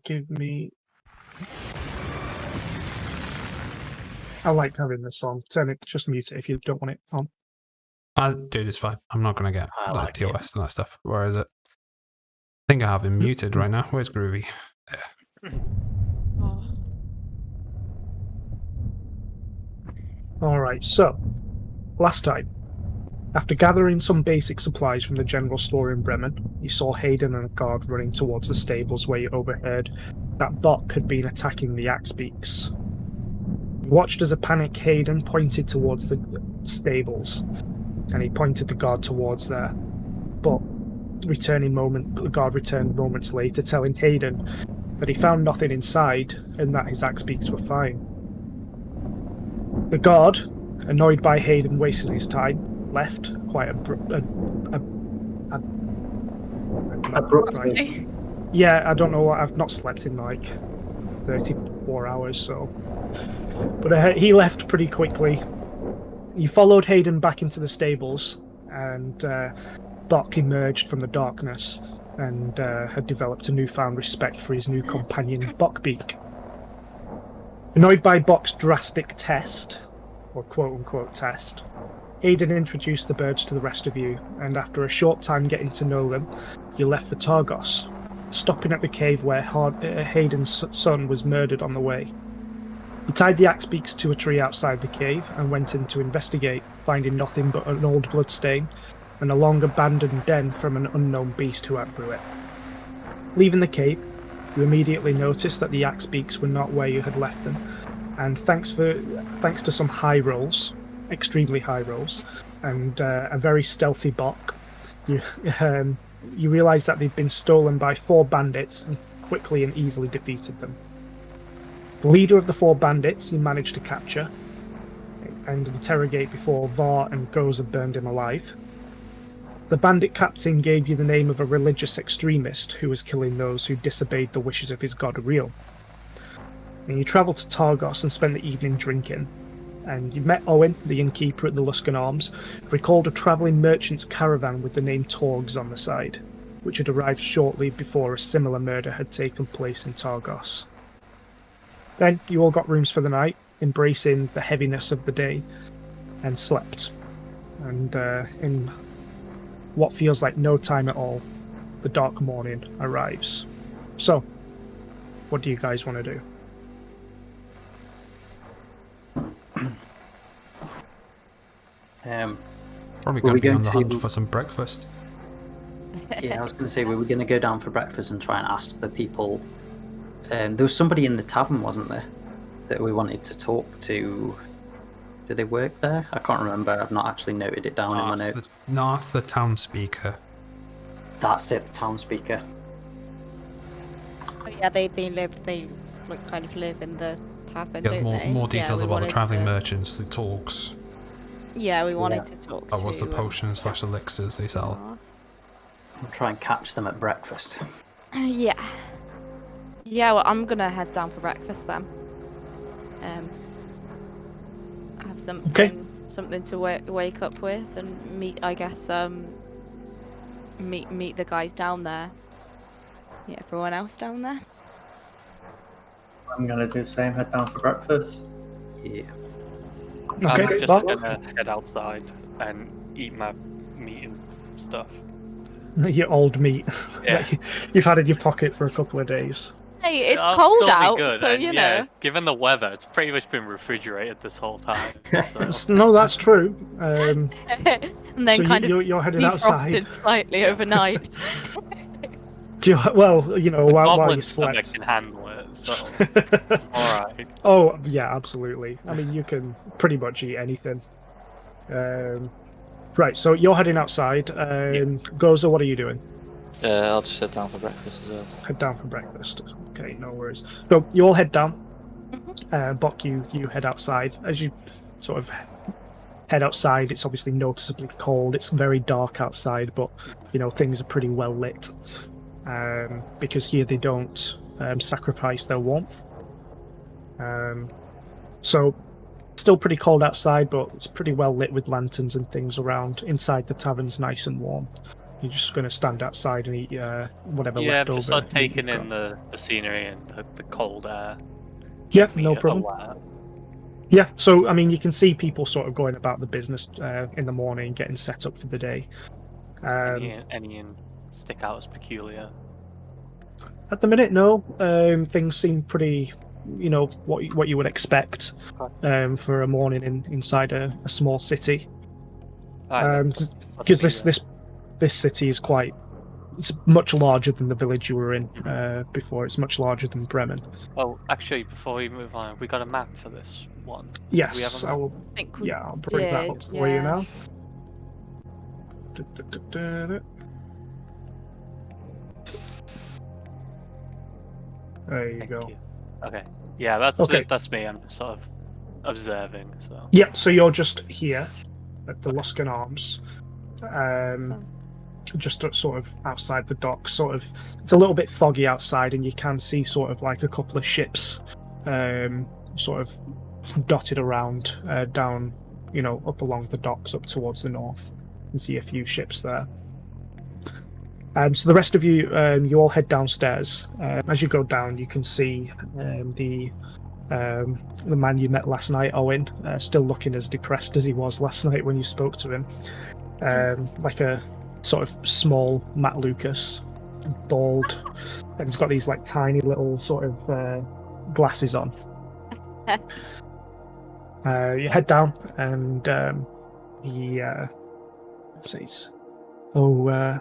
Give me... I like having this on. Turn it, just mute it if you don't want it on. Dude, it's fine. I'm not going to get I like TOS and that stuff. Where is it? I think I have him muted right now. Where's Groovy? Oh. Alright, so, last time, after gathering some basic supplies from the general store in Bremen, you saw Hayden and a guard running towards the stables where you overheard that Bok had been attacking the axe beaks. You watched as a panicked Hayden pointed towards the stables, and he pointed the guard towards there. But the guard returned moments later, telling Hayden that he found nothing inside and that his axe beaks were fine. The guard, annoyed by Hayden wasting his time, left quite abruptly. Yeah, I don't know. I've not slept in like 34 hours, so. But he left pretty quickly. You followed Hayden back into the stables, and Bok emerged from the darkness and had developed a newfound respect for his new companion, Bokbeak. Annoyed by Bok's drastic test, or quote-unquote test, Hayden introduced the birds to the rest of you, and after a short time getting to know them, you left for Targos, stopping at the cave where Hayden's son was murdered on the way. He tied the axe beaks to a tree outside the cave and went in to investigate, finding nothing but an old bloodstain and a long abandoned den from an unknown beast who outgrew it. Leaving the cave, you immediately noticed that the axe beaks were not where you had left them, and thanks to some high rolls, extremely high rolls, and a very stealthy Bok, you realise that they'd been stolen by 4 bandits and quickly and easily defeated them. The leader of the 4 bandits you managed to capture and interrogate before Var and Goza burned him alive. The bandit captain gave you the name of a religious extremist who was killing those who disobeyed the wishes of his god Ariel. And you travelled to Targos and spent the evening drinking. And you met Owen, the innkeeper at the Luskan Arms, who recalled a travelling merchant's caravan with the name Torgs on the side, which had arrived shortly before a similar murder had taken place in Targos. Then you all got rooms for the night, embracing the heaviness of the day, and slept. And in what feels like no time at all, the dark morning arrives. So, what do you guys want to do? Probably Were going we to be on going the to- hunt for some breakfast. Yeah, I was going to say, we were going to go down for breakfast and try and ask the people. There was somebody in the tavern, wasn't there, that we wanted to talk to. Did they work there? I can't remember. I've not actually noted it down in my notes. Narth, the town speaker. That's it, the town speaker. Oh, yeah, they like kind of live in the tavern, Yeah, don't they? more details we about the wanted travelling to- merchants, the talks. Yeah, we wanted to talk to. What's the potions / elixirs they sell? We'll try and catch them at breakfast. Yeah. Yeah, well, I'm gonna head down for breakfast then. Have something to wake up with and meet. I guess meet the guys down there. Yeah, everyone else down there. I'm gonna do the same, head down for breakfast. Yeah. Okay, I'm just Bob? gonna head outside and eat my meat and stuff. Your old meat Yeah. that you've had in your pocket for a couple of days. Hey, it's It'll cold still be out, good, so and you yeah, know. given the weather, it's pretty much been refrigerated this whole time. So. No, that's true. And then So kind of you're heading outside. defrosted slightly overnight. Well, while you Goblin slept. stomach can handle it, so alright. Oh, yeah, absolutely. I mean, you can pretty much eat anything. Right, so you're heading outside. Goza, what are you doing? I'll just sit down for breakfast as well. Head down for breakfast. Okay, no worries. So you all head down. Bok, you head outside. As you sort of head outside, it's obviously noticeably cold. It's very dark outside, but things are pretty well lit. Because here they don't sacrifice their warmth. So still pretty cold outside, but it's pretty well lit with lanterns and things around. Inside the tavern's nice and warm. You're just going to stand outside and eat whatever Yeah, I'm just leftover sort of meat you've taking in got. the scenery and the cold air. Yeah, Keep me no problem. alert. Yeah, so I mean, you can see people sort of going about the business in the morning, getting set up for the day. Any stick out as peculiar? At the minute, no. Things seem pretty, what you would expect for a morning inside a small city. Because this city is it's much larger than the village you were in before. It's much larger than Bremen. Oh, actually, before we move on, we got a map for this one. Yes, we have a I map? will. I think we Yeah, I'll bring that did, up for you yeah. now. There you Thank go. you. Okay. Yeah, that's Okay. that's me. I'm sort of observing. So. Yeah, so you're just here at the Luskan Arms, So, just sort of outside the docks. It's a little bit foggy outside, and you can see sort of like a couple of ships, sort of dotted around down, up along the docks up towards the north. You can see a few ships there. So the rest of you, you all head downstairs. As you go down, you can see the man you met last night, Owen, still looking as depressed as he was last night when you spoke to him. Like a sort of small Matt Lucas, bald, and he's got these like tiny little sort of glasses on. You head down, and he says, "Oh,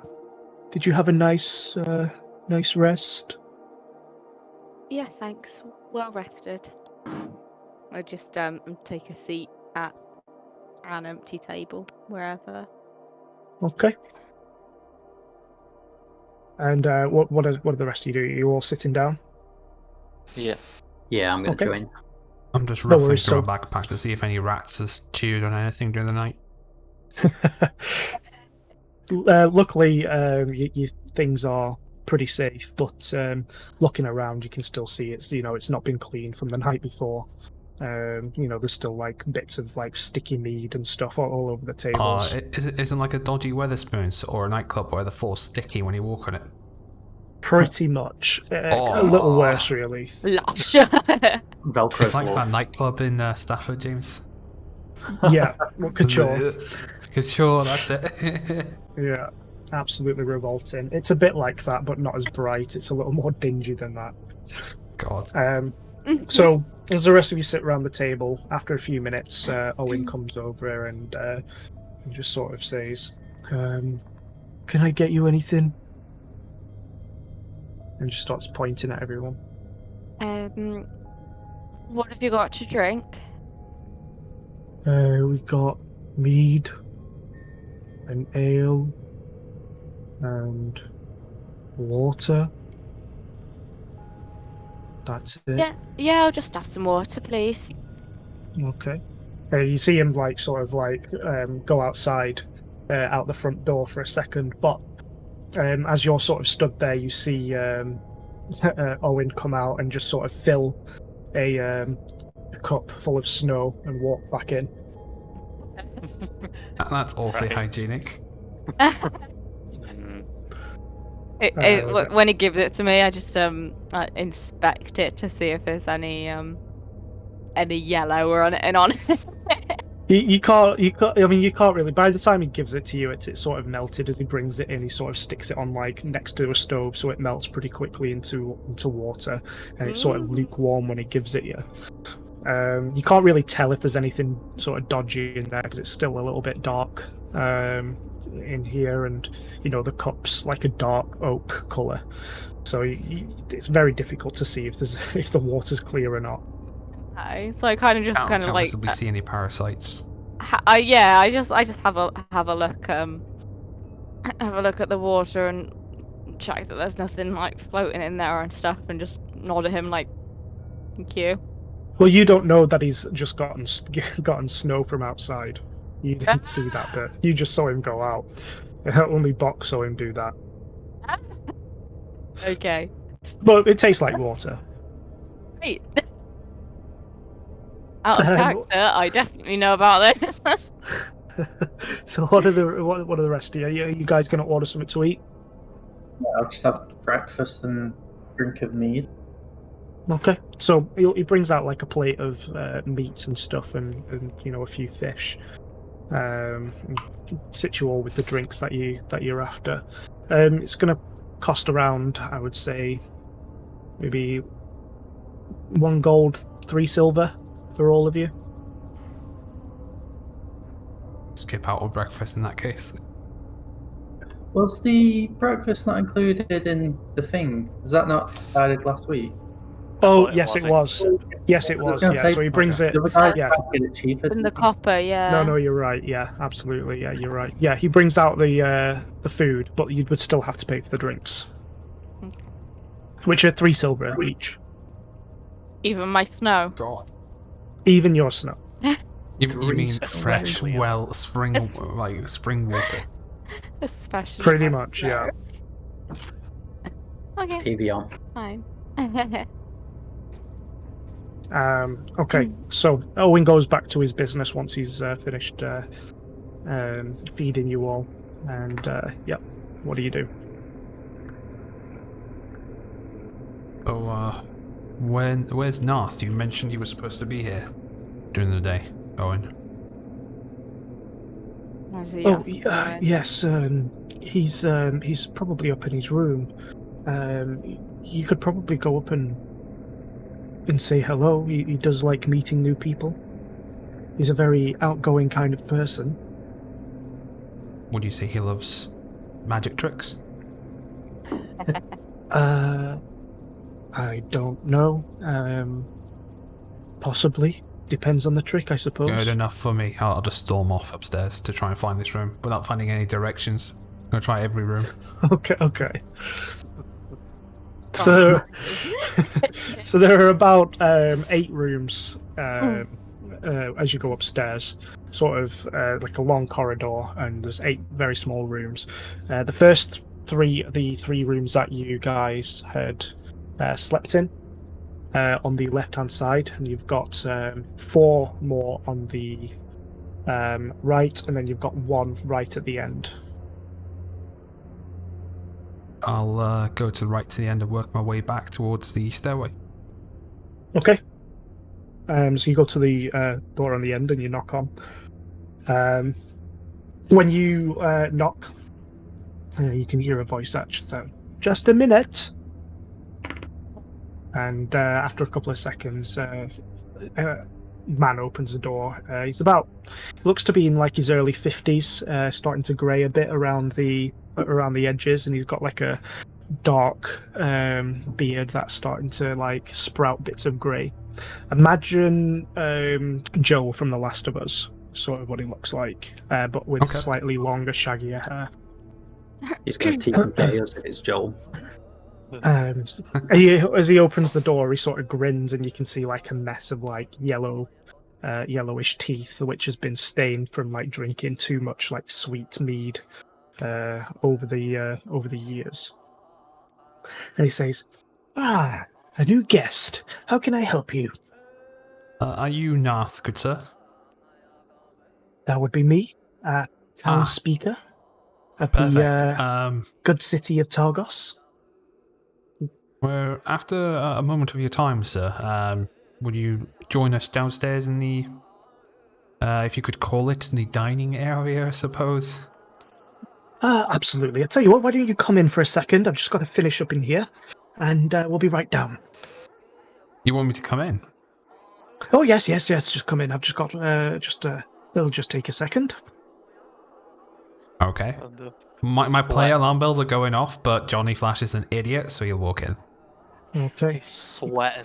did you have a nice rest?" yeah, thanks. Well rested. I just take a seat at an empty table wherever. Okay. And what are the rest of you doing? Are you all sitting down? Yeah. Yeah, I'm going to Okay. join. I'm just No rifling worries, through so- my backpack to see if any rats has chewed on anything during the night. Luckily, things are pretty safe, but looking around, you can still see it's not been cleaned from the night before. There's still like bits of like sticky mead and stuff all over the tables. Isn't like a dodgy Weatherspoons or a nightclub where the floor's sticky when you walk on it? Pretty much. It's a little worse, really. Lush. Velcro It's like floor. that nightclub in Stafford, James. Yeah, well, couture. Couture, that's it. Yeah, absolutely revolting. It's a bit like that, but not as bright. It's a little more dingy than that. God. So, as the rest of you sit around the table, after a few minutes, Owen comes over and just sort of says, "Can I get you anything?" And just starts pointing at everyone. What have you got to drink? We've got mead, and ale, and water. That's it. Yeah, I'll just have some water, please. Okay. You see him go outside, out the front door for a second, but as you're sort of stood there, you see Owen come out and just sort of fill a cup full of snow and walk back in. That's awfully Right. hygienic. When he gives it to me, I just I inspect it to see if there's any yellow or anything on it. You can't. I mean, you can't really. By the time he gives it to you, it's sort of melted. As he brings it in, he sort of sticks it on like next to a stove, so it melts pretty quickly into water, and it's sort of lukewarm when he gives it you. You can't really tell if there's anything sort of dodgy in there because it's still a little bit dark in here, and the cup's like a dark oak color, so it's very difficult to see if the water's clear or not. Okay, so I kind of just Can't like possibly see any parasites. I just have a look have a look at the water and check that there's nothing like floating in there and stuff, and just nod at him like, thank you. Well, you don't know that he's just gotten snow from outside. You didn't see that bit. You just saw him go out. Only Bok saw him do that. Okay. But it tastes like water. Great. Out of character, I definitely know about this. So what are the rest of you? Are you guys going to order something to eat? Yeah, I'll just have breakfast and drink of mead. Okay. So he brings out like a plate of meats and stuff, and a few fish. And sit you all with the drinks that you're after. It's going to cost around, I would say, maybe 1 gold, 3 silver for all of you. Skip out of breakfast in that case. Was the breakfast not included in the thing? Was that not added last week? Oh, thought it yes, it was. was. Yes, it I was was. gonna Yeah. say, So he brings it. The other guy Yeah. tried to get it cheaper. In the didn't he? copper, yeah. No, you're right. Yeah, absolutely. Yeah, you're right. Yeah, he brings out the food, but you would still have to pay for the drinks, Okay. which are 3 silver each. Even my snow. God. Even your snow. You Three mean seconds, fresh, please. well, spring, It's- like spring water? Especially Pretty my much, snow. yeah. Okay, Evian. fine. Okay, so Owen goes back to his business once he's finished feeding you all, and yep. What do you do? So, where's Narth? You mentioned he was supposed to be here during the day, Owen. As he Oh, asks for it. yes. He's probably up in his room. You could probably go up and say hello. He does like meeting new people. He's a very outgoing kind of person. Would you say he loves magic tricks? I don't know. Possibly. Depends on the trick, I suppose. Good enough for me. I'll just storm off upstairs to try and find this room without finding any directions. I'm gonna try every room. Okay. So, so there are about 8 rooms as you go upstairs, sort of like a long corridor, and there's 8 very small rooms. The first 3, the 3 rooms that you guys had slept in, on the left-hand side, and you've got 4 more on the right, and then you've got 1 right at the end. I'll go to the right to the end and work my way back towards the stairway. Okay. So you go to the door on the end and you knock on. When you knock, you can hear a voice actually say, "Just a minute." And after a couple of seconds, man opens the door. He's looks to be in like his early 50s, starting to grey a bit around the edges, and he's got like a dark beard that's starting to like sprout bits of grey. Imagine Joe from The Last of Us, sort of what he looks like, but with Okay. slightly longer, shaggier hair. He's got TPK as if it's Joel. As he opens the door, he sort of grins, and you can see like a mess of like yellowish teeth, which has been stained from like drinking too much like sweet mead over the years. And he says, "Ah, a new guest. How can I help you?" Are you Narth, good sir? That would be me, town speaker of Perfect. the good city of Targos. Well, after a moment of your time, sir, would you join us downstairs in the, if you could call it, the dining area, I suppose? Absolutely. I tell you what, why don't you come in for a second? I've just got to finish up in here, and we'll be right down. You want me to come in? Oh yes, just come in. I've just got it'll just take a second. Okay. And the My play alarm bells are going off, but Johnny Flash is an idiot, so he'll walk in. Okay. sweating.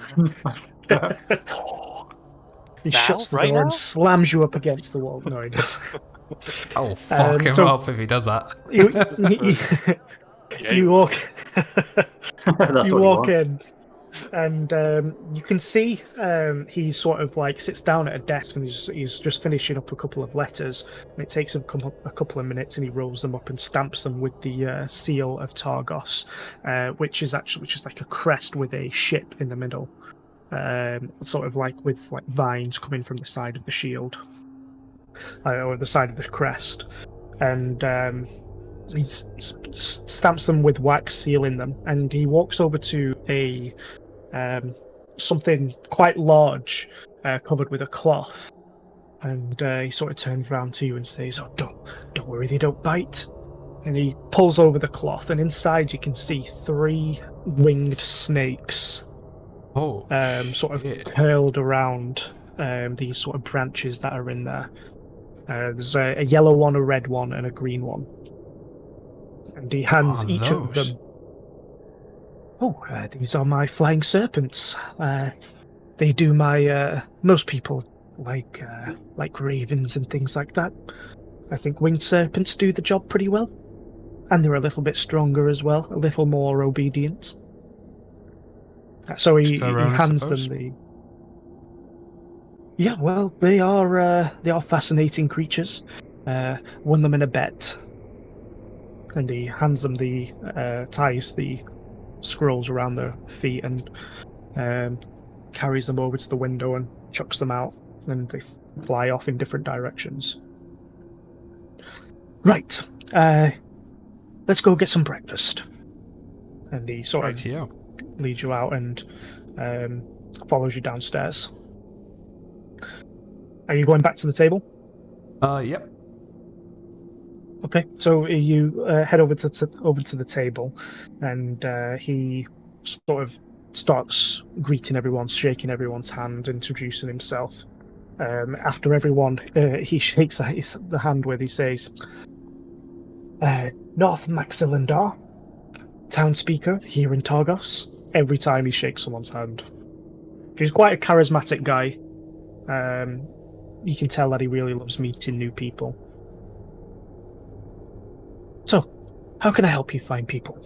He Now? shuts the Right door now? and slams you up against the wall. No, he doesn't. Oh, fuck him so- up if he does that. You walk. That's You what walk he wants. in, and you can see he sort of like sits down at a desk, and he's just finishing up a couple of letters, and it takes him a couple of minutes, and he rolls them up and stamps them with the seal of Targos, which is like a crest with a ship in the middle, sort of like with like vines coming from the side of the shield. or the side of the crest, and he stamps them with wax, sealing them, and he walks over to a something quite large, covered with a cloth, and he sort of turns around to you and says, "Oh, don't worry, they don't bite." And he pulls over the cloth, and inside you can see 3 winged snakes, Oh, sort of shit. curled around these sort of branches that are in there. There's a yellow one, a red one, and a green one. And he hands What are each of those? them. Oh, these are my flying serpents. They do my most people like ravens and things like that. I think winged serpents do the job pretty well, and they're a little bit stronger as well, a little more obedient. So he Their own, I hands them suppose. the. Yeah, well, they are fascinating creatures. Won them in a bet, and he hands them the ties the scrolls around their feet and carries them over to the window and chucks them out, and they fly off in different directions. Right, let's go get some breakfast. And he sort of Rightio. leads you out and follows you downstairs. Are you going back to the table? Yep. Okay, so you head over to the table, and he sort of starts greeting everyone, shaking everyone's hand, introducing himself. After everyone, he shakes the hand with. He says, "North Maxillandar, townspeaker here in Targos." Every time he shakes someone's hand, he's quite a charismatic guy. You can tell that he really loves meeting new people. So, how can I help you find people?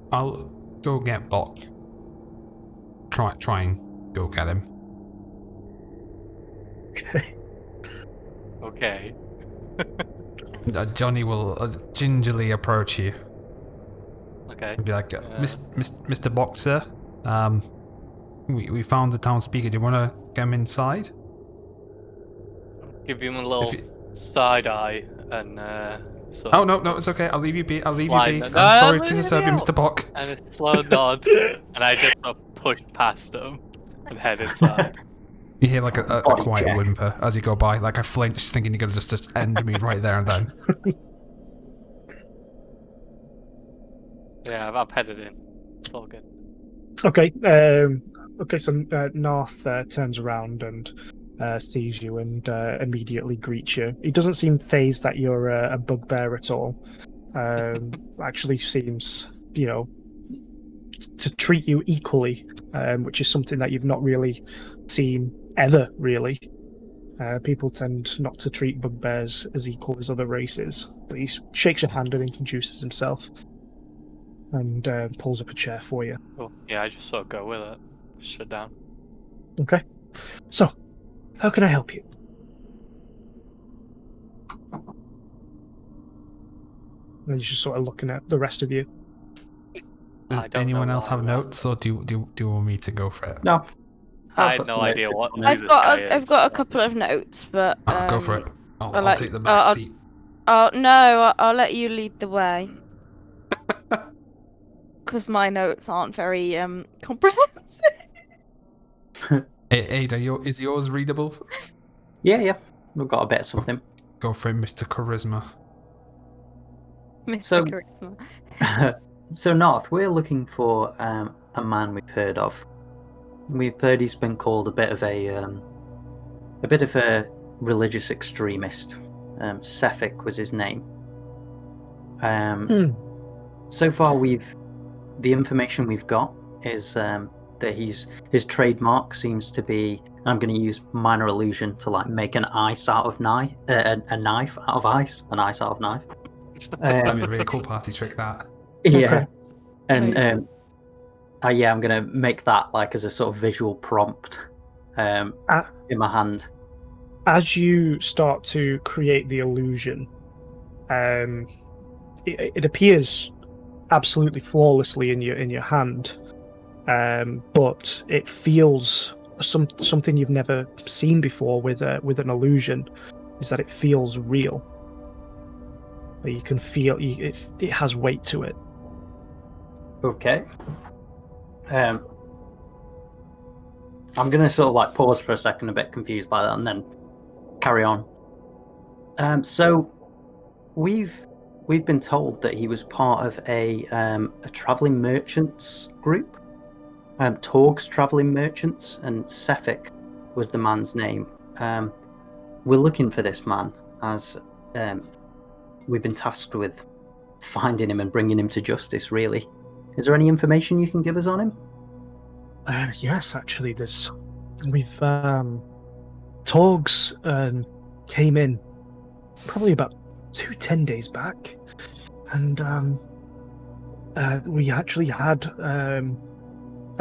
I'll go get Bok. Try and go get him. Okay. Okay. Johnny will gingerly approach you Okay. and be like, Mr. Bok, sir, we found the town speaker. Do you want to get him inside? Give him a little you- side eye and sort Oh, of no, it's okay. I'll leave you be. I'll leave you slide be. the- I'm No, sorry leave to me disturb you, out. Mr. Bok. and a slow nod, and I just sort of push past him and head inside. You hear like a Body quiet check. whimper as you go by. Like I flinch, thinking you're gonna just end me right there and then. Yeah, I've headed in. It's all good. Okay. So North turns around and sees you and immediately greets you. He doesn't seem phased that you're a bugbear at all. Actually seems, to treat you equally, which is something that you've not really seen ever, really. People tend not to treat bugbears as equal as other races. But he shakes your hand and introduces himself and pulls up a chair for you. Cool. Yeah, I just sort of go with it. Just sit down. Okay. So, how can I help you? And he's just sort of looking at the rest of you. Does I don't anyone know else why have we asked notes, or do you want me to go for it? No. I I've had got no some idea notes what on who it. this guy is. I've got a couple of notes, but Go for it. I'll let- take the back seat. I'll let you lead the way because my notes aren't very comprehensive. Hey, Ada, is yours readable? Yeah. We've got a bit of something. Go for it, Mr. Charisma. Mr. So- Charisma. So North, we're looking for a man we've heard of. We've heard he's been called a bit of a religious extremist. Sefik was his name. So far, the information we've got is that his trademark seems to be. I'm going to use minor illusion to like make an ice out of knife, a knife out of ice, an ice out of knife. That'd be a really cool party trick, that. Yeah, Okay. and I'm going to make that like as a sort of visual prompt in my hand. As you start to create the illusion, it appears absolutely flawlessly in your hand, but it feels something you've never seen before with an illusion is that it feels real. That you can feel it has weight to it. Okay. I'm gonna sort of like pause for a second, a bit confused by that, and then carry on. So we've been told that he was part of a traveling merchants group, Torg's traveling merchants, and Sefik was the man's name. We're looking for this man, as we've been tasked with finding him and bringing him to justice. Really, is there any information you can give us on him? Yes, actually, we've Torgs came in probably about 10 days back, and we actually had a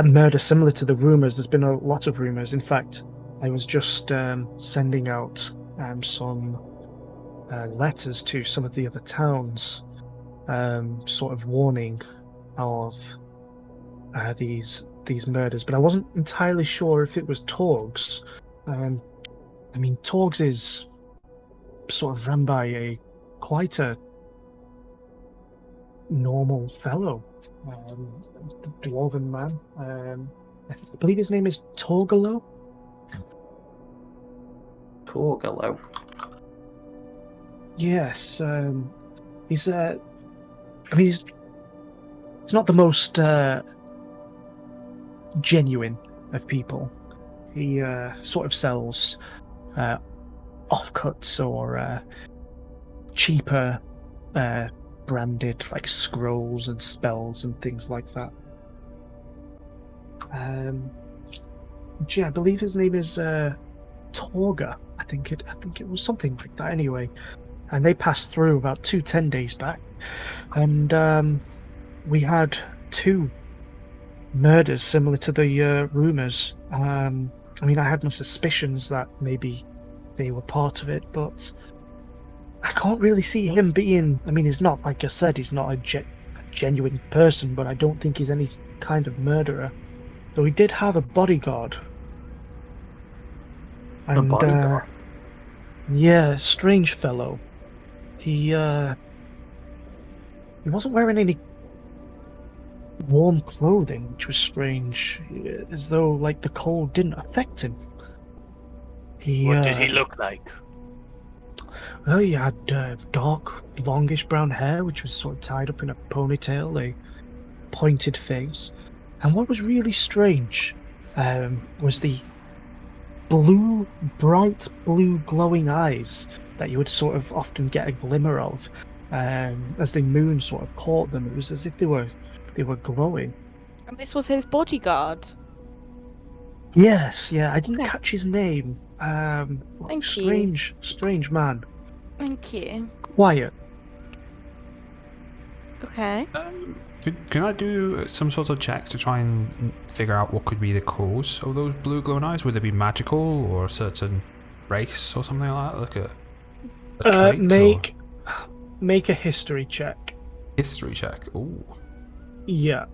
murder similar to the rumors. There's been a lot of rumors. In fact, I was just sending out some letters to some of the other towns, sort of warning of these murders, but I wasn't entirely sure if it was Torgs. I mean, Torgs is sort of run by quite a normal fellow, dwarven man. I believe his name is Torgalo. Torgalo. Yes, he's he's not the most genuine of people. He sort of sells offcuts or cheaper branded like scrolls and spells and things like that. I believe his name is Torga. I think it was something like that anyway. And they passed through about 10 days back, and we had 2 murders similar to the rumors. I mean, I had my suspicions that maybe they were part of it, but I can't really see him being. I mean, he's not, like I said, he's not a genuine person, but I don't think he's any kind of murderer. Though he did have a bodyguard. And, A bodyguard? Yeah, strange fellow. He wasn't wearing any warm clothing, which was strange, as though like the cold didn't affect him. What did he look like? Well, he had dark, longish brown hair, which was sort of tied up in a ponytail, a pointed face, and what was really strange was the bright blue glowing eyes that you would sort of often get a glimmer of as the moon sort of caught them. It was as if they were glowing. And this was his bodyguard. Yes, yeah, I didn't Okay. catch his name. Thank Strange man. Thank you. Quiet. Okay. Can I do some sort of check to try and figure out what could be the cause of those blue glowing eyes? Would they be magical or a certain race or something like that? Like a trait Make a history check. history check. Ooh. Yeah.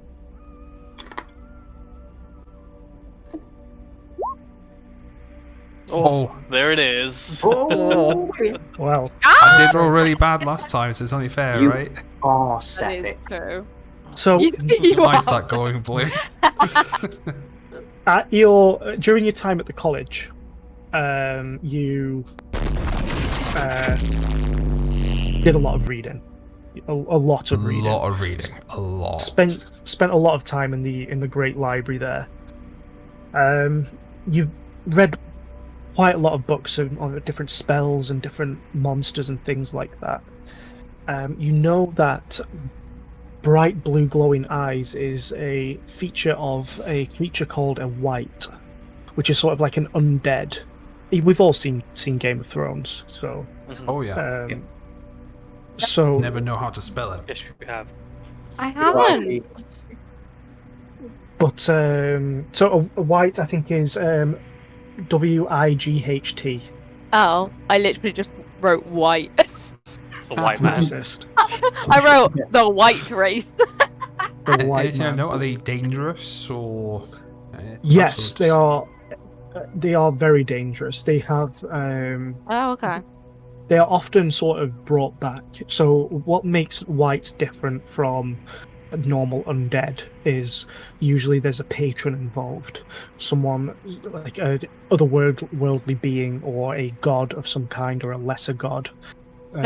Oh, there it is. Oh, Well, I did roll really bad last time, so it's only fair, You- right? oh, That is Sefik. true. so You I are start going blue. at your during your time at the college, you did a lot of reading. A lot of reading. lot of reading. A lot. Spent a lot of time in the great library there. You read quite a lot of books on different spells and different monsters and things like that. You know that bright blue glowing eyes is a feature of a creature called a wight, which is sort of like an undead. We've all seen Game of Thrones, so Oh yeah. so Never know how to spell it. Yes, you have. I haven't. but so a wight I think is Wight. Oh, I literally just wrote white. It's a white man. Racist. I wrote the white race. The white Anything I man. know? Are they dangerous or? Yes, they are They are very dangerous. They have Oh, okay. they are often sort of brought back. So what makes wights different from a normal undead is usually there's a patron involved, someone like a otherworldly being or a god of some kind or a lesser god,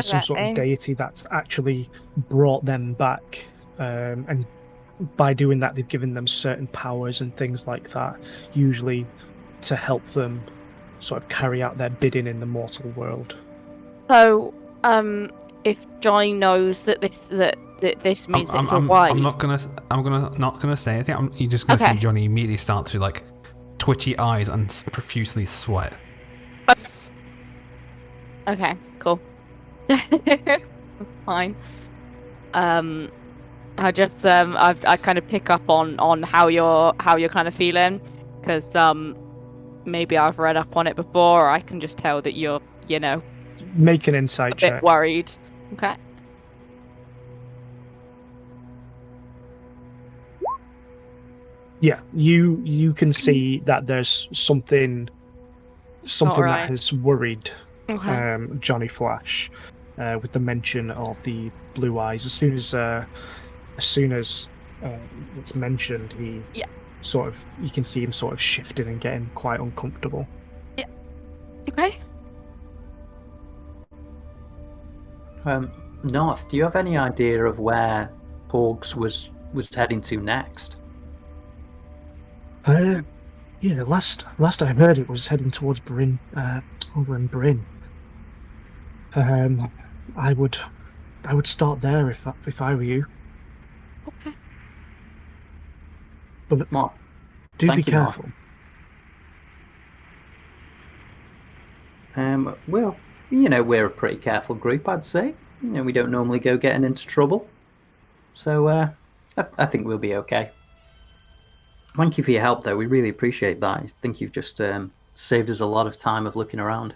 some sort of Okay. deity that's actually brought them back, and by doing that they've given them certain powers and things like that, usually to help them sort of carry out their bidding in the mortal world. So, if Johnny knows that this means it's a white. I'm not gonna say anything. You're just gonna see Okay. Johnny immediately start to like twitchy eyes and profusely sweat. Okay, cool. That's fine. I just I kind of pick up on how you're kind of feeling, because maybe I've read up on it before, or I can just tell that you're Make an a insight bit check. worried. Okay. Yeah, you can see that there's something right. that has worried Okay. Johnny Flash, with the mention of the blue eyes. As soon as it's mentioned, he Yeah. you can see him sort of shifting and getting quite uncomfortable. Okay. North, do you have any idea of where Porgs was heading to next? Yeah, last I heard it was heading towards Bryn, over in Bryn. I would start there if I were you. Okay. But Well, do be thank you, North. careful. Well, we're a pretty careful group, I'd say. We don't normally go getting into trouble. So, I think we'll be okay. Thank you for your help, though. We really appreciate that. I think you've just saved us a lot of time of looking around.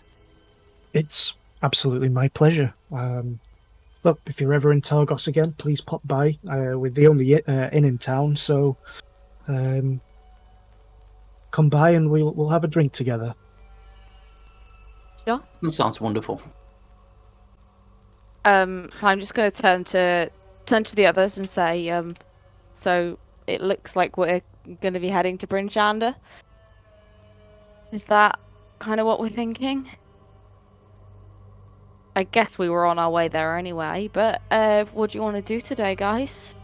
It's absolutely my pleasure. Look, if you're ever in Targos again, please pop by. We're the only inn in town, so come by and we'll have a drink together. Sure. That sounds wonderful. So I'm just going to turn to the others and say, so it looks like we're going to be heading to Bryn Shander. Is that kind of what we're thinking? I guess we were on our way there anyway, but what do you want to do today, guys?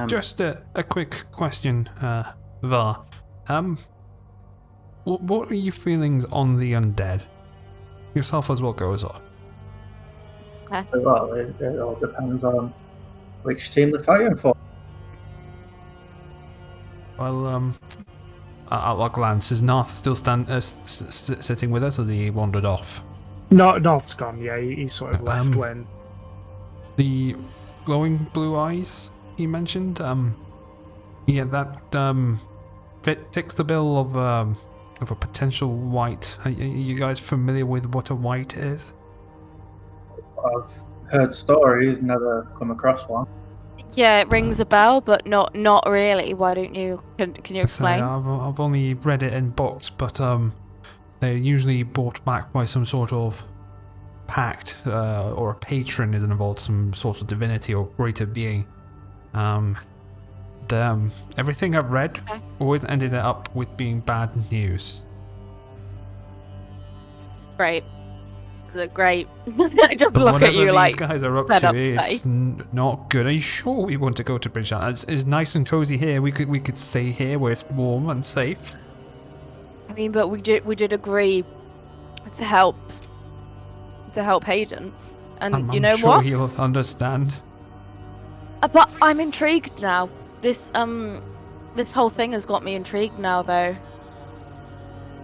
Just a quick question, Var. What are your feelings on the undead? Yourself as well, Gozer. Well, it all depends on which team they're fighting for. Well, at glance, is Narth still sitting with us, or has he wandered off? No, North's gone. Yeah, he sort of left when the glowing blue eyes he mentioned. Yeah, that ticks the bill of a potential white. Are you guys familiar with what a white is? I've heard stories, never come across one. Yeah, it rings a bell, but not really. Why don't you? Can you explain? I've only read it in books, but they're usually brought back by some sort of pact, or a patron is involved, some sort of divinity or greater being. Everything I've read always ended up with being bad news. Great. Great. I just But look at you whatever like these guys are up fed to, up today. it's not good. Are you sure we want to go to Bridgeland? It's nice and cozy here. We could stay here where it's warm and safe. I mean, but we did agree to help Hayden, and I'm know sure what? he'll understand. But I'm intrigued now. This whole thing has got me intrigued now, though.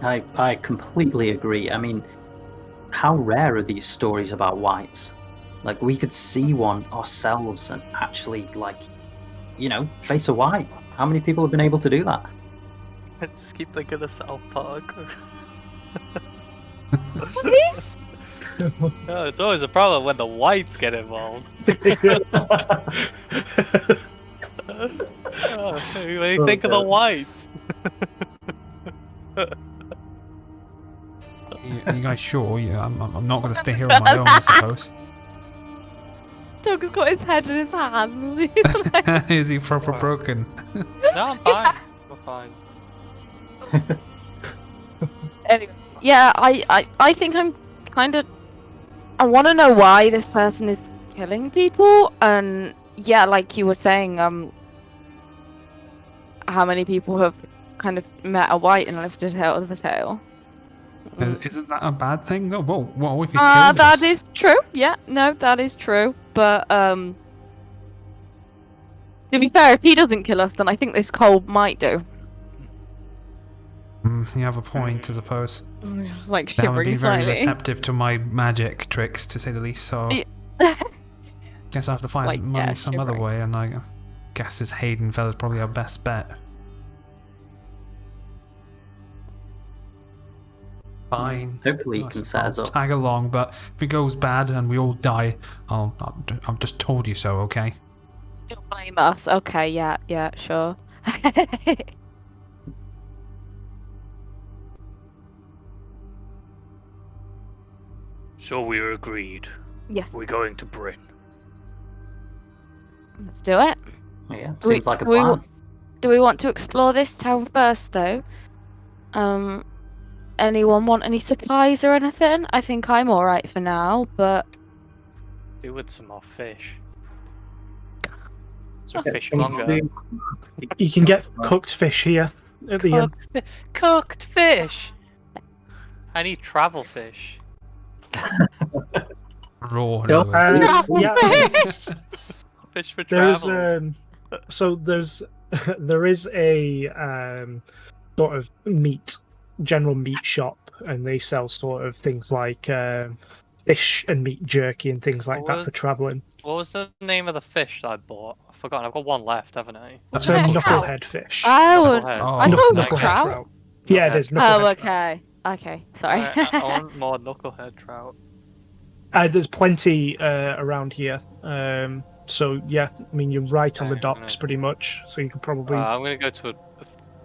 I completely agree. I mean, how rare are these stories about whites? Like, we could see one ourselves and actually, face a white. How many people have been able to do that? I just keep thinking of South Park. No, it's always a problem when the whites get involved. When you think of the whites? You guys sure? Yeah, I'm not going to stay here on my own, I suppose. Doug's got his head in his hands. He's like, Is he proper What? broken? No, I'm fine. I'm fine. anyway, yeah, I think I'm kind of. I want to know why this person is killing people, and yeah, like you were saying, how many people have kind of met a white and lifted it out of the tail? Isn't that a bad thing though? Whoa, what if he kills That us? is true. Yeah, no, that is true. But to be fair, if he doesn't kill us, then I think this cold might do. You have a point, I suppose. Like They haven't shivering been very slightly. receptive to my magic tricks, to say the least, so guess I have to find Like, money yeah, some other shivering. way, and I guess this Hayden fella's probably our best bet. Fine. Hopefully, you I can suppose set I'll us up. tag along, but if it goes bad and we all die, I've just told you so, okay? Don't blame us. Okay, yeah, sure. So we're agreed. Yeah, We're going to Bryn. let's do it. Yeah, We- seems like a we plan. Do we want to explore this town first, though? Anyone want any supplies or anything? I think I'm alright for now, but Do with some more fish. Is there Get fish some longer? food. You can get cooked fish here at the end. Cooked fish! I need travel fish. Raw, in Don't- other words. travel yeah. fish. Fish for There's travel. there's there is a sort of general meat shop, and they sell sort of things like fish and meat jerky and things like that for traveling. What was the name of the fish that I bought? I've forgotten. I've got one left, haven't I? It's a Yeah, knucklehead fish. I would. Knucklehead. Oh, I no, thought it it's was knucklehead trout. Yeah, it is. Okay. Knucklehead Oh, trout. okay. Okay, sorry. I want more knucklehead trout. There's plenty around here. So yeah, I mean you're right on the Okay, docks right. pretty much. So you could probably I'm gonna go to a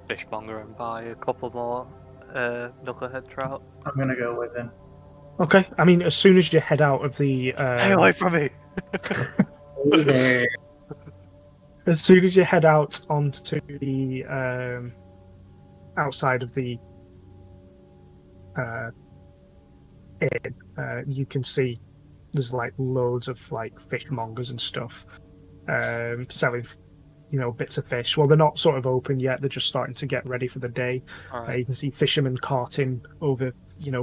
fishmonger and buy a couple more knucklehead trout. I'm gonna go with him. okay. I mean, as soon as you head out of the Stay away from me! Hey there. as soon as you head out onto the outside of the inn, you can see there's like loads of like fishmongers and stuff selling, bits of fish. Well, they're not sort of open yet; they're just starting to get ready for the day. You Alright. can see fishermen carting over,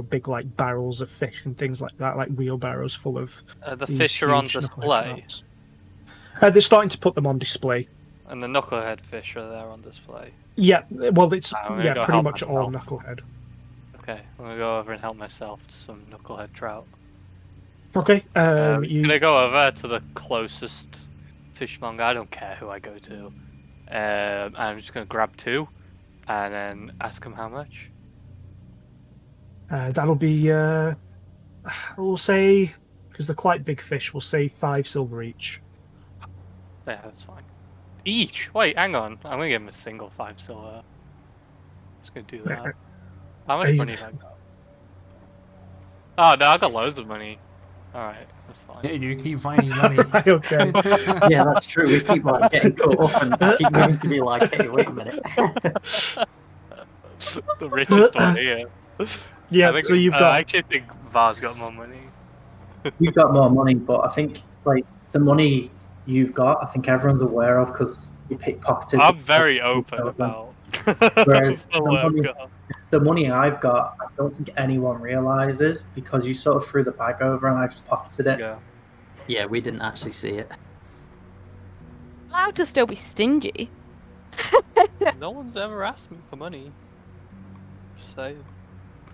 big like barrels of fish and things like that, like wheelbarrows full of The these fish are on huge knucklehead display, trouts. They're starting to put them on display. and the knucklehead fish are there on display. Yeah, well, it's I'm gonna go pretty help much all myself. knucklehead. Okay, I'm gonna go over and help myself to some knucklehead trout. Okay, I'm you gonna go over to the closest fishmonger. I don't care who I go to. I'm just gonna grab 2, and then ask him how much. that'll be we'll say, because they're quite big fish, we'll say 5 silver each. Yeah, that's fine. Each? Wait, hang on. I'm gonna give him a single 5 silver. Just gonna do that. How much money have I got? Oh no, I got loads of money. Alright, that's fine. Yeah, you keep finding money. Right, okay. Yeah, that's true. We keep like getting caught up and I keep moving to be like, hey, wait a minute. The richest one here. Yeah, I think, so you've I got actually think Var's got more money. You've got more money, but I think like the money you've got, I think everyone's aware of because you pickpocketed. I'm very open about Whereas the what I've money- got. The money I've got, I don't think anyone realizes because you sort of threw the bag over and I just pocketed it. Yeah. Yeah, we didn't actually see it. Allowed to still be stingy. No one's ever asked me for money. Just saying.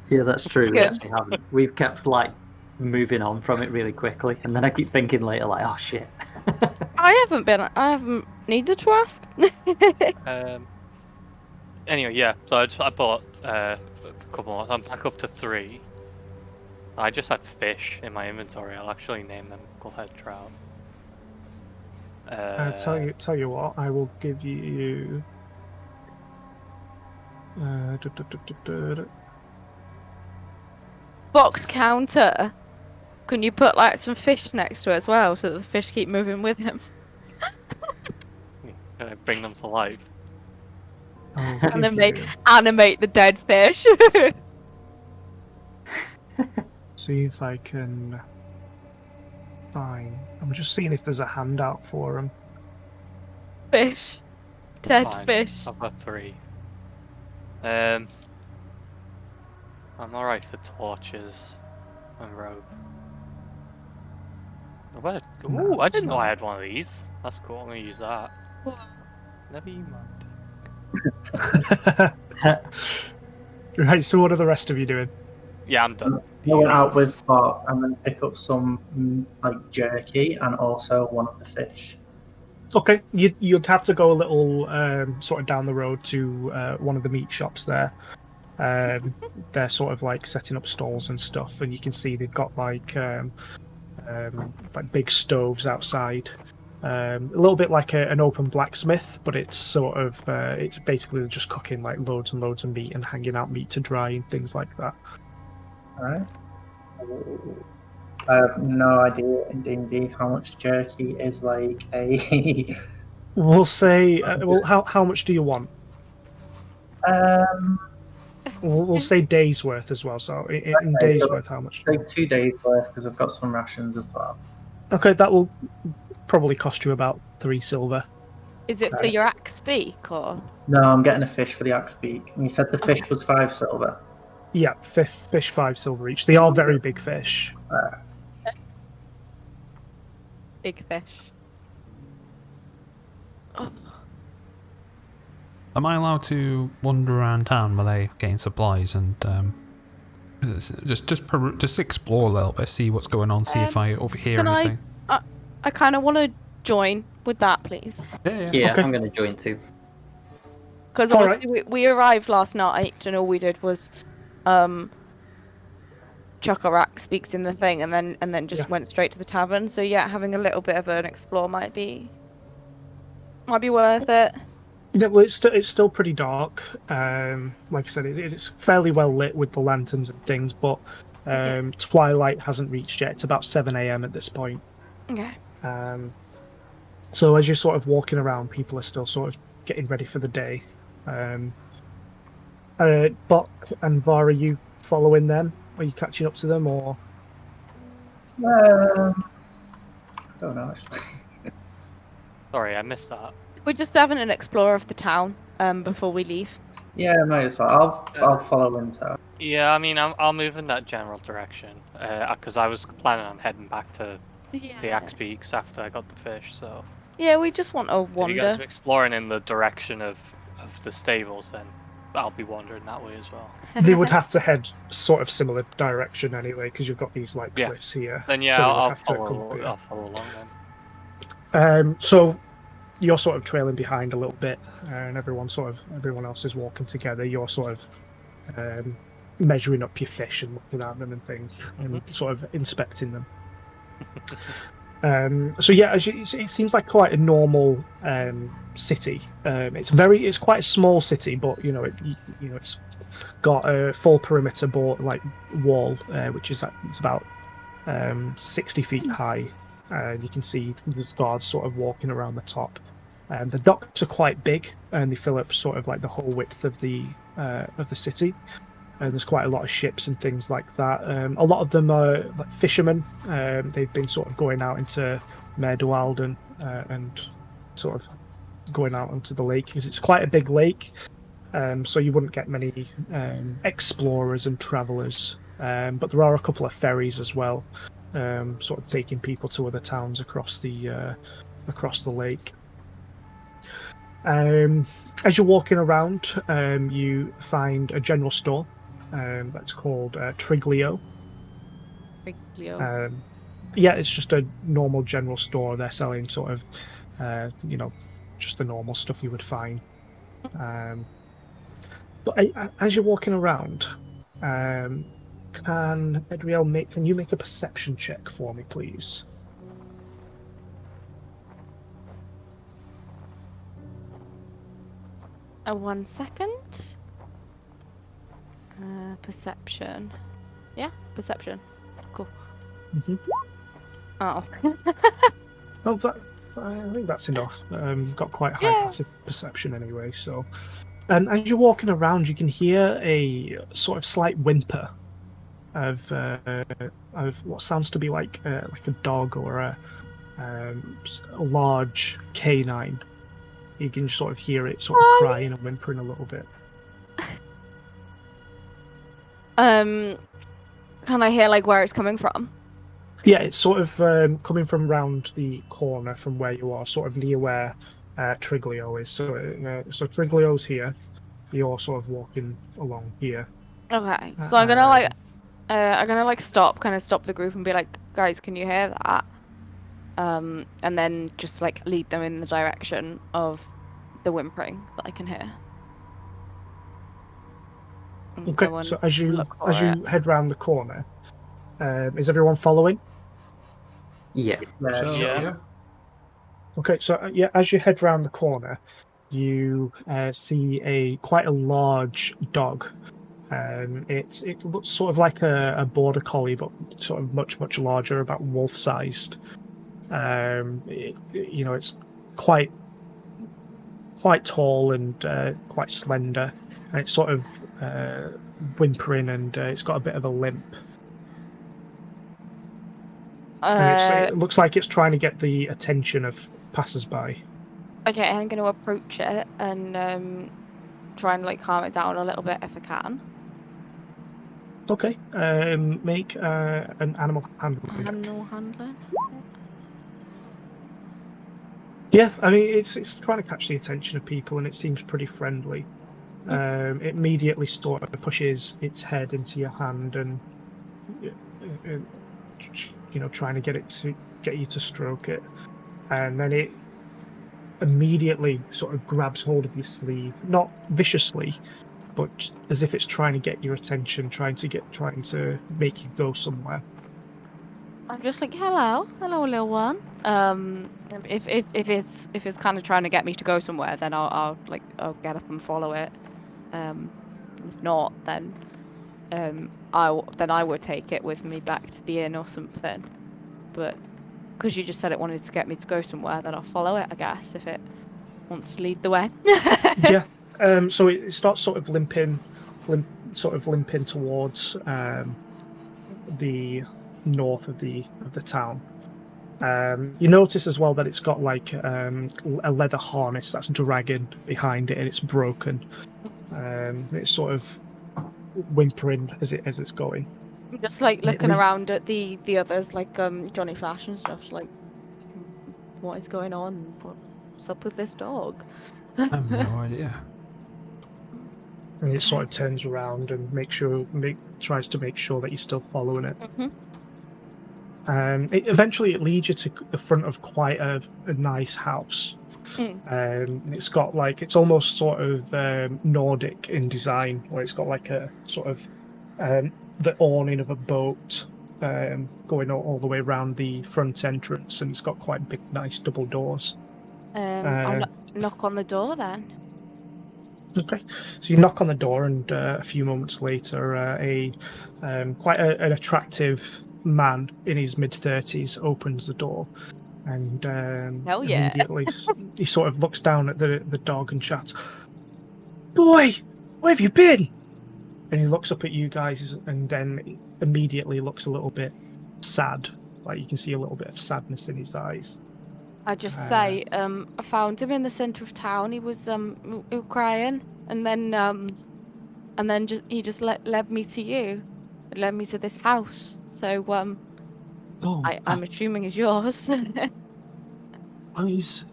Yeah, that's true. We Good. actually haven't. We've kept like moving on from it really quickly, and then I keep thinking later, like, oh shit. I haven't needed to ask. Anyway, yeah. So I bought a couple more. So I'm back up to 3. I just had fish in my inventory. I'll actually name them knucklehead trout. tell you what, I will give you Du- du- du- du- du- du. Box counter. Can you put like some fish next to it as well, so that the fish keep moving with him? Can I bring them to life? I'll give Animate, you. animate the dead fish. See if I can find. I'm just seeing if there's a handout for them. Fish, dead Fine. fish. I've got 3. I'm alright for torches and rope. Ooh, I didn't know I had one of these. That's cool. I'm gonna use that. Never you mind. Right. So what are the rest of you doing? Yeah, I'm done. I went out with Bart and then pick up some like jerky and also one of the fish. Okay, you'd have to go a little sort of down the road to one of the meat shops there. They're sort of like setting up stalls and stuff, and you can see they've got like big stoves outside. A little bit like an open blacksmith, but it's sort of it's basically just cooking like loads and loads of meat and hanging out meat to dry and things like that. Alright. I have no idea indeed how much jerky is like a We'll say, well, how much do you want? We'll say days worth as well. So in Okay, days so worth, how much? like 2 days worth because I've got some rations as well. Okay, that will probably cost you about 3 silver. Is it for your axe beak or? No, I'm getting a fish for the axe beak. And you said the fish was 5 silver. Yeah, fish 5 silver each. They are very big fish. Big fish. Oh. Am I allowed to wander around town while they getting supplies and just explore a little bit, see what's going on, see if I overhear Can anything? I kind of want to join with that, please. Yeah, Okay. I'm going to join too. Because All obviously we arrived last night and all we did was chuck our axe speaks in the thing and then just went straight to the tavern. So yeah, having a little bit of an explore might be worth it. Yeah, well, it's still pretty dark. Like I said, it's fairly well lit with the lanterns and things, but twilight hasn't reached yet. It's about 7 a.m. at this point. Okay. So as you're sort of walking around, people are still sort of getting ready for the day. Buck and Var, are you following them? Are you catching up to them, or? I don't know actually. Sorry, I missed that. We're just having an explore of the town before we leave. Yeah, might as well. I'll follow in town. Yeah, I mean, I'll move in that general direction because I was planning on heading back to the Axe Peaks after I got the fish. So Yeah, we just want to if you wander. guys are exploring in the direction of the stables, then I'll be wandering that way as well. They would have to head sort of similar direction anyway, because you've got these like Yeah. cliffs here. Then yeah, so they would I'll have to come follow. up here. I'll follow along then. So you're sort of trailing behind a little bit, and everyone else is walking together. You're sort of measuring up your fish and looking at them and things, and sort of inspecting them. So yeah, it seems like quite a normal city. It's quite a small city, but it's got a full perimeter wall, which is it's about 60 feet high. You can see there's guards sort of walking around the top. The docks are quite big, and they fill up sort of like the whole width of the city. And there's quite a lot of ships and things like that. A lot of them are like fishermen. They've been sort of going out into Merdwald and sort of going out onto the lake, because it's quite a big lake. So you wouldn't get many explorers and travellers. But there are a couple of ferries as well, sort of taking people to other towns across the lake. As you're walking around, you find a general store that's called Triglio. Triglio. Yeah, it's just a normal general store. They're selling sort of, just the normal stuff you would find. But as you're walking around, can Edriel can you make a perception check for me, please? One second. perception. Yeah, perception. Cool. Mhm. Oh. Oh, I think that's enough. You've got quite high Yeah. passive perception anyway. So, and as you're walking around, you can hear a sort of slight whimper of what sounds to be like a dog or a large canine. You can sort of hear it sort of crying and whimpering a little bit. Can I hear like where it's coming from? Yeah, it's sort of coming from round the corner from where you are, sort of near where Triglio is. So Triglio's here. You're sort of walking along here. Okay, so I'm gonna Um, stop, kind of stop the group and be like, guys, can you hear that? And then just like lead them in the direction of the whimpering that I can hear. And Okay, go so and as look for it. you head round the corner, is everyone following? Yeah. So Yeah. yeah. Okay, so yeah, as you head round the corner, you see quite a large dog. It looks sort of like a border collie, but sort of much larger, about wolf-sized. It's quite tall and quite slender, and it's sort of whimpering, and it's got a bit of a limp. And Uh, it looks like it's trying to get the attention of passers-by. okay, I'm gonna approach it and try and like calm it down a little bit if I can. Okay, make an animal handling check. Animal handling. Yeah, I mean it's trying to catch the attention of people, and it seems pretty friendly. It immediately sort of pushes its head into your hand, and uh, trying to get you to stroke it, and then it immediately sort of grabs hold of your sleeve, not viciously, but as if it's trying to get your attention, trying to make you go somewhere. I'm just like, hello, little one. If it's kind of trying to get me to go somewhere, then I'll get up and follow it. If not, then I would take it with me back to the inn or something. But because you just said it wanted to get me to go somewhere, then I'll follow it, I guess, if it wants to lead the way. Yeah. So it starts sort of limping towards the north of the town. You notice as well that it's got like a leather harness that's dragging behind it, and it's broken. It's sort of whimpering as it's going. I'm just like And it looking re- around at the others, like Johnny Flash and stuff. Just like, what is going on? What's up with this dog? I have no idea. And it sort of turns around and tries to make sure that you're still following it. Mhm. Eventually it leads you to the front of quite a nice house. It's almost sort of Nordic in design, where it's got like a sort of the awning of a boat going all the way around the front entrance, and it's got quite big, nice double doors. I'll knock on the door then. Okay, so you knock on the door, and a few moments later, quite an attractive man in his mid-30s opens the door, and Hell yeah. immediately he sort of looks down at the dog and shouts, "Boy, where have you been?" And he looks up at you guys, and then immediately looks a little bit sad. Like you can see a little bit of sadness in his eyes. I just say, I found him in the center of town. He was crying, and then he just led me to you. It led me to this house. So I'm assuming is yours. Well, he's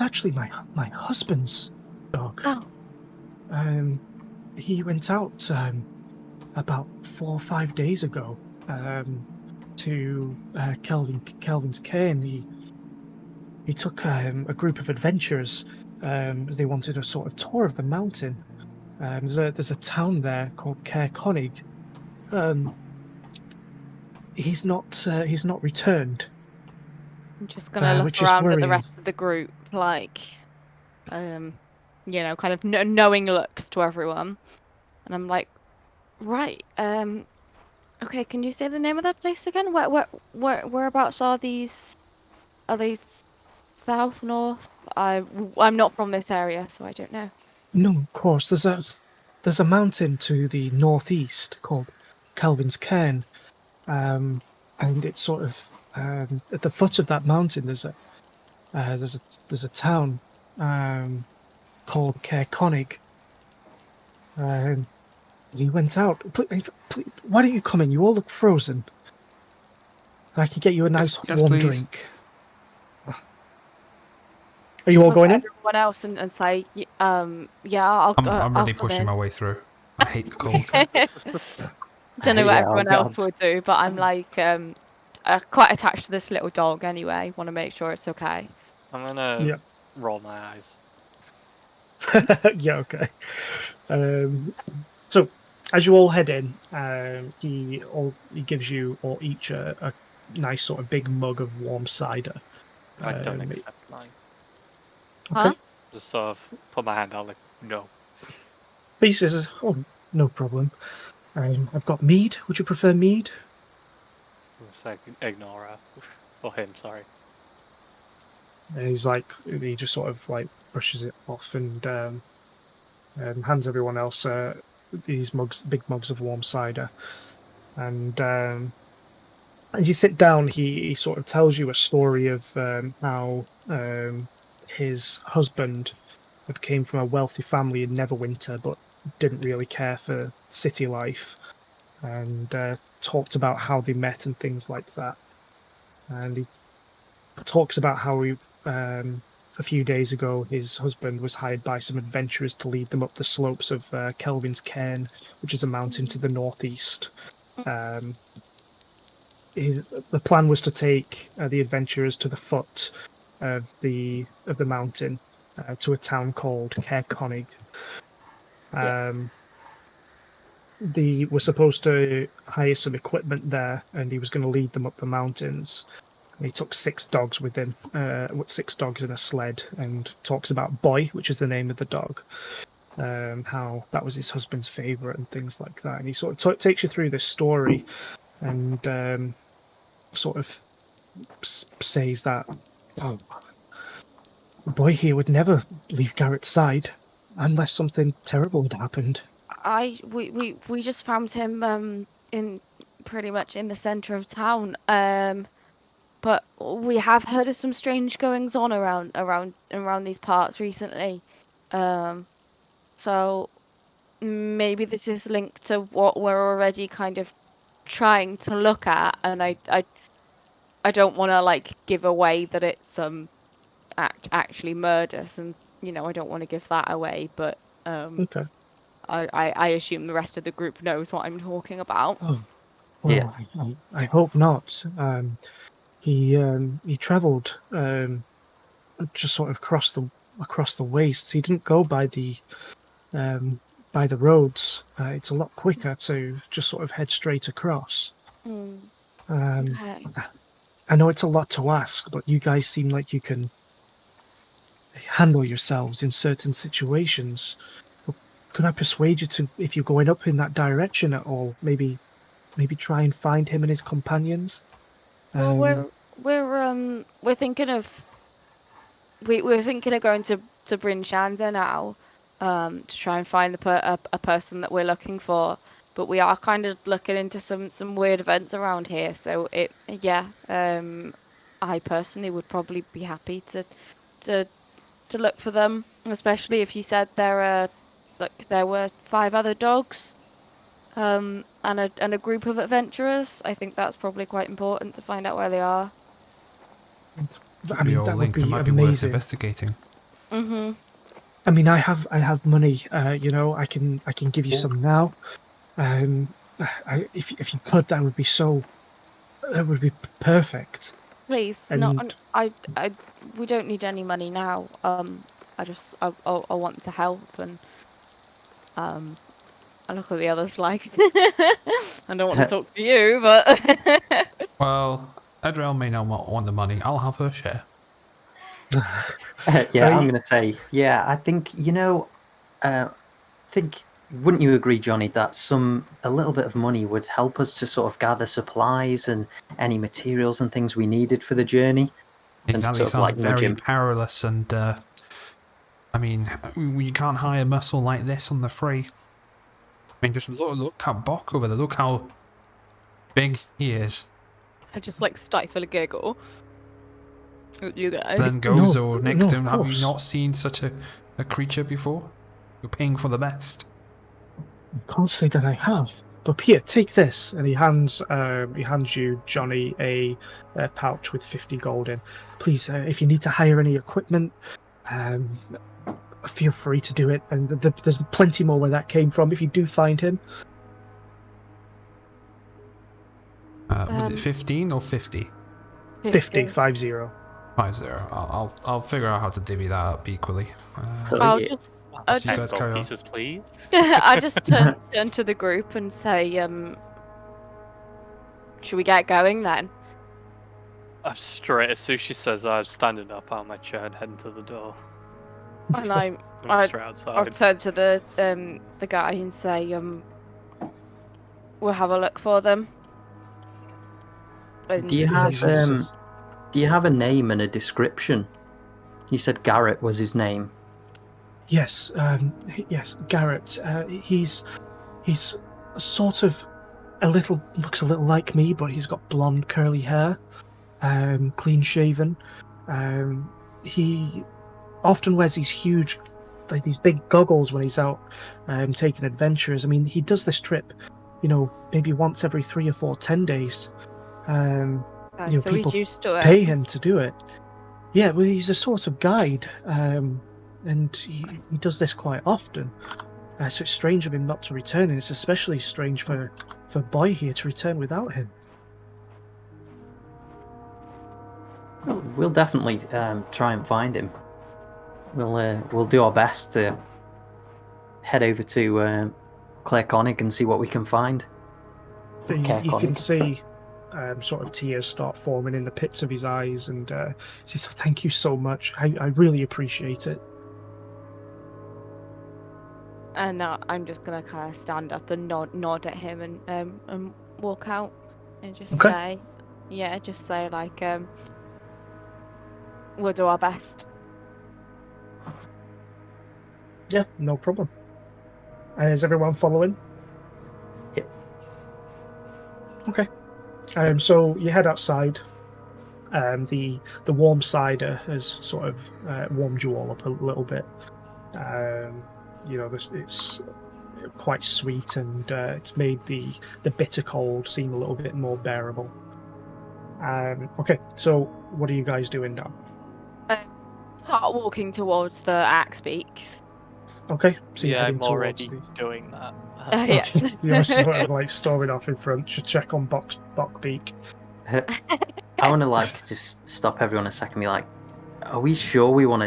actually my husband's dog. Oh, He went out about 4 or 5 days ago to Kelvin's Cairn. He took a group of adventurers as they wanted a sort of tour of the mountain. There's a town there called Caer Conig. He's not returned. I'm just gonna look which is around at the worrying. rest of the group, like, kind of knowing looks to everyone, and I'm like, Right. Okay. Can you say the name of that place again? Whereabouts are these? Are they south, north? I'm not from this area, so I don't know. No, of course. There's a mountain to the northeast called Calvin's Cairn, and it's sort of at the foot of that mountain. There's a town um, called Caer Conig. Um, you went out. Why don't you come in? You all look frozen. I could get you a nice Yes, warm please. drink. Are you all Look going at in? everyone else and say, yeah, I'll I'm I'll already come pushing in. my way through. I hate the cold. Don't know what Yeah, everyone else would do, but I'm like quite attached to this little dog anyway. Want to make sure it's okay. I'm gonna Yeah. roll my eyes. Yeah. Okay. So as you all head in, he gives you all each a nice sort of big mug of warm cider. I don't Um, accept mine. okay. Huh? Just sort of put my hand out like, no. He says, "Oh, no problem. I've got mead. Would you prefer mead?" Just like ignore her. Or him, sorry. And he's like, he just sort of like brushes it off and hands everyone else these mugs, big mugs of warm cider. And as you sit down, he sort of tells you a story of how his husband had came from a wealthy family in Neverwinter, but didn't really care for city life, and talked about how they met and things like that. And he talks about how a few days ago his husband was hired by some adventurers to lead them up the slopes of Kelvin's Cairn, which is a mountain to the northeast. Um, the plan was to take the adventurers to the foot of the mountain to a town called Caer Conig. They were supposed to hire some equipment there, and he was going to lead them up the mountains. And he took 6 dogs with him, 6 dogs in a sled, and talks about Boy, which is the name of the dog, how that was his husband's favorite and things like that. And he sort of takes you through this story, and sort of says that, oh, Boy here would never leave Garrett's side unless something terrible had happened. We just found him in pretty much in the center of town. But we have heard of some strange goings on around these parts recently. So maybe this is linked to what we're already kind of trying to look at, and I don't want to like give away that it's actually murders, and I don't want to give that away, but Okay. I assume the rest of the group knows what I'm talking about. Oh, well, Yeah. I hope not. He travelled just sort of across the wastes. He didn't go um, by the roads. It's a lot quicker to just sort of head straight across. Mm, Um, okay. I know it's a lot to ask, but you guys seem like you can handle yourselves in certain situations. Could I persuade you to, if you're going up in that direction at all, maybe try and find him and his companions? Well, we're thinking of we're thinking of going to Bryn Shander now, to try and find a person that we're looking for. But we are kind of looking into some weird events around here. So I personally would probably be happy to look for them, especially if you said there were 5 other dogs, and a group of adventurers. I think that's probably quite important to find out where they are. I Be mean, all that would linked. It be might be worth amazing. investigating. Mm-hmm. I mean, I have money. I can give you some now. If you could, that would be that would be perfect. Please, And we don't need any money now. I want to help, and I look at the others like I don't want to talk to you, but Well, Edrel may not want the money. I'll have her share. Yeah, I'm going to say, yeah, I think, I think wouldn't you agree, Johnny, that a little bit of money would help us to sort of gather supplies and any materials and things we needed for the journey? Exactly, sort of sounds like nudge very him. perilous, and I mean, you can't hire muscle like this on the free. I mean, just look at Bok over there. Look how big he is. I just like stifle a giggle. At you guys. Then No, Gozo next no, to him. of Have you course. not seen such a creature before? You're paying for the best. I can't say that I have. But here, take this, and he hands you, Johnny, a pouch with 50 gold in. Please, if you need to hire any equipment, feel free to do it. And there's plenty more where that came from. If you do find him, Was it 15 or 50? 50. 50. 50. I'll figure out how to divvy that up equally. I'll yeah. just, So I'll you guys just, carry on. pieces, please. I just turn to the group and say, should we get going then? I'm straight as soon as she says I'm standing up out of my chair and heading to the door. And I'm straight I'll outside. turn to the guy and say, we'll have a look for them. And Do you have a name and a description? You said Garrett was his name. Yes, yes, Garrett. He's sort of looks a little like me, but he's got blonde curly hair, clean shaven. He often wears these huge, like these big goggles when he's out taking adventures. I mean, he does this trip, maybe once every 3 or 4, 10 days. so people he's used to it. pay him to do it. Yeah, well, he's a sort of guide, and he does this quite often. So it's strange of him not to return, and it's especially strange for Boy here to return without him. We'll definitely try and find him. We'll do our best to head over to Claire Connick and see what we can find. You can see sort of tears start forming in the pits of his eyes, and he says, "Thank you so much. I really appreciate it." And I'm just gonna kind of stand up and nod at him and walk out and just Okay. say like we'll do our best. Yeah, no problem. Is everyone following? Yep. Okay. So you head outside. The warm cider has sort of warmed you all up a little bit. It's quite sweet, and it's made the bitter cold seem a little bit more bearable. Okay, so what are you guys doing now? Start walking towards the axe beaks. Okay, so you're Yeah, heading I'm towards already the... doing that. Yeah. Okay, you're sort of like storming off in front to check on Bokbeak. I want to just stop everyone a second. And be like, are we sure we want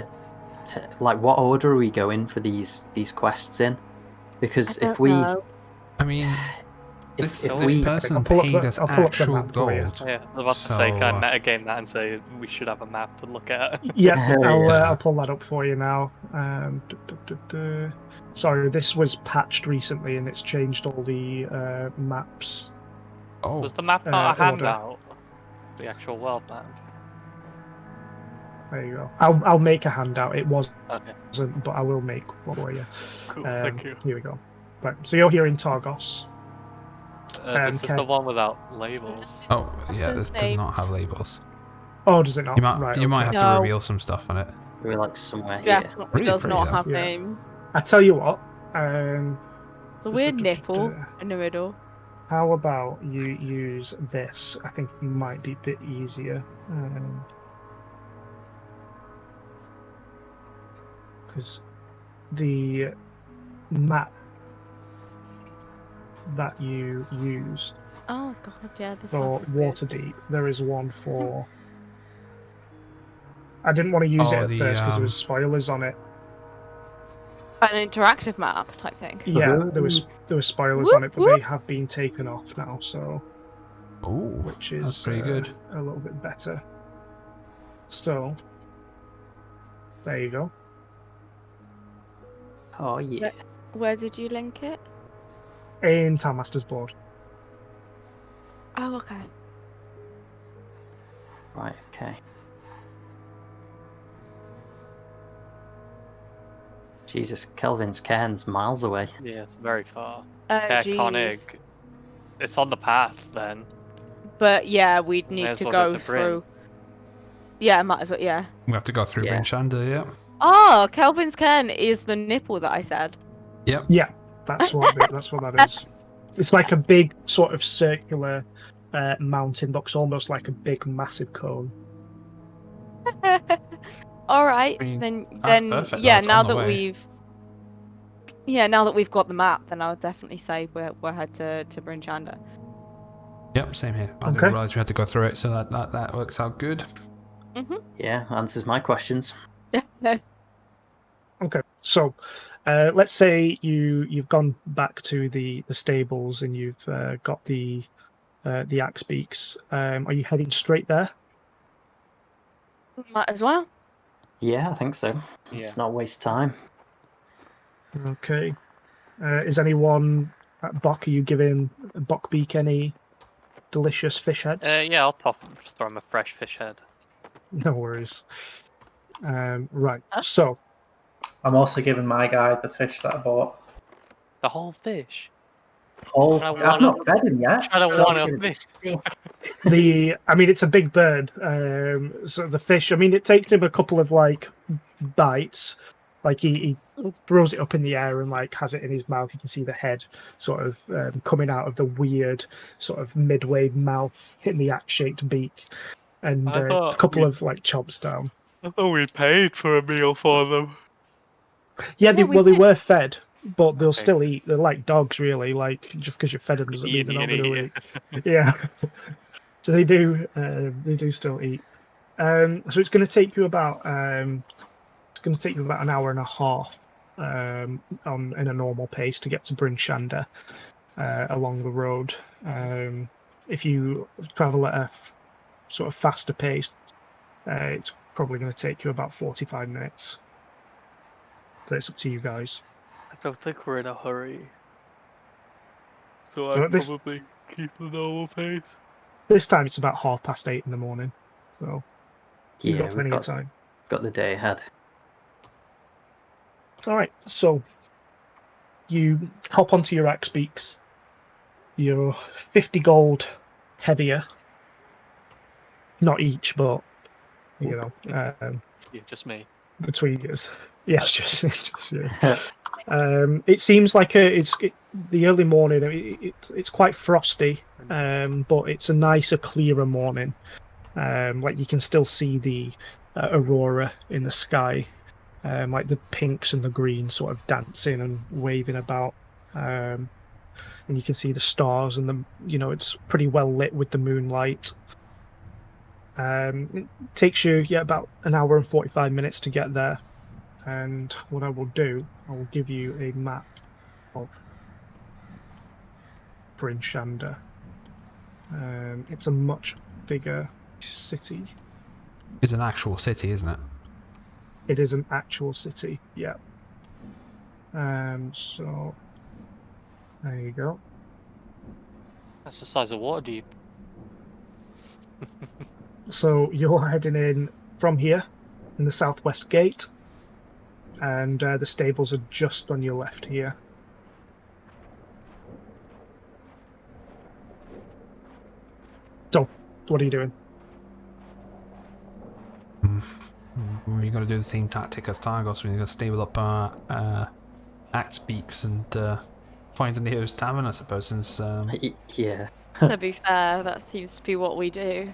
to what order are we going for these quests in? Because if we, I mean, if this we, person pull up paid the- us I'll pull up the actual map for you. gold. Yeah, I was about to say, So, can I metagame that and say we should have a map to look at? Yeah, Yeah. I'll pull that up for you now. Sorry, this was patched recently, and it's changed all the maps. Oh, Was the map not a order. handout? The actual world map? There you go. I'll make a handout. It wasn't, Okay, but I will make one for you. cool, thank you. Here we go. Right, so you're here in Targos. This is okay. the one without labels. oh, yeah. This His does name. not have labels. Oh, does it not? You might, Right, you might okay. have to No. reveal some stuff on it. we're like somewhere Yeah, here. it Really does pretty, not though. have Yeah. names. I tell you what. It's a weird nipple in the middle. How about you use this? I think it might be a bit easier. Because the map that you used Oh god, yeah. This for map is weird. Waterdeep, there is one for... I didn't want to use it at the, first because there was spoilers on it. An interactive map type thing. Yeah, there were spoilers on it, but they have been taken off now, so... Oh, which is that's pretty good. a little bit better. So, there you go. Oh yeah. Where did you link it? In Townmaster's board. Oh, okay. Right, okay. Jesus, Kelvin's Cairns miles away. Yeah, it's very far. Oh, Cair jeez. Conig, it's on the path then. But yeah, we'd May need as to well go to Bryn. through. Yeah, might as well. Yeah. We have to go through Yeah. Bryn Shander, yeah. Oh, Kelvin's Cairn is the nipple that I said. Yep. Yeah, that's what that is. It's like a big sort of circular mountain. Looks almost like a big, massive cone. All right, I mean, then that's perfect, yeah. that's on Now the that way. we've got the map, then I would definitely say we're head to Bryn Shander. Yep, same here. I Okay. didn't realise we had to go through it, so that works out good. Yeah, answers my questions. Okay, so let's say you've gone back to the stables and you've got the axe beaks. Are you heading straight there? Might as well. Yeah, I think so. Let's not waste time. Okay. Is anyone at Bok? Are you giving Bokbeak any delicious fish heads? Yeah, I'll just throw him a fresh fish head. No worries. Right. Huh? So I'm also giving my guy the fish that I bought. The whole fish. Oh, I I've wanna- not fed him yet. I don't so want it's to gonna be miss. sick. I mean, it's a big bird. So the fish. I mean, it takes him a couple of bites. Like he throws it up in the air and has it in his mouth. You can see the head sort of coming out of the weird sort of midway mouth in the axe-shaped beak, and I a thought couple of chomps down. I thought we paid for a meal for them. Yeah, they we did. were fed, but they'll Okay. still eat. They're like dogs, really. Like just because you fed them doesn't mean they're not going to eat. Yeah, so they do. They do still eat. So it's going to take you about. It's going to take you about an hour and a half in a normal pace to get to Bryn Shander along the road. If you travel at a sort of faster pace, it's probably going to take you about 45 minutes. So it's up to you guys. I don't think we're in a hurry. So Well, I'd this- probably keep the normal pace. This time it's about 8:30 in the morning, so you've Yeah, got we've plenty of time. got the day ahead. All right, so you hop onto your axe beaks. You're 50 gold heavier. Not each, but Yeah, just me. between us. Yes, just you. It seems like the early morning. It's quite frosty, but it's a nicer, clearer morning. Like you can still see the aurora in the sky, like the pinks and the greens sort of dancing and waving about. And you can see the stars and it's pretty well lit with the moonlight. It takes you about an hour and 45 minutes to get there. And what I will do, I will give you a map of Bryn Shander. It's a much bigger city. It's an actual city, isn't it? It is an actual city, yeah. So there you go. That's the size of Waterdeep. So you're heading in from here in the southwest gate, and the stables are just on your left here. So, what are you doing? We're going to do the same tactic as Targos. We're going to stable up our axe beaks and find the nearest tavern, I suppose, since... Yeah. To be fair, that seems to be what we do.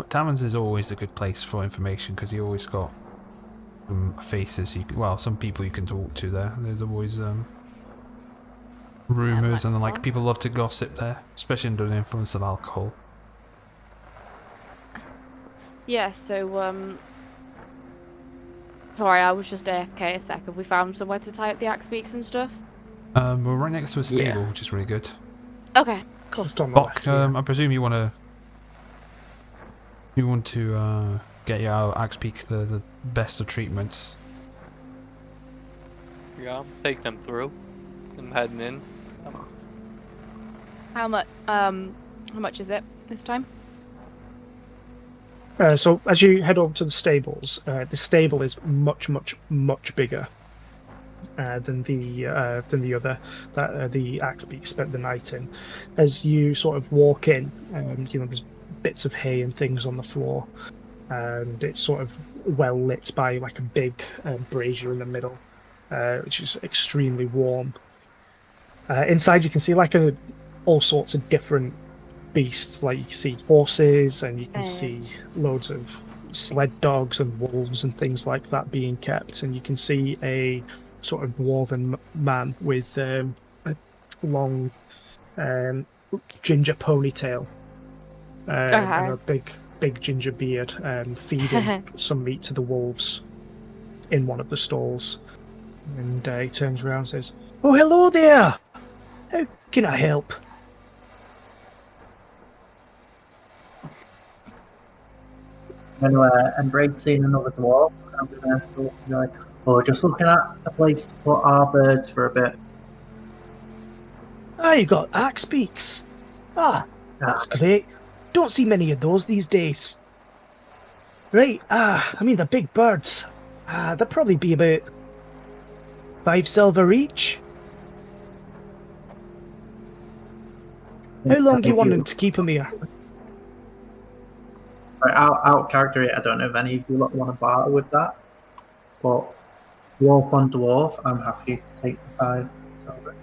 Taverns is always a good place for information because you always got faces. Some people you can talk to there. There's always rumours and people love to gossip there, especially under the influence of alcohol. Yeah, so sorry, I was just AFK a sec. Have we found somewhere to tie up the axe beaks and stuff? We're right next to a stable, Yeah. which is really good. Okay, cool. Just on the Bok, left here. I presume you want to get your axe beak the best of treatments. Yeah, I'm taking them through. I'm heading in. How much is it this time? So as you head over to the stables, the stable is much, much, much bigger than the other that the Axebeak spent the night in. As you sort of walk in, there's bits of hay and things on the floor, and it's sort of well lit by like a big brazier in the middle, which is extremely warm. Inside, you can see all sorts of different beasts. Like you can see horses, and you can see loads of sled dogs and wolves and things like that being kept. And you can see a sort of dwarven man with a long ginger ponytail and a big ginger beard, feeding some meat to the wolves in one of the stalls. And he turns around and says, "Oh, hello there! How can I help?" I'm gonna embrace seeing another dwarf. I'm gonna go and be like, "Oh, just looking at a place to put our birds for a bit." Ah, you got axe beaks. Ah, that's great. Don't see many of those these days. Right, I mean, they're big birds. They'll probably be about 5 silver each. How long do you want them to keep them here? Right, out of character, I don't know if any of you lot want to barter with that, but dwarf on dwarf, I'm happy to take the 5 silver.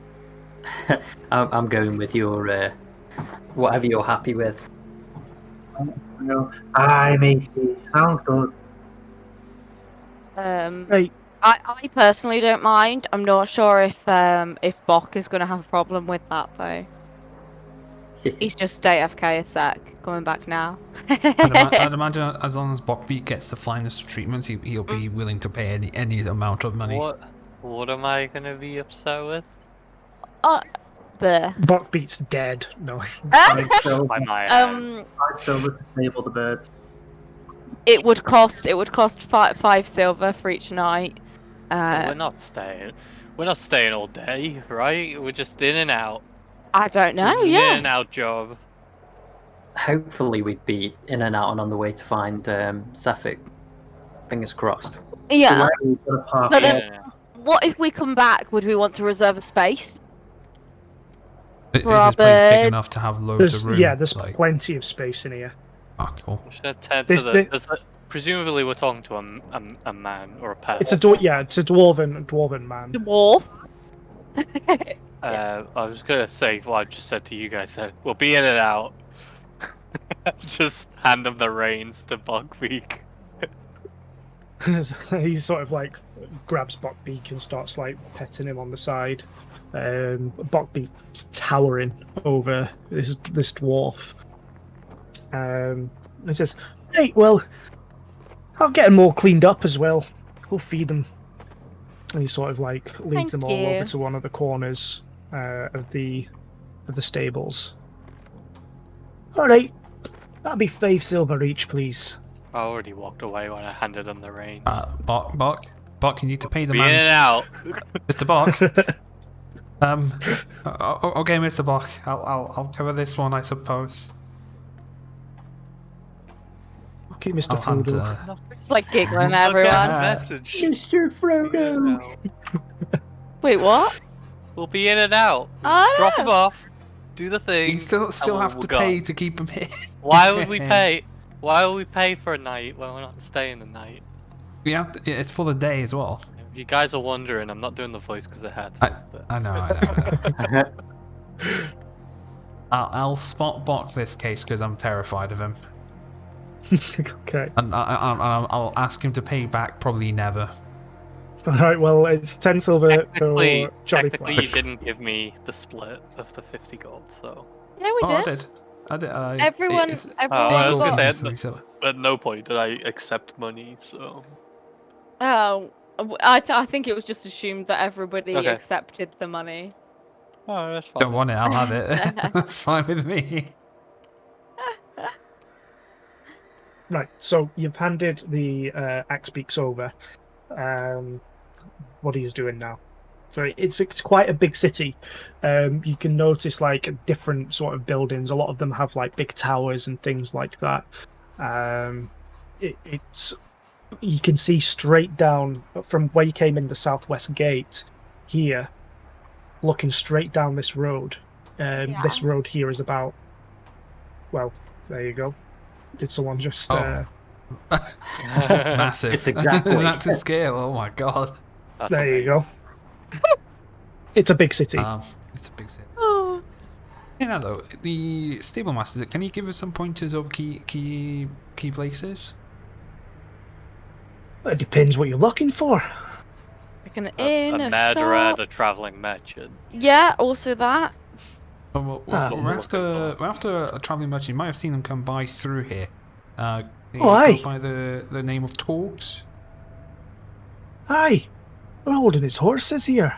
I'm going with your whatever you're happy with. Aye, matey, sounds good. Right. I personally don't mind. I'm not sure if Bok is going to have a problem with that though. He's just stay AFK a sec, coming back now. I'd imagine as long as Buckbeak gets the finest treatments, he'll be willing to pay any amount of money. What am I gonna be upset with? There. Buckbeat's dead. No. 5 silver. By my 5 silver to stable the birds. It would cost five silver for each night. We're not staying. We're not staying all day, right? We're just in and out. I don't know. It's an Yeah. in and out job. Hopefully, we'd be in and out and on the way to find Sapphic. Fingers crossed. Yeah. We've got to park But up. then, what if we come back? Would we want to reserve a space? Is this place big enough to have loads of room? Yeah, there's plenty of space in here. Oh, cool. We should head to the. Presumably, we're talking to a man or a pet. It's a dwarven man. Dwarf. I was gonna say what I just said to you guys. We'll be in and out. Just hand them the reins to Buckbeak. He sort of like grabs Buckbeak and starts like petting him on the side. Buckbeak's towering over this dwarf. He says, "Right, well, I'll get them all cleaned up as well. We'll feed them." And he sort of like leads them all over to one of the corners of the stables. "All right, that'll be 5 silver each, please." I already walked away when I handed him the reins. Buck, you need to pay the Be man. in and out. Mr. Buck. Okay, Mr. Buck. I'll cover this one, I suppose. Okay, Mr. Frodo. Just like giggling at everyone. Message. Mr. Frodo! Wait, what? We'll be in and out. Oh, Drop no. him off. Do the thing. You still and have we'll to go. pay to keep him here. Why would we pay? Why would we pay for a night when we're not staying the night? Yeah, it's for the day as well. If you guys are wondering, I'm not doing the voice because it had I to. but- know. I'll spot Buck this case because I'm terrified of him. Okay. And I'll ask him to pay back probably never. All right. Well, it's 10 silver Technically, for Jolly technically, you Flash. didn't give me the split of the 50 gold, so. Yeah, we Oh, did. I did. Everyone I was got- gonna say, at no point did I accept money, so. Oh, I think it was just assumed that everybody Okay. accepted the money. Oh, that's fine. Don't want it, I'll have it. That's fine with me. Right. So you've handed the axe beaks over. What are you doing now? So it's quite a big city. You can notice like different sort of buildings. A lot of them have like big towers and things like that. It's you can see straight down from where you came in the southwest gate here, looking straight down this road. This road here is about, well, there you go. Did someone just Massive. It's exactly. Is that to scale? Oh my god. That's there you amazing. go. It's a big city. It's a big city. Oh, You know, though, the stable master, can you give us some pointers of key places? It depends what you're looking for. like an inn, A a murderer, shop. a traveling merchant. Yeah, also that. Oh, Ah. we're after a travelling merchant. You might have seen them come by through here. They Oh, aye. go by the name of Torgs. Hi, we're holding his horses here.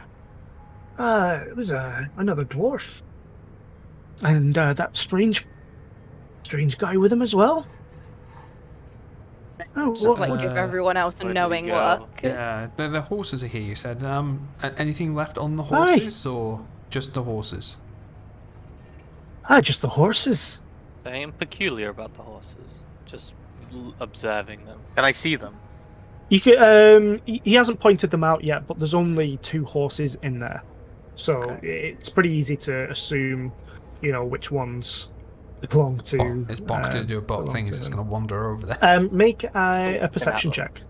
It was another dwarf, and that strange guy with him as well. Oh, Just Like give everyone else a where did he knowing go? look. Yeah, the horses are here. You said. Anything left on the horses, or just the horses? just the horses. Anything peculiar about the horses? Just observing them. Can I see them? You can, he hasn't pointed them out yet, but there's only 2 horses in there, so it's pretty easy to assume, which ones belong to. Oh, it's Bok to do a Bok belong thing. to He's just him. going to wander over there. Make a perception check.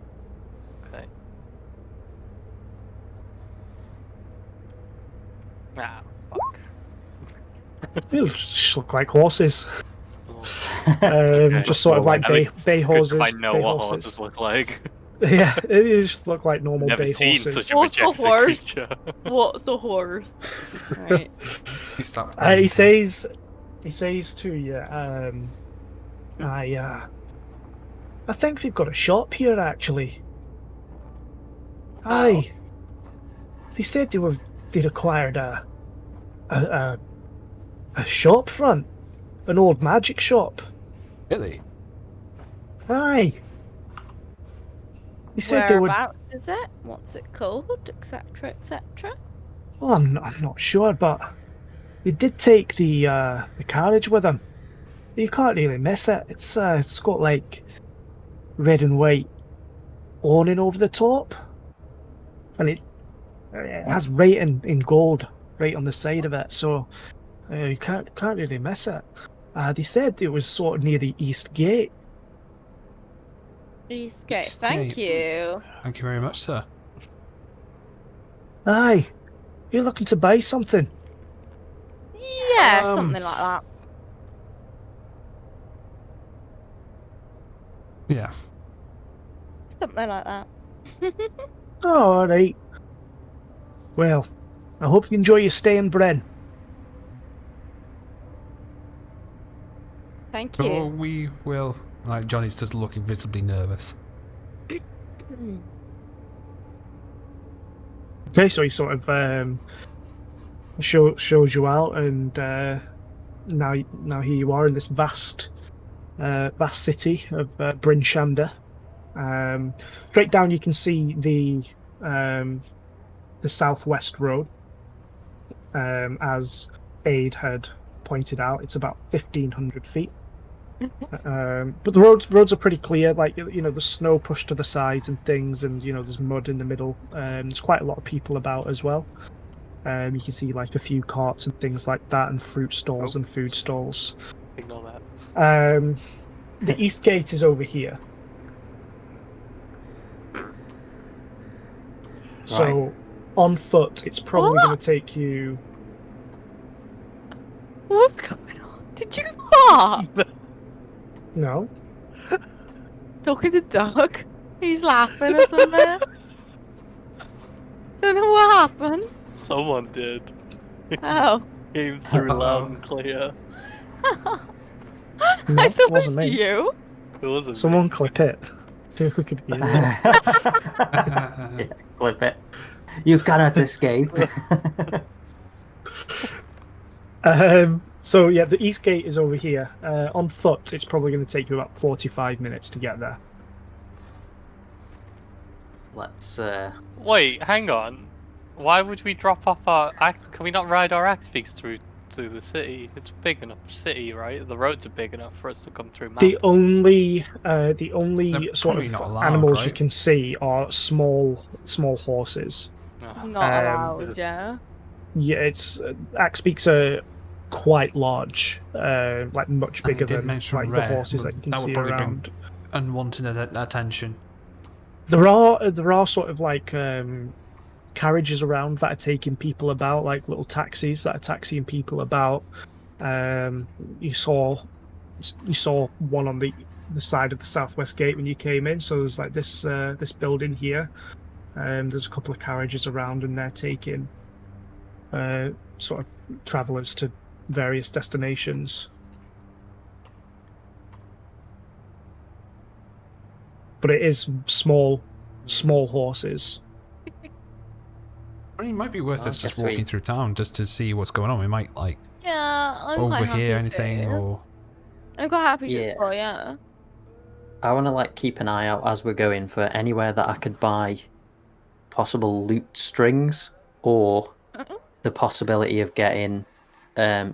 Okay. Ah, fuck. They just look like horses. Okay. Just sort of like At least bay horses. I know bay what horses. horses look like. Yeah, it just look like normal Never bay seen horses. such a What's the majestic horse? creature. What's the horse? Right. He stopped. He says to you, I think they've got a shop here actually. Aye. They said they'd acquired a shop front, an old magic shop. Really? Aye. They said they would. Whereabouts is it? What's it called? Etc. Etc. Well, I'm not sure, but they did take the carriage with them. You can't really miss it. It's got like red and white awning over the top, and it has writing in gold right on the side of it. So you can't really miss it. They said it was sort of near the east gate. Eastgate. East Thank Gate. you. Thank you very much, sir. Aye, you're looking to buy something. Yeah, Um, something like that. Yeah. Something like that. Oh, all right. Well, I hope you enjoy your stay in Bren. Thank Oh, you. we will. Like Johnny's just looking visibly nervous. Okay, so he sort of shows you out, and now here you are in this vast city of Bryn Shander. Straight down, you can see the southwest road. As Aid had pointed out, it's about 1,500 feet. But the roads are pretty clear. Like the snow pushed to the sides and things, and there's mud in the middle. There's quite a lot of people about as well. You can see like a few carts and things like that, and fruit stalls and food stalls. Ignore that. The east gate is over here. So on foot, it's probably going to take you. What's going on? Did you fart? No. Talking to Doug? He's laughing or something. Don't know what happened. Someone did. Oh. Came through loud and clear. No, I thought it it was wasn't me. you. It wasn't. Someone clip it. So we could hear it. Yeah, clip it. You cannot escape. So yeah, the east gate is over here. On foot, it's probably going to take you about 45 minutes to get there. Let's. Wait, hang on. Why would we drop off our axe? Can we not ride our axe beaks through to the city? It's a big enough city, right? The roads are big enough for us to come through The mountains. only They're sort probably of not allowed, animals you right? can see are small horses. Oh, Not Um, allowed, yeah. Yeah, it's axe beaks are quite large, like much And you bigger did than mention like the rare, horses that you can that would see probably bring around. unwanted attention. There are sort of like carriages around that are taking people about, like little taxis that are taxiing people about. Um, you saw you saw one on the side of the southwest gate when you came in. So there's like this building here. There's a couple of carriages around, and they're taking sort of travelers to various destinations. But it is small horses. I mean, it might be worth Well, I us just guess we- walking through town just to see what's going on. We might like Yeah, I'm quite overhear happy anything, to. or I'm quite happy to Yeah. explore, yeah. I want to like keep an eye out as we're going for anywhere that I could buy possible loot strings or Mhm. the possibility of getting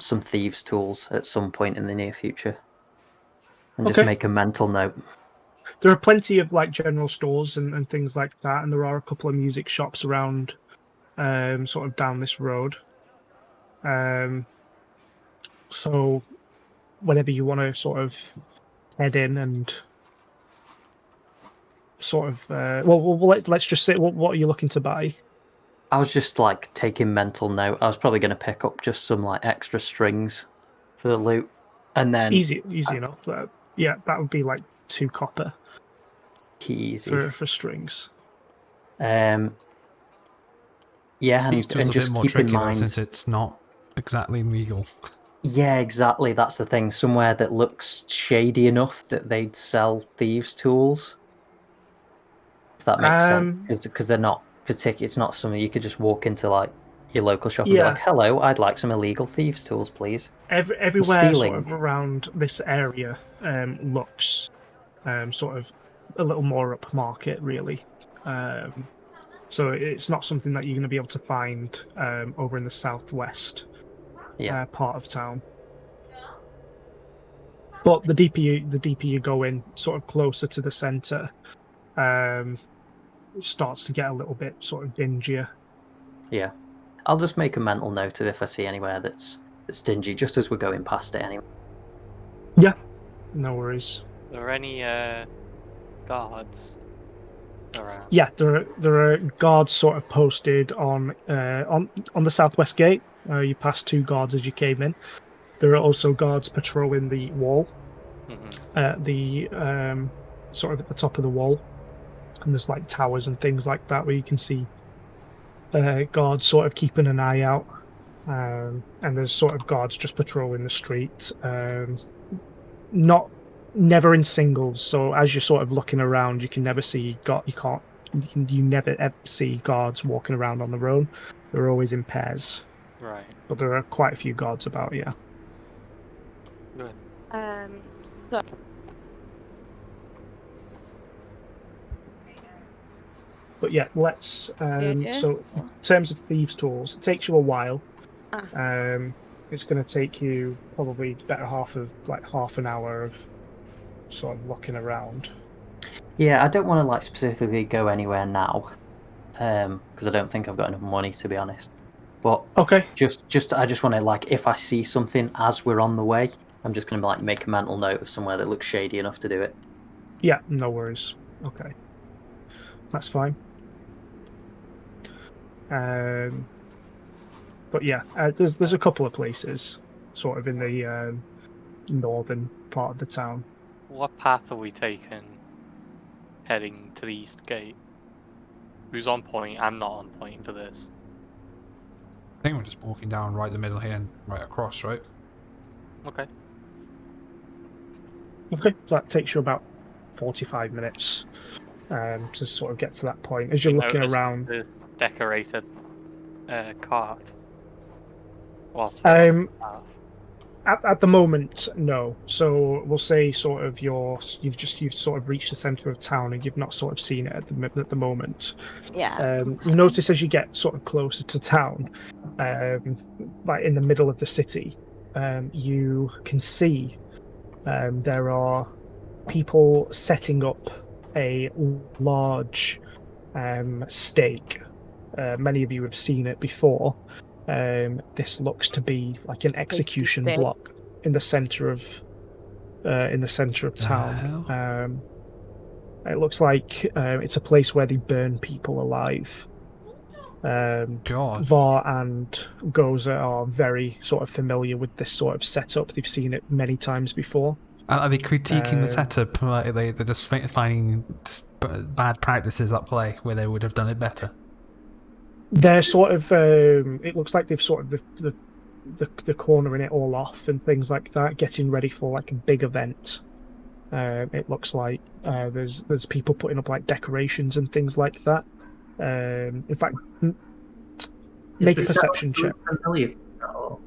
some thieves' tools at some point in the near future. And just Okay. make a mental note. There are plenty of like general stores and things like that, and there are a couple of music shops around, sort of down this road. So whenever you want to sort of head in and sort of, let's just say, what are you looking to buy? I was just like taking mental note. I was probably going to pick up just some like extra strings for the loot, and then Easy enough. Yeah, that would be like 2 copper easy. for strings. Yeah, these tools and a bit just more keep in tricky though, mind. since it's not exactly legal. Yeah, exactly. That's the thing. Somewhere that looks shady enough that they'd sell thieves' tools. If that makes sense, Um, because they're not particular. It's not something you could just walk into like your local shop and be like, yeah, "Hello, I'd like some illegal thieves' tools, please." For everywhere sort stealing. of around this area looks sort of a little more upmarket, really. So it's not something that you're going to be able to find over in the southwest Yeah, part of town. But the deeper you go in, sort of closer to the center, it starts to get a little bit sort of dingier. yeah. I'll just make a mental note of if I see anywhere that's dingy, just as we're going past it anyway. Yeah, no worries. are there any guards around? Yeah, there are guards sort of posted on the southwest gate. You passed 2 guards as you came in. There are also guards patrolling the wall, the sort of at the top of the wall, and there's like towers and things like that where you can see guards sort of keeping an eye out. And there's sort of guards just patrolling the street, never in singles. So as you're sort of looking around, you can never see you never ever see guards walking around on their own. They're always in pairs, Right. but there are quite a few guards about. Yeah. Good. So But yeah, let's. Yeah. So, in terms of thieves' tools, it takes you a while. Ah. It's going to take you probably better half an hour of sort of looking around. Yeah, I don't want to like specifically go anywhere now, because I don't think I've got enough money to be honest. But Okay. I just want to like if I see something as we're on the way, I'm just going to like make a mental note of somewhere that looks shady enough to do it. Yeah, no worries. Okay, that's fine. But yeah, there's a couple of places sort of in the northern part of the town. What path are we taking heading to the east gate? Who's on point? I'm not on point for this. I think we're just walking down right the middle here and right across, right? Okay. Okay, so that takes you about 45 minutes to sort of get to that point. As you're looking Notice around, the decorated cart. Whilst we're on um, the path. At the moment, no. So we'll say sort of you've sort of reached the center of town and you've not sort of seen it at the moment. Yeah. You notice as you get sort of closer to town, like in the middle of the city, you can see there are people setting up a large stake. Many of you have seen it before. This looks to be like an execution stake. block in the center of town. hell? It looks like it's a place where they burn people alive. God. Var and Goza are very sort of familiar with this sort of setup. They've seen it many times before. Are they critiquing the Um, setup? Like they're just finding bad practices at play where they would have done it better? They're sort of. It looks like they've sort of the cornering it all off and things like that, getting ready for like a big event. It looks like there's people putting up like decorations and things like that. In fact, make a Is the perception check. setup familiar to you at all?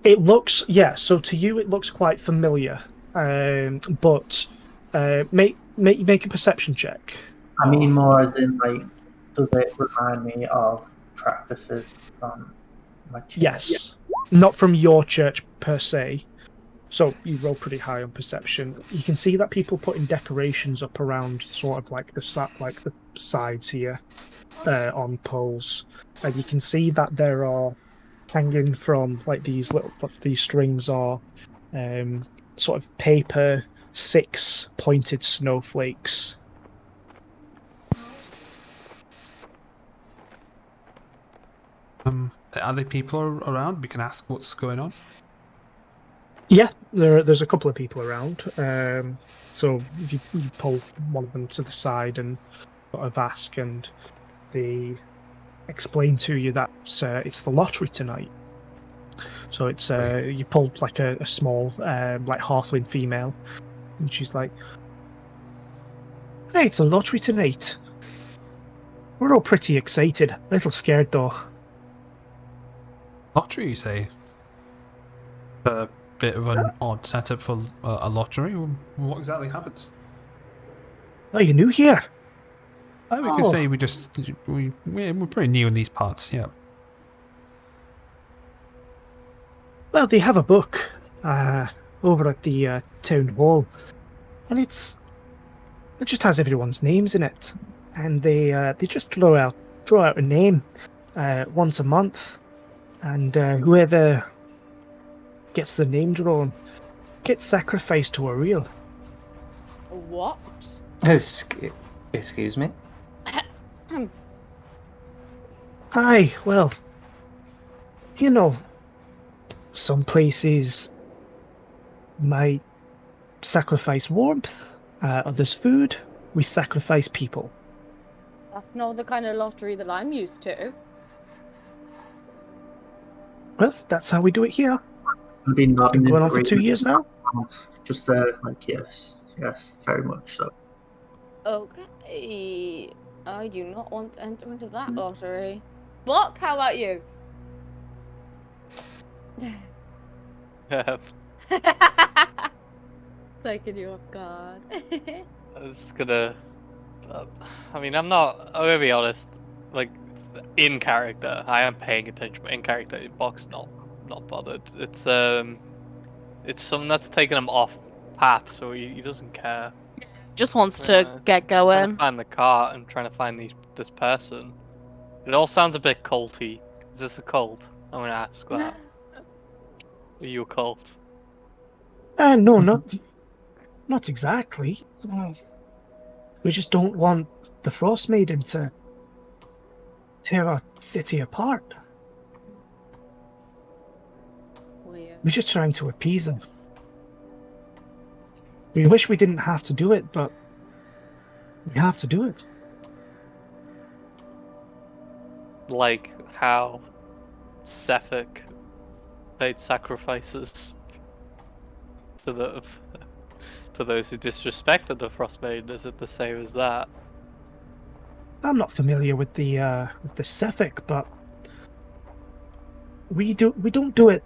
It looks, yeah. So to you, it looks quite familiar. But make a perception check. I mean, more as in like, does it remind me of practices from my church? Yes, not from your church per se. So you roll pretty high on perception. You can see that people putting decorations up around sort of like the sides here on poles, and you can see that there are hanging from like these strings are sort of paper 6 pointed snowflakes. Are there people around? We can ask what's going on. Yeah, there's a couple of people around. So if you pull one of them to the side and sort of ask, and they explain to you that it's the lottery tonight. So it's you pulled like a small like halfling female, and she's like, "Hey, it's a lottery tonight. We're all pretty excited, a little scared though." Lottery, you say? A bit of an odd setup for a lottery. What exactly happens? Oh, you're new here? We could say we're pretty new in these parts. Yeah. Well, they have a book over at the town hall, and it just has everyone's names in it, and they just draw out a name once a month, and whoever gets the name drawn gets sacrificed to a reel. What? Excuse me? Aye, well, you know, some places might sacrifice warmth, others food. We sacrifice people. That's not the kind of lottery that I'm used to. Well, that's how we do it here. I've been nodding Been going in on for 2 years now. Just like yes, very much so. Okay. I do not want to enter into that lottery. What? How about you? Taking you off guard. I was gonna. I mean, I'm gonna be honest. Like, in character, I am paying attention, but in character, Bok's not bothered. It's something that's taken him off path, so he doesn't care. Just wants to get Trying going. to find the cart and trying to find this person. It all sounds a bit culty. Is this a cult? I'm gonna ask that. Are you a cult? No, not exactly. We just don't want the Frostmaiden to tear our city apart. Weird. We're just trying to appease them. We wish we didn't have to do it, but we have to do it. Like how Sefik paid sacrifices to those who disrespected the Frostmaiden. Is it the same as that? I'm not familiar with the Sefik, but we don't do it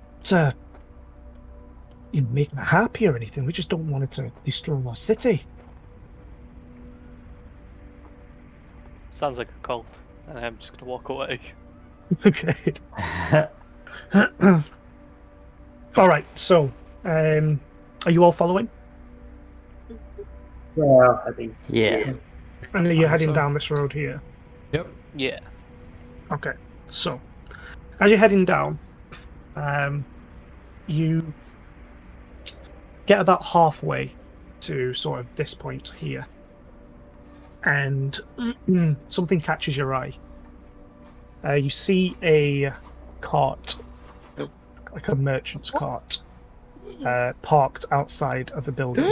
make them happy or anything. We just don't want it to destroy our city. Sounds like a cult. And I'm just gonna walk away. Okay. All right. So, are you all following? Yeah, I think. Yeah. And are you heading so. down this road here? Yep. Yeah. Okay. So, as you're heading down, you get about halfway to sort of this point here, and something catches your eye. You see a cart, like a merchant's cart, parked outside of a building.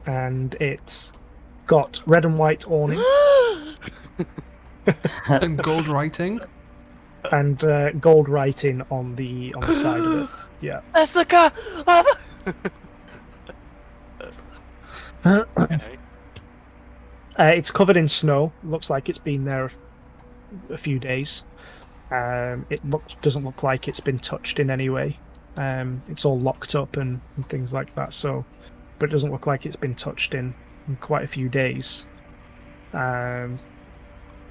And it's got red and white awning And gold writing. and gold writing on the side of it. Yeah. That's the car! Okay. It's covered in snow. Looks like it's been there a few days. It doesn't look like it's been touched in any way. It's all locked up and things like that. So, but it doesn't look like it's been touched in quite a few days.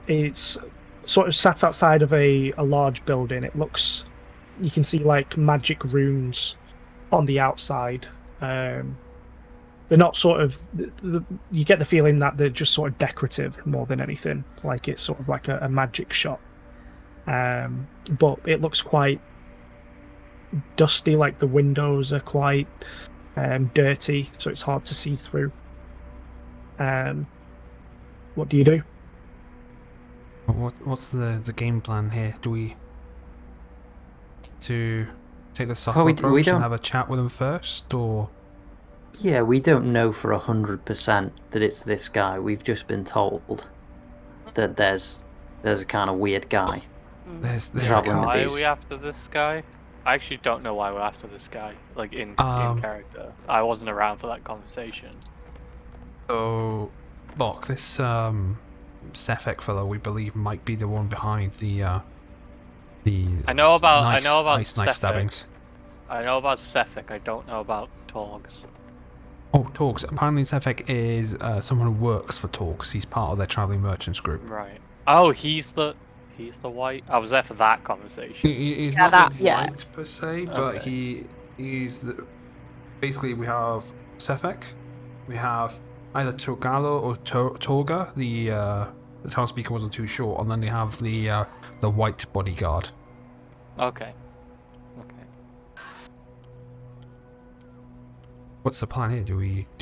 It's sort of sat outside of a large building. It looks, you can see like magic runes on the outside. They're not sort of, you get the feeling that they're just sort of decorative more than anything. Like it's sort of like a magic shop. But it looks quite dusty, like the windows are quite dirty, so it's hard to see through. What do you do? What's the game plan here? Do we to take the soft Well, we approach don't- and have a chat with them first, or Yeah, we don't know for 100% that it's this guy. We've just been told that there's a kind of weird guy. there's Traveling with Why are these. we after this guy? I actually don't know why we're after this guy. Like in character. I wasn't around for that conversation. So, Bok, this Sefek fellow we believe might be the one behind the I know about ice knife Sefek. stabbings. I know about Sefik, I don't know about Torgs. Oh, Torgs. Apparently Sefek is someone who works for Torgs. He's part of their traveling merchants group. Right. Oh, he's the white. I was there for that conversation. He's Yeah, not that- the yeah. white per se, but Okay. he's the, basically we have Sefek, we have either Torgalo or Torga. The town speaker wasn't too sure, and then they have the white bodyguard. Okay. What's the plan here? Do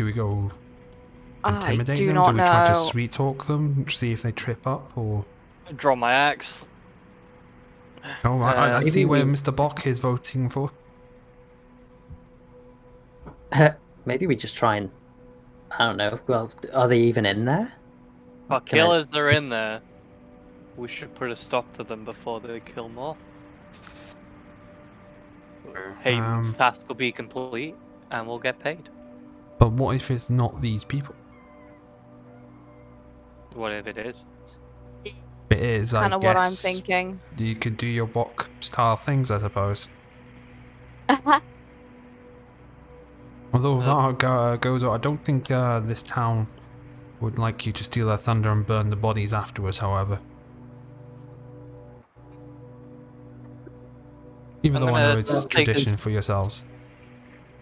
we go I intimidate do them? not Do we try to know. sweet talk them? See if they trip up, or Draw my axe. oh, I Maybe see where we- Mr. Bok is voting for. Maybe we just try and, I don't know. Well, are they even in there? Our Can I- killers are in there. We should put a stop to them before they kill more. Hayden's task will be complete, and we'll get paid. But what if it's not these people? Whatever it is. It is, I Kind of guess. what I'm thinking. You could do your Bok style things, I suppose. Although if that goes out, I don't think this town would like you to steal their thunder and burn the bodies afterwards, however. Even I'm though I gonna know it's take tradition this- for yourselves.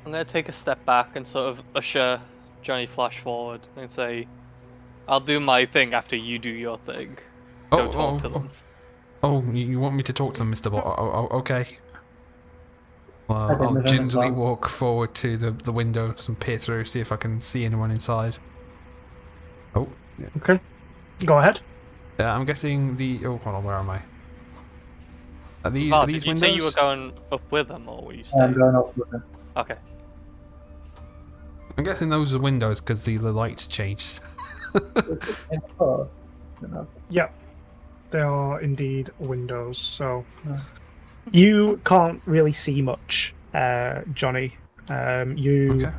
I'm gonna take a step back and sort of usher Johnny Flash forward and say, "I'll do my thing after you do your thing. Go talk to them." Oh, you want me to talk to them, Mr. Bot? Okay. I Well, don't I'll know them as gingerly well. walk forward to the windows and peer through, see if I can see anyone inside. Oh, yeah. Okay. Go ahead. I'm guessing the... Oh, hold on, where am I? Are these Val, did you windows? say you were going up with them, or were you I'm staying? going up with them. Okay. I'm guessing those are windows because the lights changed. Oh, no. Yeah, there are indeed windows. So Yeah. you can't really see much, Johnny. You Okay.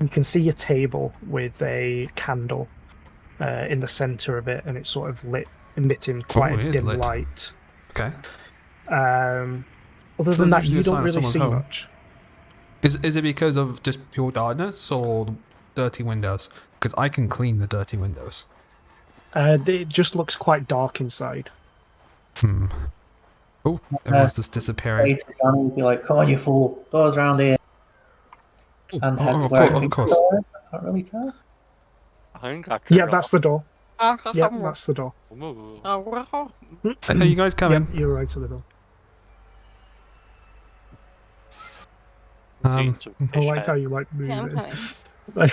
you can see a table with a candle in the center of it, and it's sort of emitting quite it a is dim lit. light. Okay. Other That's than that, usually you a sign don't of really someone's see home. much. Is it because of just pure darkness or dirty windows? Because I can clean the dirty windows. It just looks quite dark inside. Hmm. Oh, everyone's just disappearing. Say to Johnny, would be like, "Come on, you fool! Doors around here." And head to of where I course, of think course. the door is. I can't really tell. I think I could Yeah, that's the door. Yeah, that's the door. Ooh. Are you guys coming? Yeah, you're right to the door. Jeans with I fish like head. how you like move Yeah, I'm it. coming. Like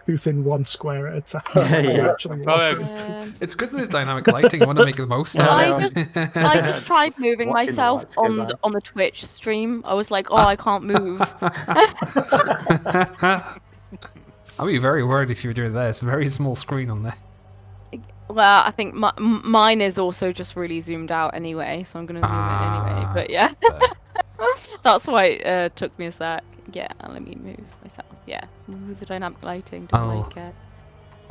move in one square at a time. Yeah. You actually walk Probably- in. It's because there's dynamic lighting. I want to make the most out I of just, it. I just tried moving Watching the myself lights go by. on the Twitch stream. I was like, oh, I can't move. I'd be very worried if you were doing that. It's a very small screen on there. Well, I think mine is also just really zoomed out anyway, so I'm gonna zoom in anyway. Ah. But yeah, that's why it took me a sec. Yeah, let me move myself. Yeah, move the dynamic lighting. Don't Oh. like it.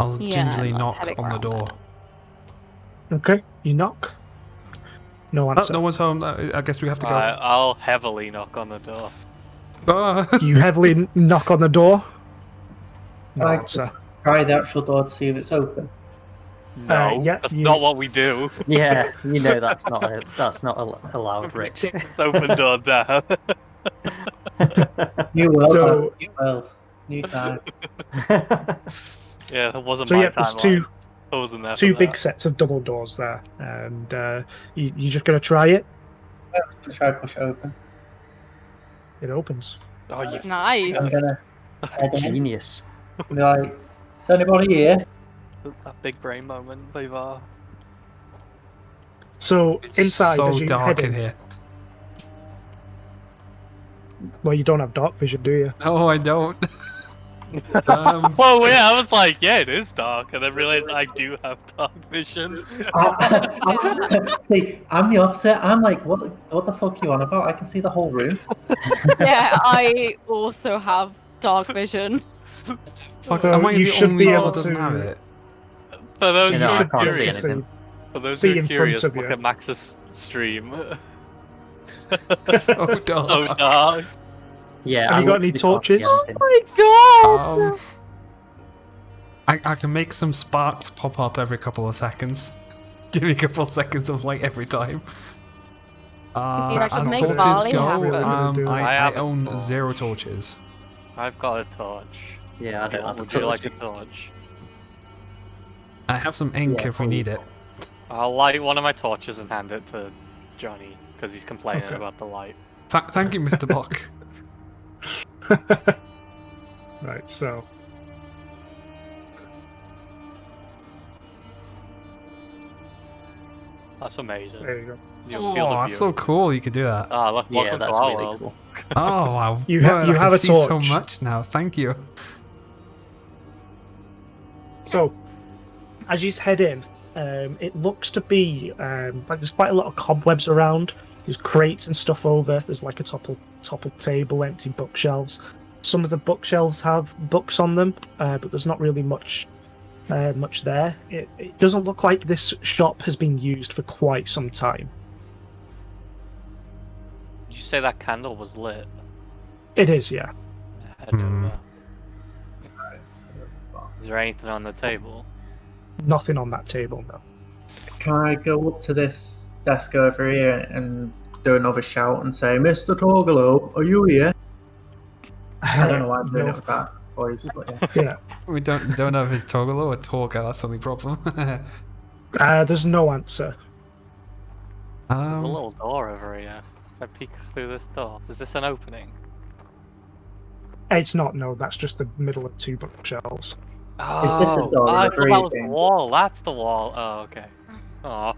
I'll Yeah, gingerly I'm knock heading on the around door. Okay, you knock. No Oh, answer. no one's home. I guess we have to go. I'll heavily knock on the door. Ah. You heavily knock on the door. No Right. answer. Try the actual door to see if it's open. No, yeah, that's you- not what we do. Yeah, you know that's not allowed, Rich. It's open door down. New world, So- man. New world, new time. Yeah, that wasn't So my yeah, there's timeline. I wasn't there. two for big that. sets of double doors there, and you're just gonna try it. I'm gonna try to push it open. It opens. Oh, you Nice. I'm gonna head in Genius. and be like, "Is anybody here?" that big brain moment, Levar. So It's inside, so as you dark head in here. well, you don't have dark vision, do you? No, I don't. Well, yeah, I was like, yeah, it is dark, and then realized I do have dark vision. See, I'm the opposite. I'm like, what the fuck you on about? I can see the whole room. Yeah, I also have dark vision. Fuck, So am I you the should only be one able that doesn't to- have it? For those You who know, I are can't see curious, anything. for those See who are in front curious, of look you. at Max's stream. Oh, dark. Oh, dark. Yeah. Have you got looked any at the dark torches? skeleton. Oh my god! I can make some sparks pop up every couple of seconds. Give me a couple of seconds of light every time. mean I As could make torches barley go, happen? I I have a own torch. 0 torches. I've got a torch. Yeah, I don't have a Would you like a torch. torch? I have some ink Yeah, if we need it. I'll light one of my torches and hand it to Johnny because he's complaining Okay. about the light. Thank you, Mr. Buck. Right, so That's amazing. there you go. You'll feel the Oh, that's so beauty. cool you could do that. Ah, look, Yeah, welcome that's to our really world. cool. Oh, wow. You Word, I have can a see so torch. much now. Thank you. So, as you head in, it looks to be like there's quite a lot of cobwebs around. There's crates and stuff over. There's like a toppled table, empty bookshelves. Some of the bookshelves have books on them, but there's not really much there. It doesn't look like this shop has been used for quite some time. Did you say that candle was lit? It is, yeah. Head Hmm. over. Is there anything on the table? Nothing on that table, no. Can I go up to this desk over here and do another shout and say, "Mr. Torgalo, are you here?" I don't know why I'm doing No. it with that voice, but yeah. Yeah. We don't have his toggle or talker, that's the only problem. There's no answer. There's a um, little door over here. I peek through this door. Is this an opening? It's not, no, that's just the middle of two bookshelves. Oh, door I in thought the that was the briefing? wall. That's the wall. Oh, okay. Oh,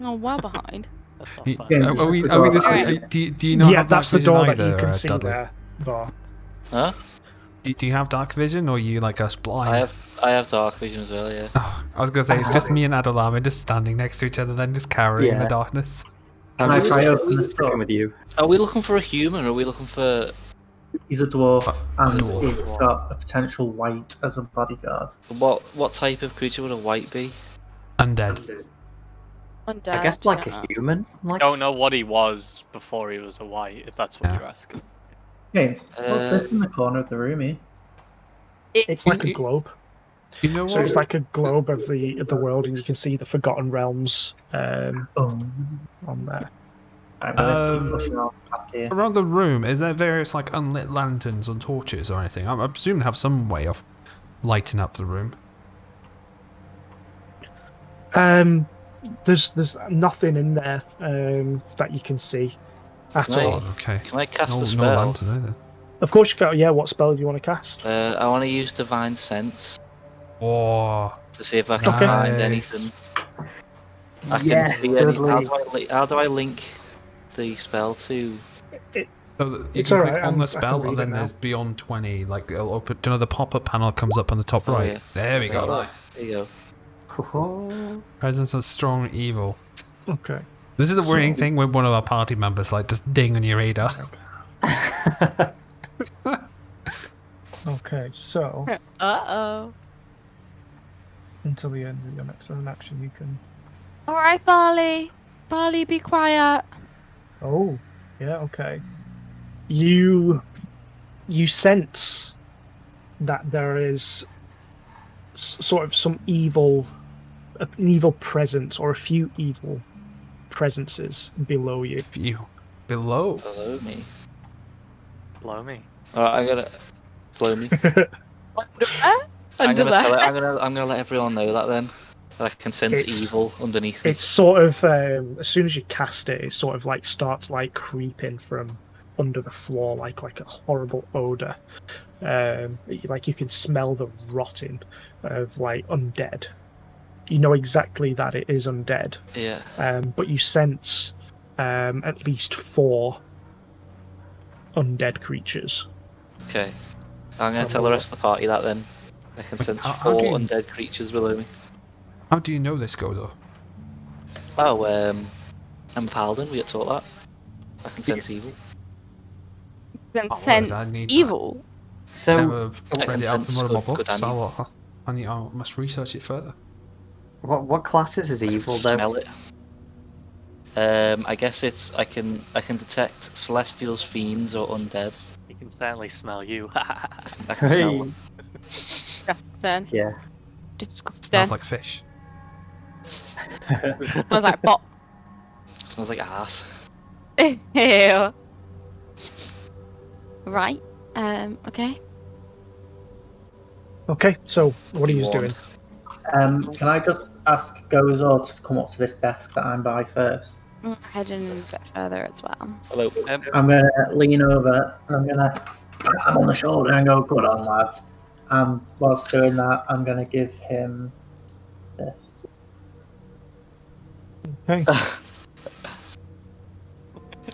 Oh, we're behind. that's not y- fun. Yeah, are we that's the just? door. Do you not Yeah, have that's dark the vision door either, that you can see Dudley? there, Var. Huh? Do you have dark vision, or are you like us blind? I have dark vision as well, yeah. Oh, I was gonna say it's just me and Adalama just standing next to each other, then just cowering in the Yeah. darkness. Can I'm I just try open the sticking door? with you. Are we looking for a human or are we looking for He's a dwarf, and dwarf. he's got a potential white as a bodyguard. what type of creature would a white be? Undead. Undead, I guess like yeah. a human. Like Don't know what he was before he was a white, if that's what Yeah. you're asking. James, what's Uh, this in the corner of the room here? It's like a You- globe. You know So what? it's like a globe of the world, and you can see the Forgotten Realms Oh, on there. I'm gonna keep Um, pushing on back here. Around the room, is there various like unlit lanterns and torches or anything? I presume they have some way of lighting up the room. There's nothing in there that you can see at Can I- all. Okay. Can I cast No, a no spell? lantern either. Of course, you can. Yeah, what spell do you want to cast? I want to use Divine Sense Oh, to see if I can Okay. find nice. anything. I can Yes, see any. lovely. How do I link the spell to? So that you It's can alright, click on I the can spell, read and it then now. there's beyond 20. Like it'll open. You know, the pop-up panel comes up on the top Oh, right. yeah. There we go. Oh, there you go. Presence of strong evil. Okay. This is the worrying So- thing with one of our party members, like just ding on your radar. Okay, so Uh-oh. until the end of your next action, you can. Alright, Barley. Barley, be quiet. Oh, yeah. Okay. You sense that there is sort of some an evil presence, or a few evil presences below you. Phew. Below. Below me. Blow me. Alright, I'm gonna blow me. Under I'm there? gonna tell it. I'm gonna let everyone know that then. That I can sense It's- evil underneath me. It's sort of as soon as you cast it, it sort of like starts like creeping from under the floor, like a horrible odor. Like you can smell the rotting of like undead. You know exactly that it is undead, Yeah. but you sense at least 4 undead creatures. Okay. I'm gonna From tell the the- rest of the party that then. I can sense how 4 do you- undead creatures below me. How do you know this, Gozo? Oh, I'm a paladin. We get taught that. I can sense evil. Then Oh, sense I need that. evil. So, Never I read can it out sense from one of my good books. and evil. I must research it further. what classes is I can evil though? smell it. I guess it's I can detect celestials, fiends, or undead. He can certainly smell you. I can smell them. Disgusting. Yeah. Disgusting. Smells like fish. Smells like bop. It smells like ass. Ew. Right. Okay. Okay, so what are you Warned. doing? Can I just ask Gozo to come up to this desk that I'm by first? I'm heading a bit further as well. Hello. I'm gonna lean over and I'm gonna pat him on the shoulder and go, "Good on, lads." And whilst doing that, I'm gonna give him this. Okay.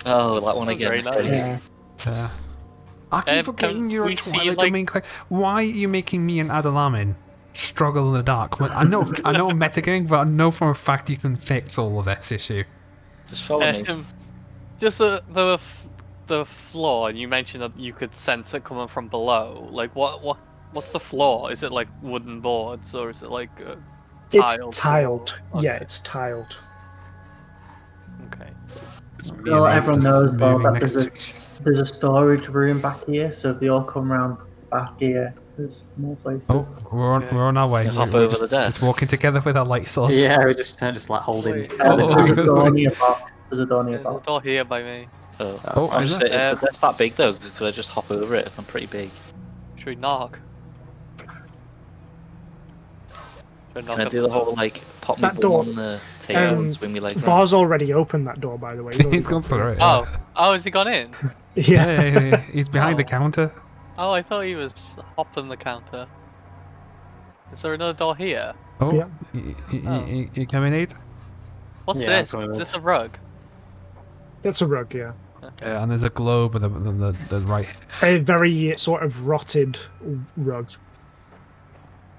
Oh, that one That's again. very nice. Yeah. Yeah. I keep forgetting can you're a we see, Twilight like- Domain. Why are you making me and Adalamin struggle in the dark? Well, I know I'm metagaming, but I know for a fact you can fix all of this issue. Just follow me. Just the floor, and you mentioned that you could sense it coming from below. Like, what's the floor? Is it like wooden boards, or is it like tiled? It's tiled. floor? Yeah, Okay, it's tiled. Okay. It's me Well, and Ace everyone just knows, well, moving that next there's to each- There's a storage room back here, so if they all come round back here, there's more places. Oh, we're on our way. You hop We're over just, the desk. just walking together with our light source. Yeah, we're just like holding. Wait. There's a door Oh. nearby. There's a door There's a nearby. door here by me. Oh, I'm is just it? saying, if the desk's that big though, could I just hop over it if I'm pretty big? Should we knock? Should Can I do the whole like pop me That bum door- on the table and swing me leg round? Var's already opened that door, by the way. He's already He's gone for it. Oh, has he gone in? Yeah. Yeah. He's behind the Oh. counter. Oh, I thought he was hopping the counter. Is there another door here? Oh, Yeah. you coming, Nate? What's Yeah, I'm this? coming Is with. this a rug? That's a rug, yeah. Yeah, and there's a globe with the right. A very sort of rotted rug.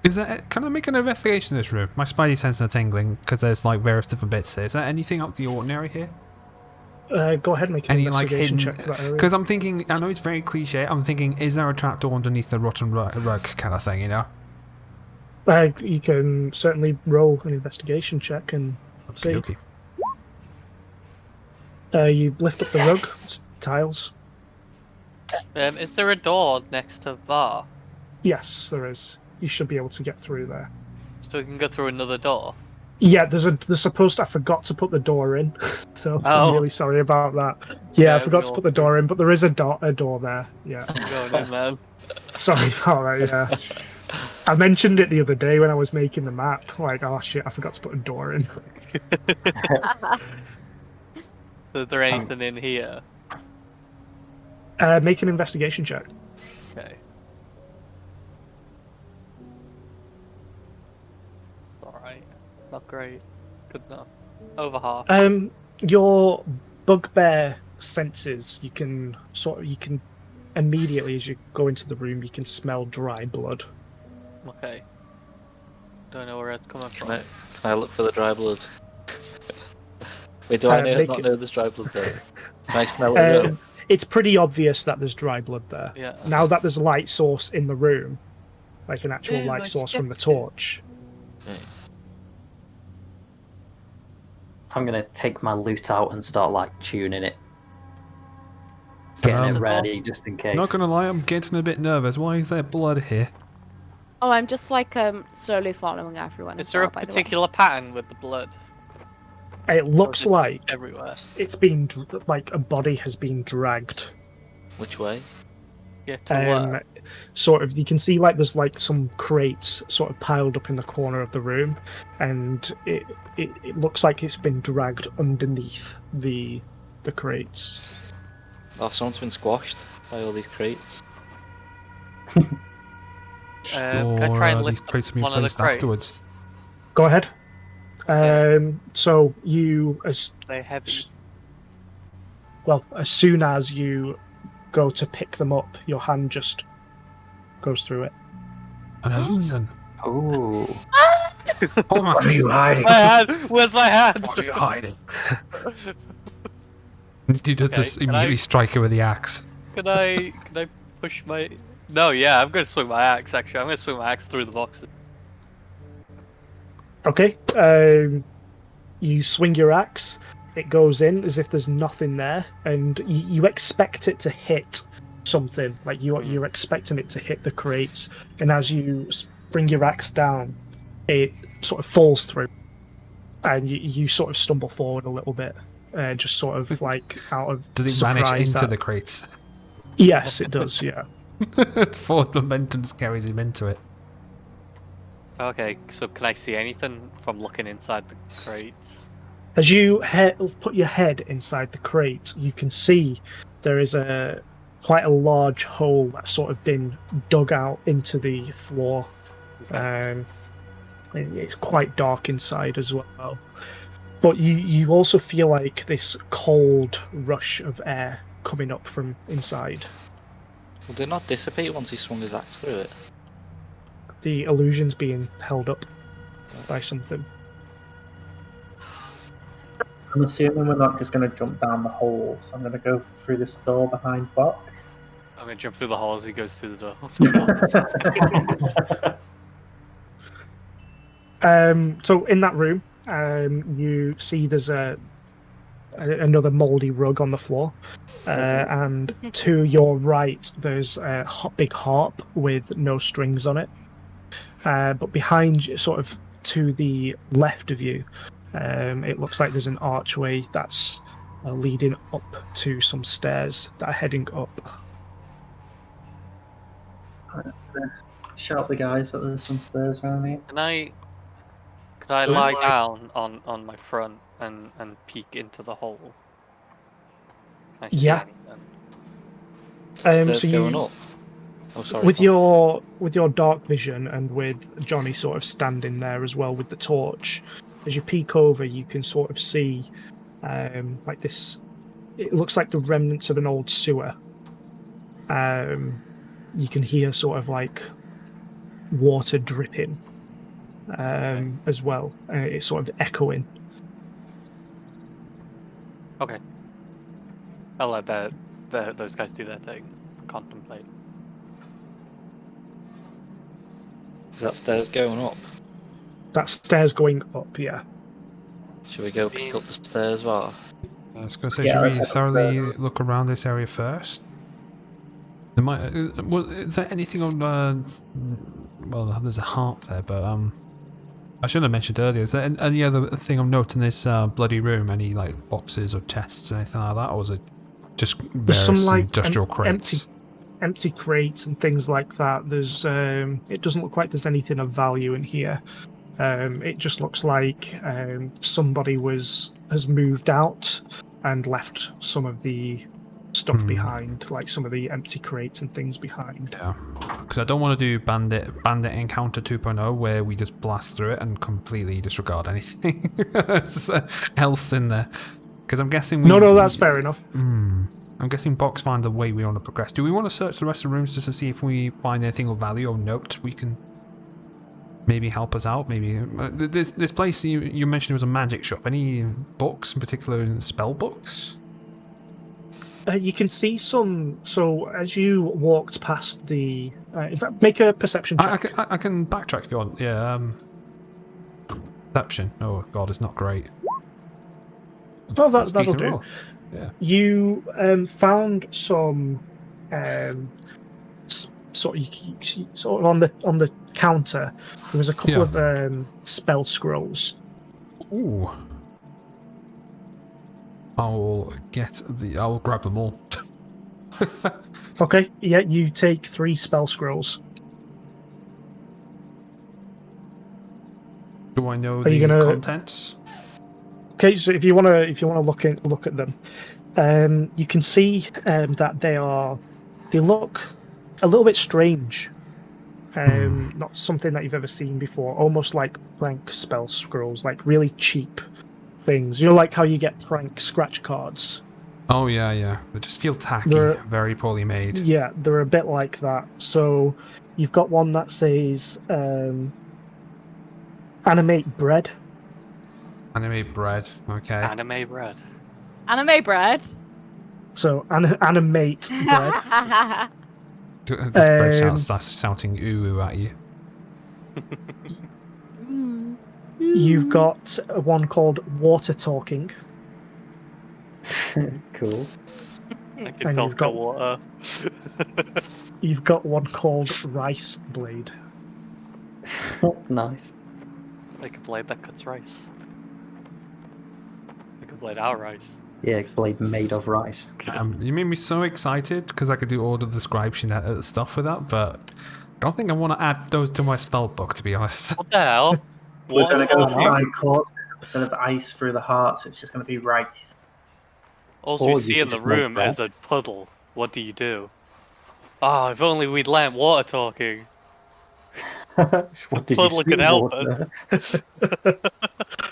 Is that? Can I make an investigation in this room? My spidey sense are tingling because there's like various different bits here. Is there anything out of the ordinary here? Go ahead and make an Any like investigation hidden? check for that area. Because I'm thinking, I know it's very cliche. I'm thinking, is there a trapdoor underneath the rotten rug kind of thing? You know? You can certainly roll an investigation check and see. Okay. You lift up the rug, it's tiles. Is there a door next to the bar? Yes, there is. You should be able to get through there. So we can go through another door? Yeah, there's supposed to, I forgot to put the door in, so I'm Oh. really sorry about that. Yeah, I Yeah, forgot we to know put the door in, but there is a door there. Yeah, I'm going in, man. sorry about that. Yeah, I mentioned it the other day when I was making the map. Like, oh shit, I forgot to put a door in. Is there anything in here? Make an investigation check. Okay. Alright. Not great. Good enough. Over half. Your bugbear senses. You can immediately as you go into the room, you can smell dry blood. Okay. Don't know where it's coming Can from. I look for the dry blood? Wait, do I make not it- know there's dry blood there? Can I smell it? Um, it's pretty obvious that there's dry blood there. Yeah. Now that there's a light source in the room, like an actual Ew, light I source from the stepped in. torch. Okay. I'm gonna take my loot out and start like tuning it, getting it Um, ready just in case. Not gonna lie, I'm getting a bit nervous. Why is there blood here? Oh, I'm just like slowly following everyone. Is as there well, a by the way. particular pattern with the blood? It Or looks is it just like everywhere. it's been like a body has been dragged. Which way? Yeah, to where? Sort of, you can see like there's like some crates sort of piled up in the corner of the room, and it looks like it's been dragged underneath the crates. Oh, someone's been squashed by all these crates. Can I try and these lift crates have been one of the placed crates? afterwards. Go ahead. So you They're heavy. as soon as you go to pick them up, your hand just goes through it. An illusion. Ooh. Oh my What are you hiding? My hand! Where's my hand? What are you hiding? You just Okay, can immediately I- strike it with the axe. Can I push my... No, yeah, I'm gonna swing my axe, actually. I'm gonna swing my axe through the boxes. Okay. You swing your axe. It goes in as if there's nothing there, and you expect it to hit something. Like you're expecting it to hit the crates, and as you bring your axe down, it sort of falls through, and you sort of stumble forward a little bit, just sort of like out of Does it surprise vanish into that- the crates? Yes, it does. Yeah. Forward momentum just carries him into it. Okay, so can I see anything from looking inside the crates? As you put your head inside the crate, you can see there is quite a large hole that's sort of been dug out into the floor. It's quite dark inside as well. But you also feel like this cold rush of air coming up from inside. Would it not dissipate once he swung his axe through it? The illusion's being held up by something. I'm assuming we're not just going to jump down the hole, so I'm going to go through this door behind Buck. I'm gonna jump through the hole as he goes through the door. So in that room, you see there's another mouldy rug on the floor, and to your right there's a big harp with no strings on it. But behind you, sort of to the left of you, it looks like there's an archway that's leading up to some stairs that are heading up. Shout the guys that there's some stairs around here. Can I lie down on my front and peek into the hole? Can I see Yeah. anything? Stairs So going you- up. Oh, sorry. With Tom. your dark vision and with Johnny sort of standing there as well with the torch, as you peek over, you can sort of see like this. It looks like the remnants of an old sewer. You can hear sort of like water dripping as well. It's sort of echoing. Okay. I'll let those guys do their thing. Contemplate. Is that stairs going up? That stairs going up, yeah. Should we go pick up the stairs, well? I was going to say, Yeah, should let's we head thoroughly upstairs. look around this area first? There might. Well, is there anything on? Well, there's a harp there, but I should have mentioned earlier. Is there any other thing of note in this bloody room? Any like boxes or chests, or anything like that, or is it just There's some various like industrial crates? empty crates and things like that. There's it doesn't look like there's anything of value in here. It just looks like somebody has moved out and left some of the stuff behind, like some of the empty crates and things behind. Yeah, because I don't want to do Bandit Encounter 2.0 where we just blast through it and completely disregard anything else in there. Because I'm guessing No, that's fair enough. I'm guessing Box find the way we want to progress. Do we want to search the rest of the rooms just to see if we find anything of value or note we can maybe help us out? Maybe this place you mentioned was a magic shop. Any books in particular, spell books? You can see some. So as you walked past the, in fact, make a perception check. I can backtrack if you want. Yeah. Perception. Oh god, it's not great. Oh, that'll do. Roll. Yeah. You found some sort of on the counter. There was a couple of spell scrolls. Ooh. I'll grab them all. Okay, yeah, you take 3 spell scrolls. Do I know Are you gonna... contents? Okay, so if you wanna look at them, you can see that they look a little bit strange. Not something that you've ever seen before. Almost like blank spell scrolls, like really cheap things. You know, like how you get prank scratch cards. Oh yeah. They just feel tacky, very poorly made. Yeah, they're a bit like that. So you've got one that says animate bread. Animate bread, okay. Anime bread. Anime bread. So animate bread. This bread starts shouting ooh at you. You've got one called water talking. Cool. I can And talk you've got- to water. You've got one called rice blade. Nice. Like a blade that cuts rice. Like a blade out rice. Yeah, blade made of rice. You made me so excited because I could do all the description stuff with that, but I don't think I want to add those to my spell book, to be honest. What the hell? We're going to go Water- fry corpses instead of ice through the hearts. It's just going to be rice. All Or you you see could in the just make room bread. is a puddle. What do you do? Oh, if only we'd learnt water talking. What did Puddle you see? could help Water? us.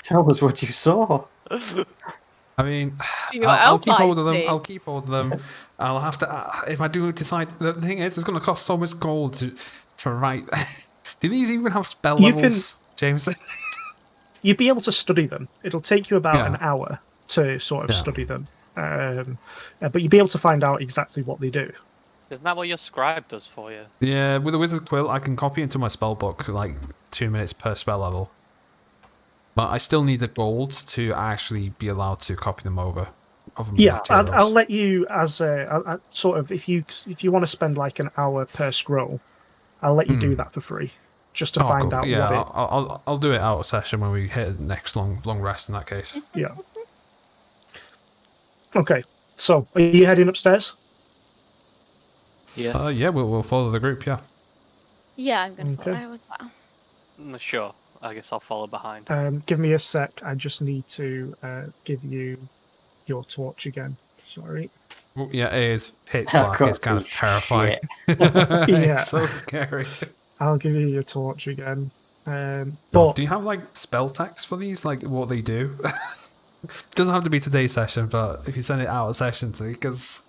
Tell us what you saw. I mean, You got I'll keep hold of them. Alpine I'll keep hold of them. I'll have to, if I do decide, the thing is, it's going to cost so much gold to write. Do these even have spell You levels, James? You'd be able to study them. It'll take you about Yeah. an hour to sort of Yeah. study them. But you'd be able to find out exactly what they do. Isn't that what your scribe does for you? Yeah, with the wizard quill, I can copy into my spell book like 2 minutes per spell level. But I still need the gold to actually be allowed to copy them over. Yeah, I'll let you as a sort of if you want to spend like an hour per scroll, I'll let you do that for free, just to find out Yeah, what it. I'll do it out of session when we hit the next long rest. In that case. Yeah. Okay, so are you heading upstairs? Yeah. Yeah, we'll follow the group. Yeah. Yeah, I'm gonna Okay. follow as well. Sure. I guess I'll follow behind. Give me a sec. I just need to give you your torch again. Sorry. Well, yeah, it is pitch Of black. course It's kind of it's terrifying. Yeah. It's so scary. I'll give you your torch again. But Do you have like spell text for these? Like what they do? It doesn't have to be today's session, but if you send it out of session to, because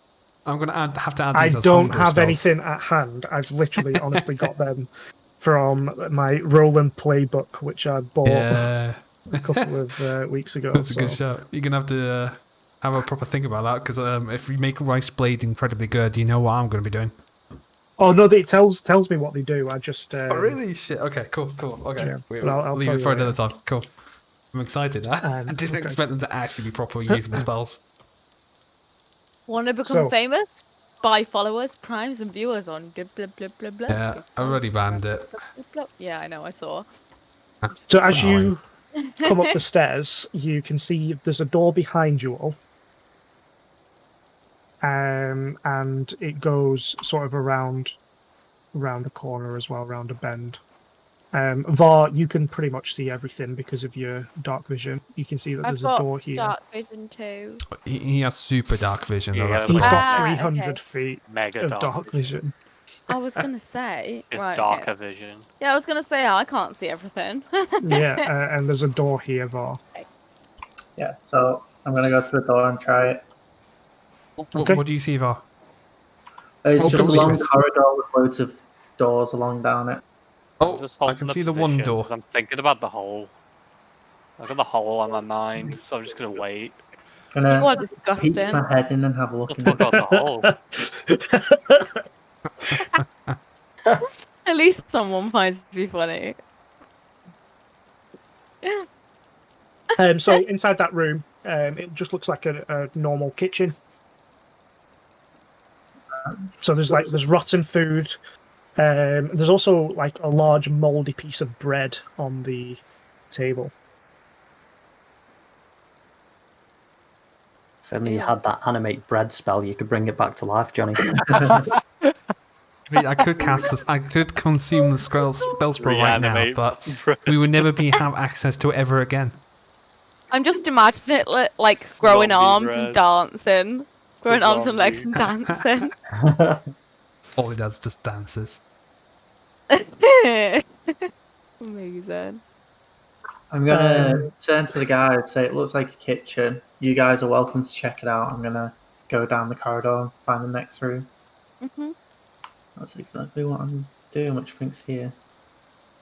I'm gonna have to add I these as don't homebrew have spells. anything at hand. I've literally, honestly got them from my roll and playbook, which I bought Yeah, a couple of weeks ago. that's a good so- shot. You're gonna have to have a proper think about that, because if we make Rice Blade incredibly good, you know what I'm gonna be doing. Oh no, it tells me what they do. I just Oh really? Shit. Okay. Cool. Okay. Yeah, Wait, but I'll leave tell it you for another later. time. Cool. I'm excited. I didn't okay. expect them to actually be proper usable spells. Want to become So- famous? spy followers, primes, and viewers on blah blah blah blah blah. Yeah, I already banned it. Yeah, I know. I saw. So It's as annoying. you come up the stairs, you can see there's a door behind you all. And it goes sort of around a corner as well, around a bend. Var, you can pretty much see everything because of your dark vision. You can see that I've there's got a door here. dark vision too. He has super dark vision, though. Yeah, That's he the He's has problem. got like 300 okay. feet Mega of dark vision. I was gonna say. It's right, darker okay. vision. Yeah, I was gonna say I can't see everything. Yeah, and there's a door here, Var. Yeah, so I'm gonna go to the door and try it. Okay. What do you see, Var? It's Oh, just a don't long see it. corridor with loads of doors along down it. Oh, Just I holding can see the one position, door. 'cause I'm thinking about the hole. I've got the hole on my mind, so I'm just gonna wait. You are Gonna peek disgusting. my head in and have a look Let's in talk about the hole. At least someone finds me funny. So inside that room, it just looks like a normal kitchen. So there's rotten food. There's also like a large moldy piece of bread on the table. If only you had that animate bread spell, you could bring it back to life, Johnny. I could cast this. I could consume the spell scroll right now, Reanimate but bread. we would never have access to it ever again. I'm just imagining it like growing Zombie arms bread. and dancing. Growing arms and legs zombie. and dancing. All he does just dances. Amazing. I'm gonna turn to the guy and say, "It looks like a kitchen. You guys are welcome to check it out." I'm gonna go down the corridor and find the next room. Hmm. That's exactly what I'm doing. What do you think's here?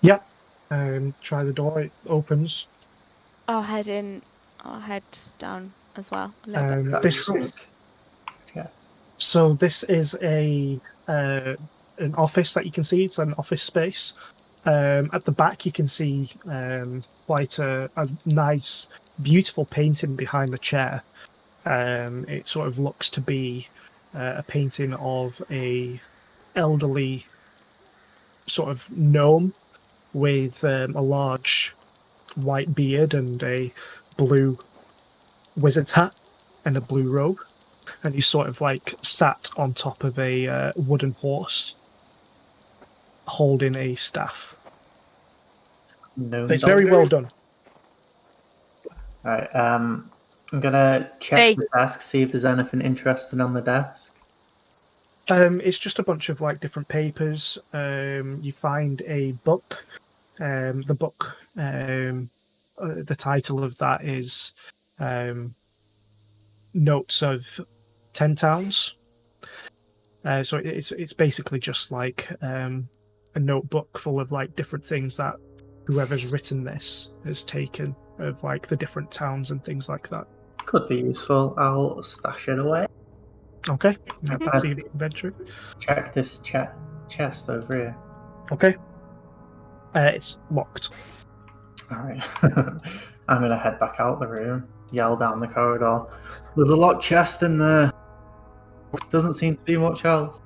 Yep. Try the door. It opens. I'll head in. I'll head down as well. A little bit. Is that a This trunk? Yes. So this is an office that you can see. It's an office space. At the back, you can see quite a nice, beautiful painting behind the chair. It sort of looks to be a painting of a elderly sort of gnome with a large white beard and a blue wizard's hat and a blue robe. And he's sort of like sat on top of a wooden horse, holding a staff. No. It's very well done. All right. I'm gonna check Hey. the desk, see if there's anything interesting on the desk. It's just a bunch of like different papers. You find a book. The book, the title of that is Notes of 10 Towns. So it's basically just like a notebook full of like different things that whoever's written this has taken of like the different towns and things like that. Could be useful. I'll stash it away. Okay, that's in inventory. Check this chest over here. Okay, it's locked. All right. I'm gonna head back out the room. Yell down the corridor. There's a locked chest in there. Doesn't seem to be much else.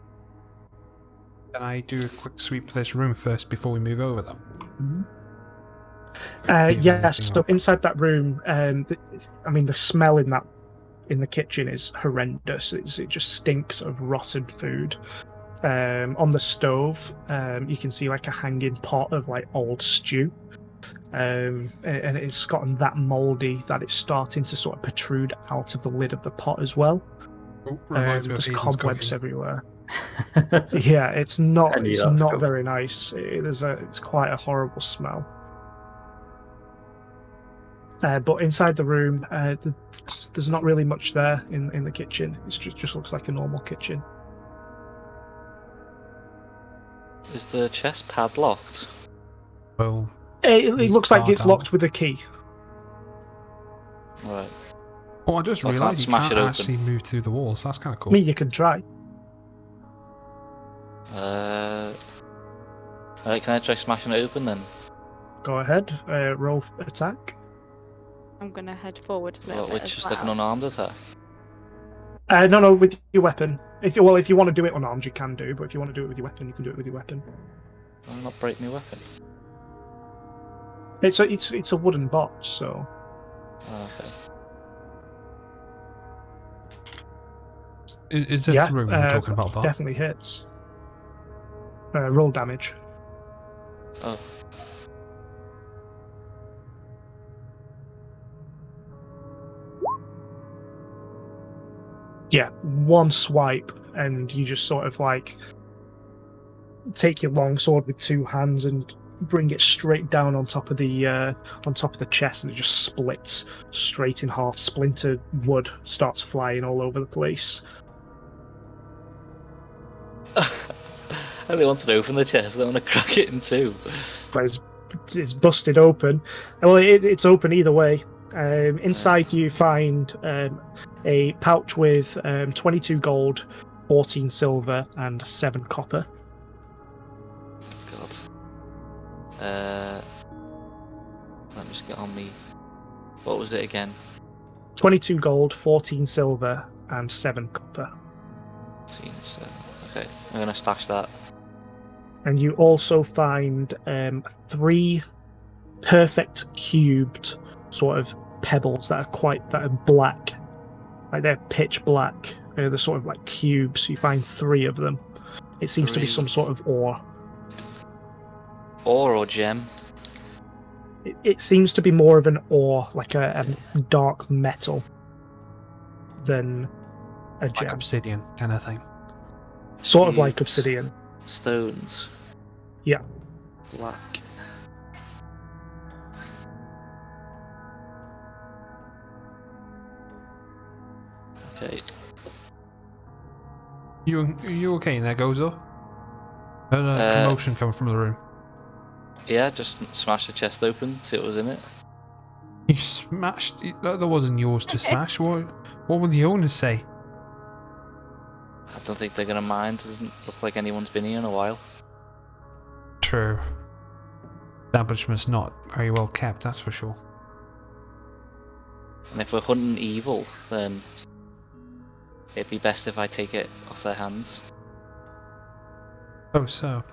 Can I do a quick sweep of this room first before we move over them? Yes. So inside that room, the smell in the kitchen is horrendous. It just stinks of rotten food. On the stove, you can see like a hanging pot of like old stew, and it's gotten that mouldy that it's starting to sort of protrude out of the lid of the pot as well. Reminds me of There's Aiden's cobwebs cooking. everywhere. Yeah, it's not. I knew It's that was not coming. very nice. It's quite a horrible smell. But inside the room, there's not really much there in the kitchen. It just looks like a normal kitchen. Is the chest padlocked? Well, It He's looks like barred it's down. locked with a key. Right. oh, I just I can't realised you smash can't it open. actually move through the walls. That's kind of I cool. mean, you can try. Alright, can I try smashing it open then? Go ahead. Roll attack. I'm gonna head forward a little Well, bit which as is like an well. unarmed attack. No, with your weapon. If you want to do it unarmed, you can do. But if you want to do it with your weapon, you can do it with your weapon. I'll not break my weapon. It's a wooden box, so. Oh, okay. Is this room we're talking about, Val? Definitely hits. Roll damage. Oh. Yeah, one swipe, and you just sort of like take your long sword with two hands and bring it straight down on top of the chest, and it just splits straight in half. Splintered wood starts flying all over the place. I really wanted to open the chest. I want to crack it in two. But it's busted open. Well, it's open either way. Inside you find a pouch with 22 gold, 14 silver, and 7 copper. God. Let me just get on me. What was it again? 22 gold, 14 silver, and 7 copper. 14, so... Okay, I'm gonna stash that. And you also find 3 perfect cubed sort of pebbles that are black, like they're pitch black. They're sort of like cubes. You find 3 of them. It seems to be 3. some sort of ore. Ore or gem? It seems to be more of an ore, like a dark metal, than a gem. Like obsidian kind of thing. Sort of like Cubes. obsidian. Stones. Yeah. Black. Okay. You okay in there, Gozo? Commotion coming from the room. Yeah, just smash the chest open, see what was in it. You smashed. That wasn't yours to smash. What would the owners say? I don't think they're gonna mind. Doesn't look like anyone's been here in a while. True. Establishment's not very well kept, that's for sure. And if we're hunting evil, then it'd be best if I take it off their hands. Oh, so.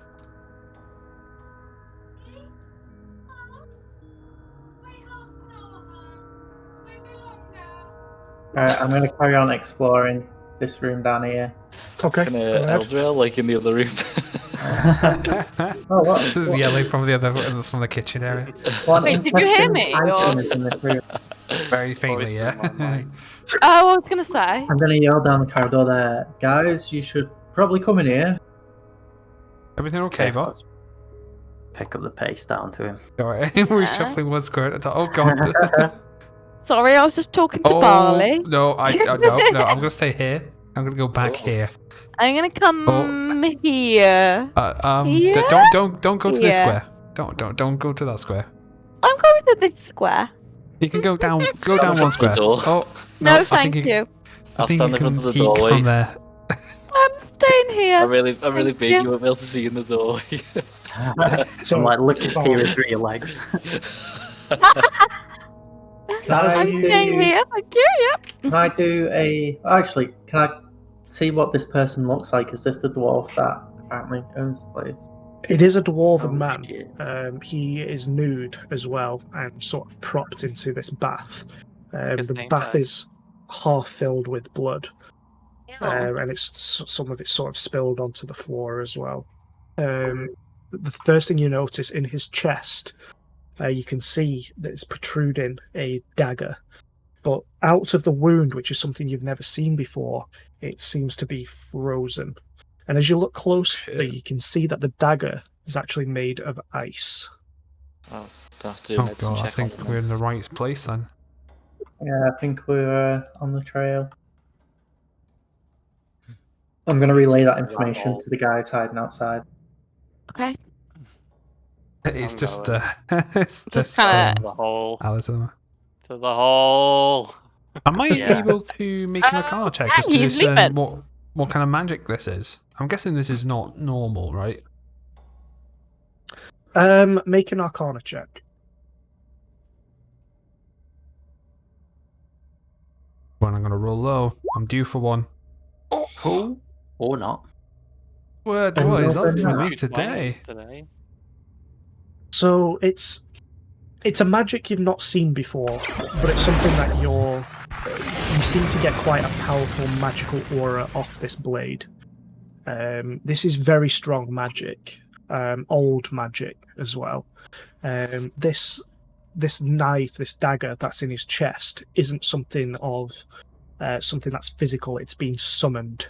I'm going to carry on exploring this room down here. Okay. Can go ahead. Eldril, like in the other room? Oh, what? This is yelling from the kitchen area. Wait, did you hear me, or- In this room. Very faintly, Voice in my yeah. mind. Oh, I was gonna say. I'm going to yell down the corridor there. Guys, you should probably come in here. Everything okay, Val? Let's pick up the pace down to him. Alright, we're shuffling one square at a time. Oh god. Sorry, I was just talking to Oh Barley. no, no, I'm gonna stay here. I'm gonna go back here. I'm gonna come here. Don't go to this Yeah. square. Don't go to that square. I'm going to this square. You can go down one the square. door. Oh No, I thank think you. I I'll think stand you in front can of the geek doorway. from there. I'm staying here. I'm really Thank big. you. You won't be able to see in the doorway. So I'm like looking peering through your legs. Can I I'm staying do, here. Thank you. Yep. can I do a... Actually, can I see what this person looks like? Is this the dwarf that apparently owns the place? It is a dwarven Oh, man. shit. He is nude as well and sort of propped into this bath. His The name bath tag. is half filled with blood, Oh. and some of it's sort of spilled onto the floor as well. The first thing you notice in his chest, you can see that it's protruding a dagger, but out of the wound, which is something you've never seen before, it seems to be frozen. And as you look closely, you can see that the dagger is actually made of ice. I'll have to do a Oh medicine god, I check think on we're them. in the right place then. Yeah, I think we're on the trail. I'm going to relay that information Right. to the guys hiding outside. Okay. It's I'm just going. it's Just just kinda- To the hole. Alison. To the hole. Am I Yeah. able to make an arcana check yeah, just to he's discern leaving. what kind of magic this is? I'm guessing this is not normal, right? Make an arcana check. Well, I'm gonna roll low. I'm due for one. Oh, or not. What And is no up for me Who's today? today? So it's a magic you've not seen before, but it's something that you seem to get quite a powerful magical aura off this blade. This is very strong magic, old magic as well. This knife, this dagger that's in his chest, isn't something that's physical. It's been summoned.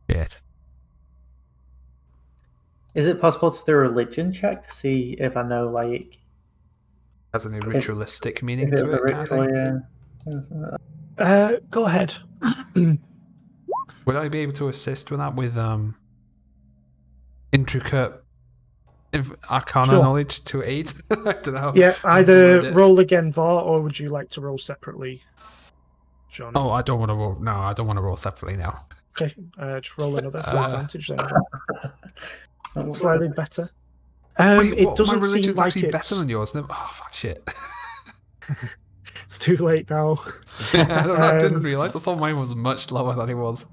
Shit. Is it possible to do a religion check to see if I know, like, Has any ritualistic meaning if it's to a it, kind of thing? ritual? Yeah. Go ahead. Would I be able to assist with that with intricate arcana Sure. knowledge to aid? I don't know. Yeah, how to word either it. roll again, Var, or would you like to roll separately, John? Oh, I don't want to roll. No, I don't want to roll separately now. Okay, just roll another for advantage then. Oh, Slightly better. Wait, It what? My doesn't seem religion's like actually it's better than yours. No, oh, fuck shit. it's too late now. I don't know, I didn't realise. I thought mine was much lower than it was.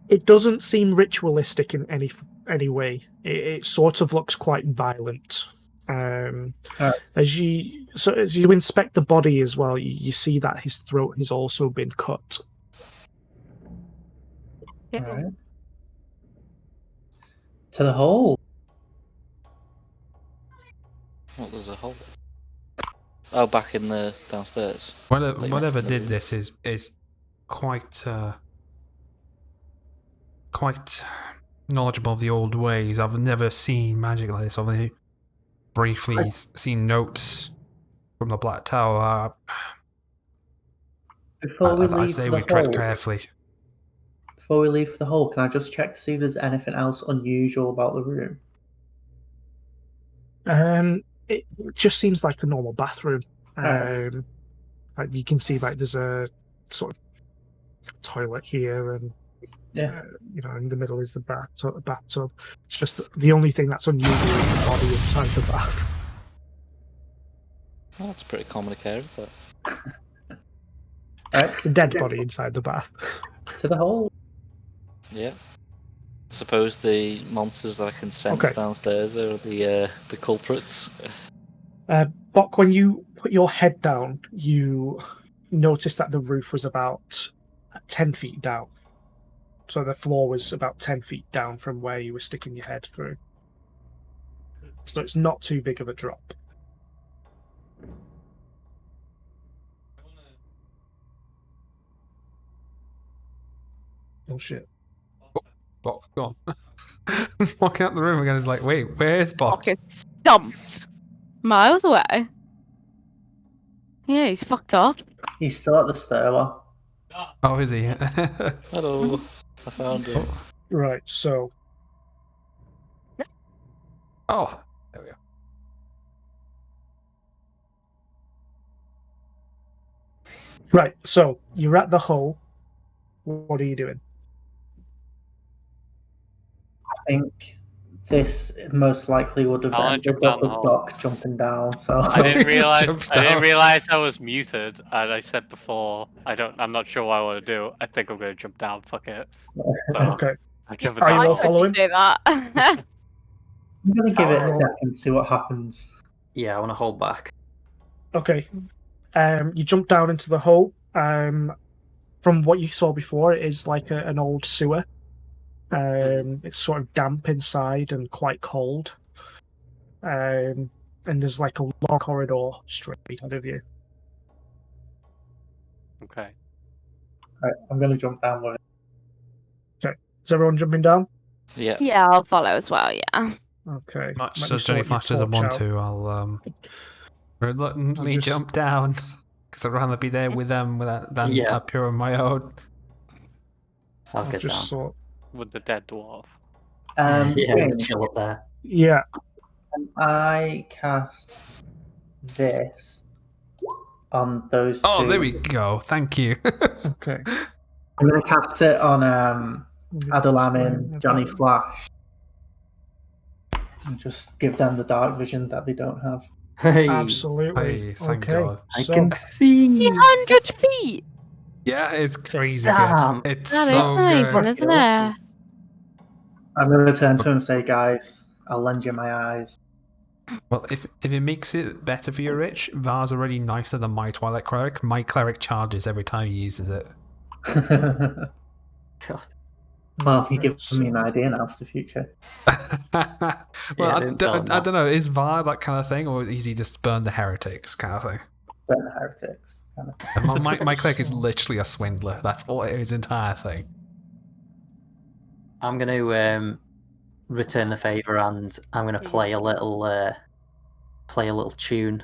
It doesn't seem ritualistic in any way. It sort of looks quite violent. As you inspect the body as well, you see that his throat has also been cut. Alright. To the hole. What, there's a hole? Oh, back in the downstairs. Whatever did this is quite quite knowledgeable of the old ways. I've never seen magic like this. I've only briefly seen notes from the Black Tower. Before we I leave say the we tread hole, carefully. before we leave the hole, can I just check to see if there's anything else unusual about the room? It just seems like a normal bathroom. Okay. Like you can see, like there's a sort of toilet here, and Yeah. in the middle is the bathtub. It's just the only thing that's unusual is the body inside the bath. Oh, that's a pretty common occurrence. That. Alright. The dead body inside the bath. To the hole. Yeah. I suppose the monsters that I can sense Okay. downstairs are the culprits. Bok, when you put your head down, you notice that the roof was about 10 feet down. So the floor was about 10 feet down from where you were sticking your head through. So it's not too big of a drop. Oh shit. Bok, go on. He's walking out the room again. He's like, wait, where's Bok? Pocket stumped. Miles away. Yeah, he's fucked up. He's still at the stairwell. Oh, is he? Hello. I found him. Right, so Oh, there we go. you're at the hole. What are you doing? I think this most likely would have I'll ended jump down up the with hole. Doc jumping down. So I didn't He realize. jumps I didn't down. realize I was muted, and I said before. I'm not sure what I want to do. I think I'm gonna jump down. Fuck it. So, Okay. I'm jumping Are you down. all the hole. following? Say that. I'm gonna give it a Oh. second, see what happens. Yeah, I want to hold back. Okay. You jump down into the hole. From what you saw before, it is like an old sewer. It's sort of damp inside and quite cold. And there's like a long corridor straight ahead of you. Okay. Right, I'm gonna jump down with it. Is everyone jumping down? Yeah. Yeah, I'll follow as well, yeah. Okay. Much Let me as Johnny sort your Flash doesn't torch want out. to, I'll reluctantly just- jump down because I'd rather be there with them than Yeah. up here on my own. I'll I'll get just down. sort. With the dead dwarf. Yeah, James, chill up there. Yeah. I cast this on those two. Oh, there we go. Thank you. Okay. I'm gonna cast it on Adolamin, Johnny Flash, and just give them the dark vision that they don't have. Hey, Absolutely. Hey, thank okay. God. I So, can see. 300 feet! Yeah, it's crazy Damn. good. It's That so is good. amazing, isn't it? I'm going to turn to him and say, guys, I'll lend you my eyes. Well, if it makes it better for you, Rich, Var's already nicer than my Twilight Cleric. My Cleric charges every time he uses it. God. Well, you Right, give me an idea now for the future. Well, I I didn't tell him don't that. know. Is Var that kind of thing, or is he just burn the heretics kind of thing? Burn the heretics. Kind of. And my Cleric is literally a swindler. That's all his entire thing. I'm going to return the favor, and I'm going to play a little tune.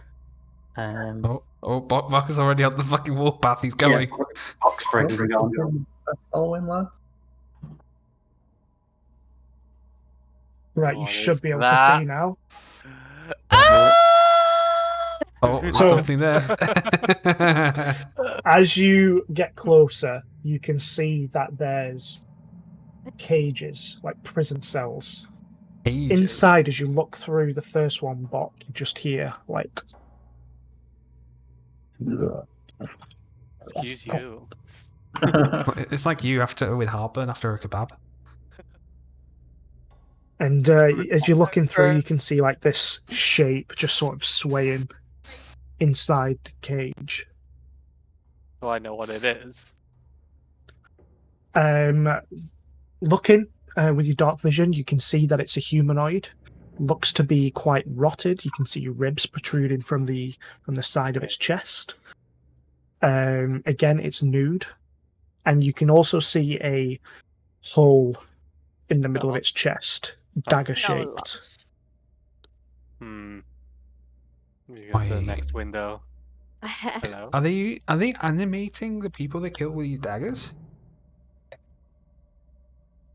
Bach is already on the fucking warpath. He's going. Yeah, box friends are gone. Let's follow him, lads. right, you What should is be able that? to see now. Oh, there's So- something there. As you get closer, you can see that there's cages, like prison cells. Ages. Inside, as you look through the first one, Bok, you just hear like Excuse you. It's like you after with heartburn after a kebab. and as you're looking through, you can see like this shape just sort of swaying inside the cage. Do I know what it is? Looking with your dark vision, you can see that it's a humanoid. Looks to be quite rotted. You can see ribs protruding from the side of its chest. Again, it's nude, and you can also see a hole in the middle of its chest, dagger shaped. You go to the Wait. next window. Hello. Are they animating the people they kill with these daggers?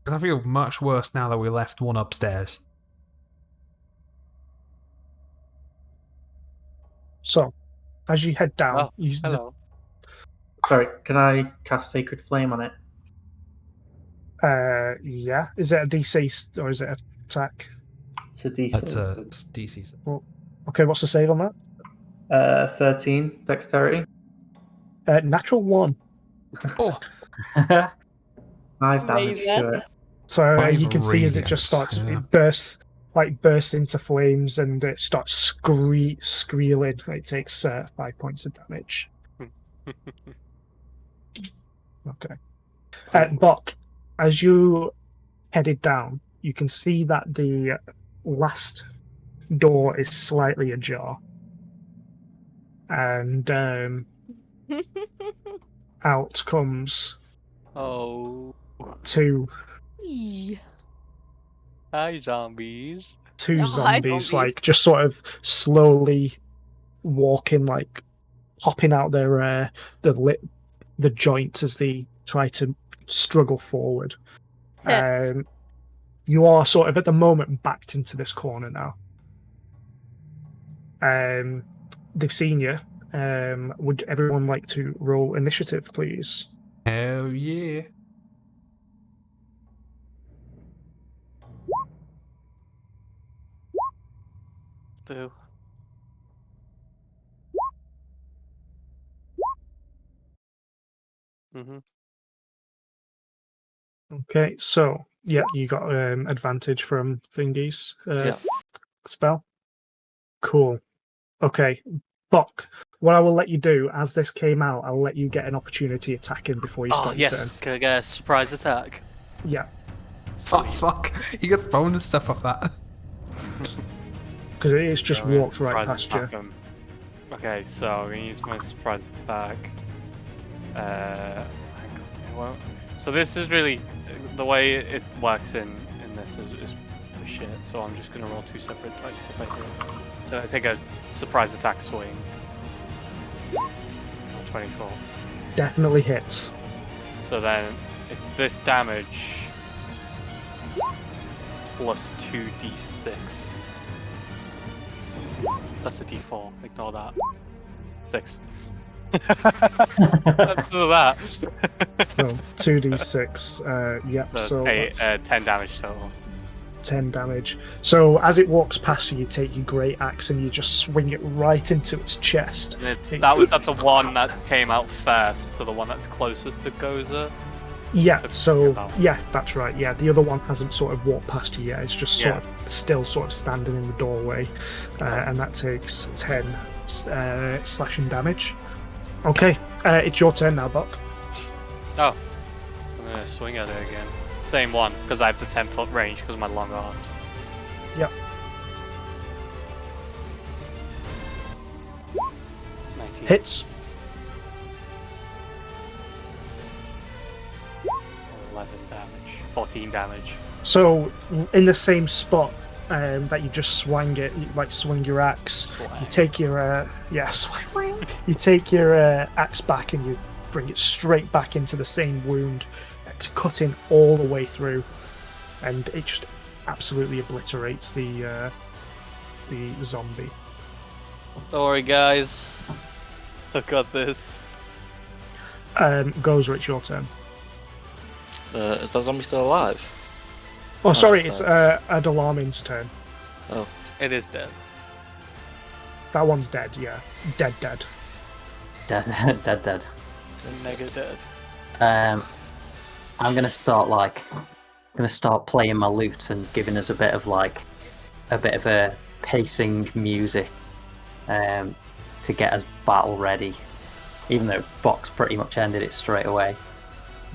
'Cause I feel much worse now that we left one upstairs. So, as you head down, Oh, hello. Sorry, can I cast Sacred Flame on it? Yeah. Is it a DC or is it an attack? It's a DC. That's a DC. Okay, what's the save on that? 13 dexterity. Natural 1. Oh, 5 damage Amazing. to it. So Five you can see as it just radiance, starts, yeah. it bursts into flames and it starts squealing. It takes 5 points of damage. Okay. Bok, as you headed down, you can see that the last door is slightly ajar. And out comes Oh. 2 Hi, zombies. Oh, hi, zombies, zombies. like just sort of slowly walking, like popping out their the joints as they try to struggle forward. You are sort of at the moment backed into this corner now. They've seen you. Would everyone like to roll initiative, please? hell yeah. Do. Mm-hmm. Okay, so yeah, you got advantage from thingies Yeah. spell. Cool. Okay, Bok, what I will let you do as this came out, I'll let you get an opportunity attacking before you Oh, start your turn. yes. Can I get a surprise attack? Yeah, Oh Sweet. fuck! You get bonus stuff off that. because it's just So I'm gonna walked right surprise past you. attack him. Okay, so I'm gonna use my surprise attack. Hang on, it won't. So this is really the way it works in this is pretty shit. So I'm just gonna roll 2 separate dice if I hit. So I take a surprise attack swing. 24. Definitely hits. So then it's this damage plus 2d6. That's a d4. Ignore that. 6. That's all that. So 2d6. Yep. So So eight, that's 10 damage total. 10 damage. So as it walks past you, you take your great axe and you just swing it right into its chest. And that's the one that came out first, so the one that's closest to Goza. Yeah, to so about. yeah, that's right. Yeah, the other one hasn't sort of walked past you yet. It's just sort Yeah. of still sort of standing in the doorway, and that takes 10 slashing damage. Okay, it's your turn now, Buck. Oh, I'm gonna swing at it again. Same one, because I have the 10-foot range because of my long arms. Yep. 19. Hits. 11 damage. 14 damage. So in the same spot that you just swung it, you, like swing your axe. Swang. You take your swing. You take your axe back and you bring it straight back into the same wound, cutting all the way through, and it just absolutely obliterates the zombie. Don't worry, guys. I got this. Gozer, it's your turn. Is that zombie still alive? Oh, sorry, that's it's Adalamin's turn. Oh, It is dead. That one's dead, yeah. Dead. Dead. Mega dead. I'm gonna start playing my lute and giving us a bit of a pacing music, to get us battle ready. Even though Box pretty much ended it straight away,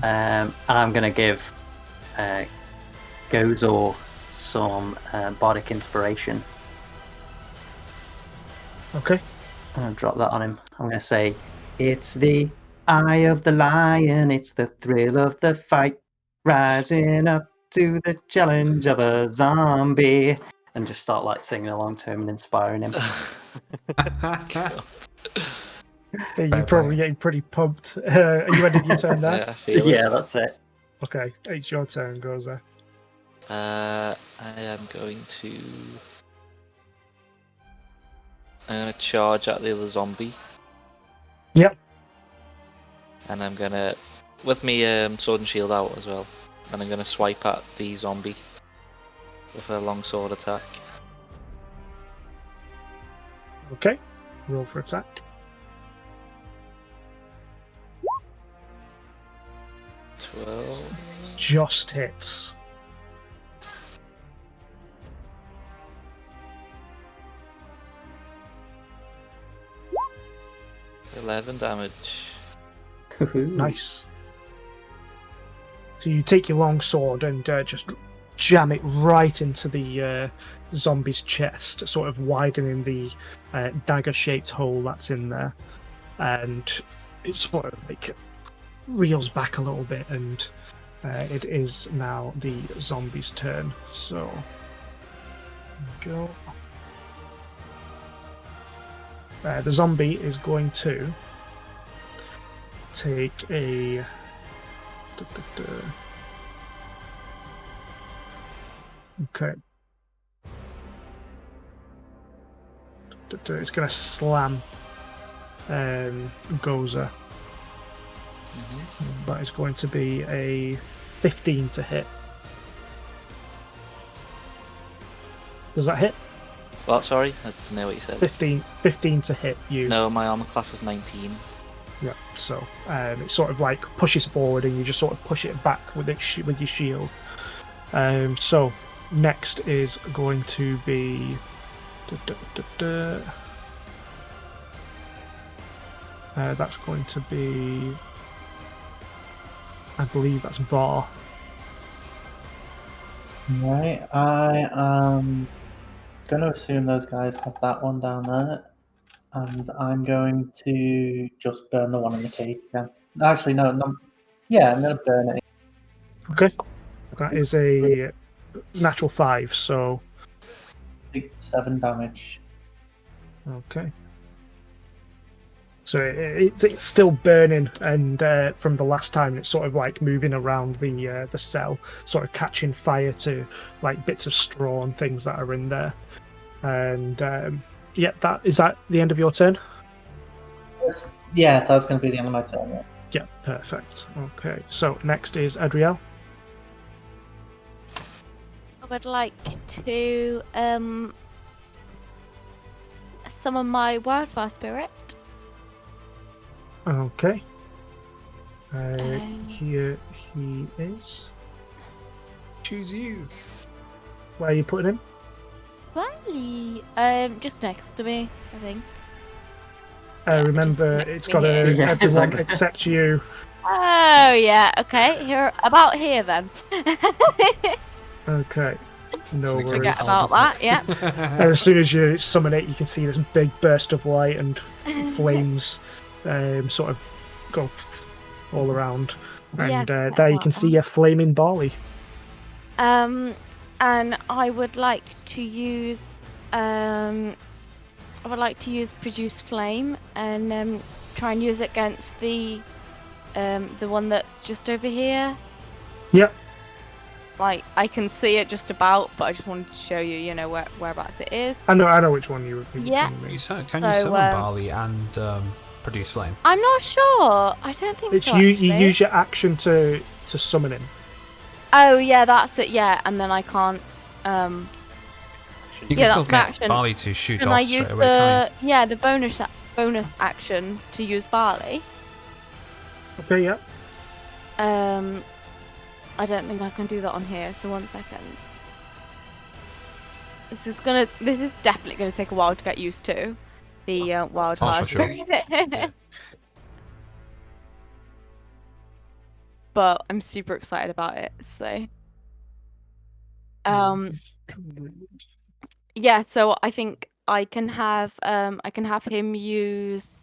and I'm gonna give Gozor some bardic inspiration. Okay. I'm gonna drop that on him. I'm gonna say, "It's the eye of the lion, it's the thrill of the fight, rising up to the challenge of a zombie," and just start like singing along to him and inspiring him. Yeah, you're probably getting pretty pumped. Are you ending your turn there? yeah, I feel Yeah, it. that's it. Okay, it's your turn, Gozer. I am going to. I'm gonna charge at the other zombie, Yep. and I'm gonna, with me sword and shield out as well, and I'm gonna swipe at the zombie with a long sword attack. Okay. Roll for attack. 12. Just hits. – 11 damage. Nice. So you take your long sword and just jam it right into the zombie's chest, sort of widening the dagger-shaped hole that's in there, and it sort of like reels back a little bit, and it is now the zombie's turn. So there we go. The zombie is going to take a okay. It's going to slam Gozer. That is going to be a 15 to hit. Does that hit? What? Sorry, I didn't know what you said. 15 to hit you. No, my armor class is 19. Yeah, so it sort of like pushes forward and you just sort of push it back with with your shield. So next is going to be that's going to be, I believe that's Var. Right, I am going to assume those guys have that one down there, and I'm going to just burn the one in the cage again. Actually, no. Yeah, I'm going to burn it. Okay, that is a natural 5, so It's 7 damage. okay. So it's still burning, and from the last time, it's sort of like moving around the cell, sort of catching fire to like bits of straw and things that are in there. And yeah, is that the end of your turn? Yeah, that's going to be the end of my turn. Yeah. Yeah, perfect. Okay, so next is Adriel. would like to summon my wildfire spirit. Okay. Here he is. Choose you. Where are you putting him? Slightly, just next to me, I think. Remember, just it's next got to me to here. Yeah, everyone exactly. except you. Oh yeah, okay. Here, about here then. Okay. No Something worries. Forget about that. Yeah. And as soon as you summon it, you can see this big burst of light and flames sort of go all around. Yeah, And forget there you about can see that. a flaming barley. And I would like to use produce flame and try and use it against the one that's just over here. Yep. Like I can see it just about, but I just wanted to show you, you know, whereabouts it is. I know which one you would. Yeah. Can you summon So, barley and produce flame? I'm not sure. I don't think It's so. you Actually. use your action to summon him. Oh yeah, that's it. Yeah, and then I can't. You can Yeah, still that's my get action. barley to shoot Can off I use straight away, can't the bonus action to use barley? Okay, yeah. I don't think I can do that on here. So 1 second. This is definitely gonna take a while to get used to. The wildfire for sure. spirit. But I'm super excited about it. So. Yeah, so I think I can have him use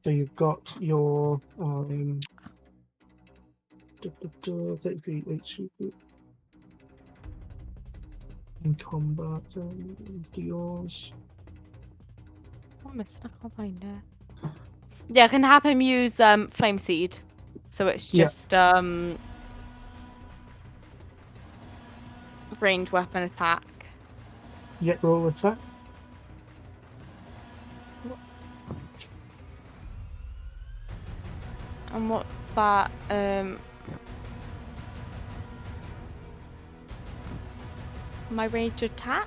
So you've got your 30 feet in combat. Do yours. I can't find it. Yeah, I can have him use flame seed. So it's Yeah. just ranged weapon attack. Yet roll attack. And what's that my ranged attack?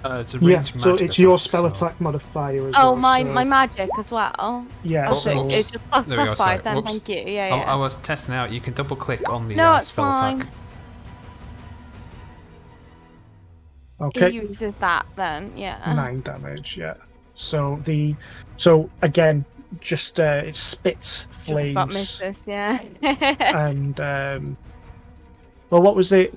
It's a Yeah, ranged so magic it's your attack, spell so- attack modifier as Oh, well. my so- my magic as well. Yeah, Oh, so it's just plus, There we plus go, 5 sorry. then, Whoops. thank you. Yeah, I yeah. was testing out. You can double click on the No, it's spell fine. attack. He okay, uses that then, yeah. 9 damage. Yeah. So again, just it spits Just flames. about missed this, yeah. And well, what was it?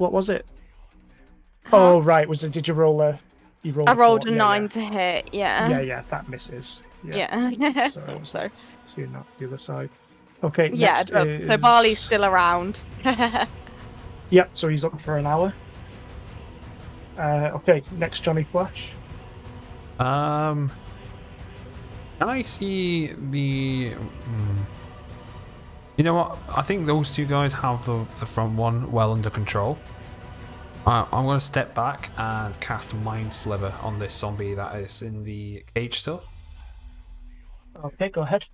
Oh, right. Did you roll a? You rolled. I rolled a four? 9 to hit, yeah. Yeah, that misses. Yeah. So, So you're not the other side. Okay. yeah, next so is- Barley's still around. Yep. So he's up for an hour. Okay. Next, Johnny Flash. Can I see the? You know what? I think those two guys have the front one well under control. I'm going to step back and cast Mind Sliver on this zombie that is in the cage still. Okay, go ahead.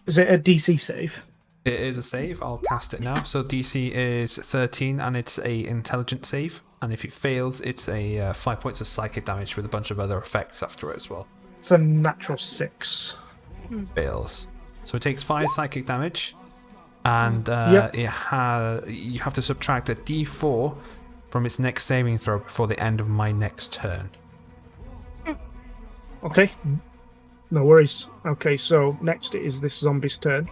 Is it a DC save? It is a save. I'll cast it now. So DC is 13 and it's a intelligence save. And if it fails, it's a 5 points of psychic damage with a bunch of other effects after it as well. It's a natural 6. Fails. So it takes 5 psychic damage. And Yep. you have to subtract a d4 from its next saving throw before the end of my next turn. Okay. No worries. Okay, so next it is this zombie's turn.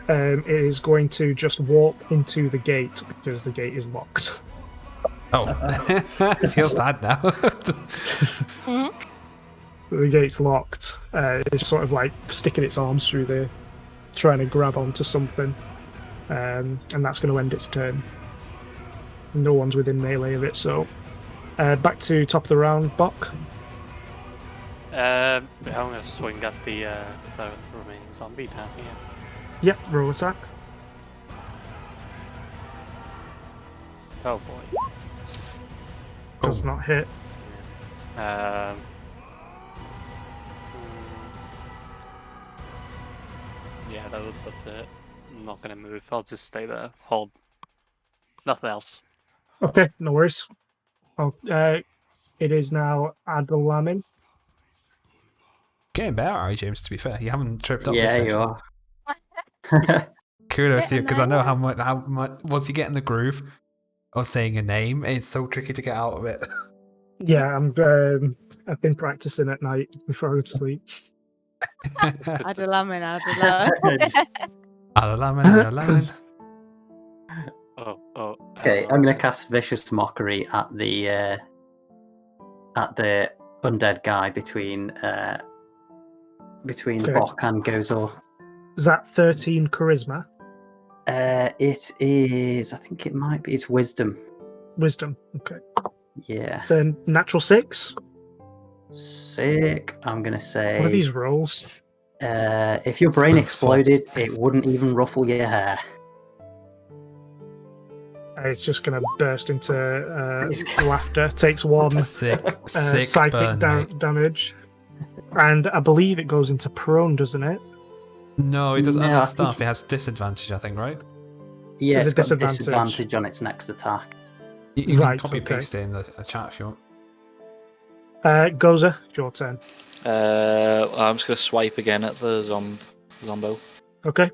It is going to just walk into the gate because the gate is locked. Oh, I feel bad now. The gate's locked. It's sort of like sticking its arms through there, trying to grab onto something. And that's going to end its turn. No one's within melee of it, so back to top of the round, Bok. I'm gonna swing at the remaining zombie down here. Yep, roll attack. Oh boy. Does not hit. Yeah, that's it. I'm not gonna move. I'll just stay there. Hold. Nothing else. Okay, no worries. Oh, it is now Adelamin. Getting better, are you, James? To be fair, you haven't tripped up this Yeah, session. you are. Kudos to you, Getting because I know there. how much once you get in the groove of saying a name, it's so tricky to get out of it. Yeah, I've been practicing at night before I go to sleep. Adelamin, Adelamin. Just- Adelamin. Oh. okay, I'm gonna cast Vicious Mockery at the undead guy between Okay. Bok and Gozor. Is that 13 charisma? It is. I think it might be. It's Wisdom. Wisdom. Okay. Yeah. It's a natural 6. Sick. I'm gonna say. What are these rolls? If your brain Well, exploded, it wouldn't even ruffle your hair. It's just going to burst into It's- laughter. Takes 1 Sick psychic burn, mate. damage. And I believe it goes into prone, doesn't it? No, it does No, I other think stuff. It has disadvantage, I think, right? Yeah, There's it's a got disadvantage. disadvantage on its next attack. You can Right, copy okay. paste it in the chat if you want. Goza, it's your turn. I'm just gonna swipe again at the zombo. Okay.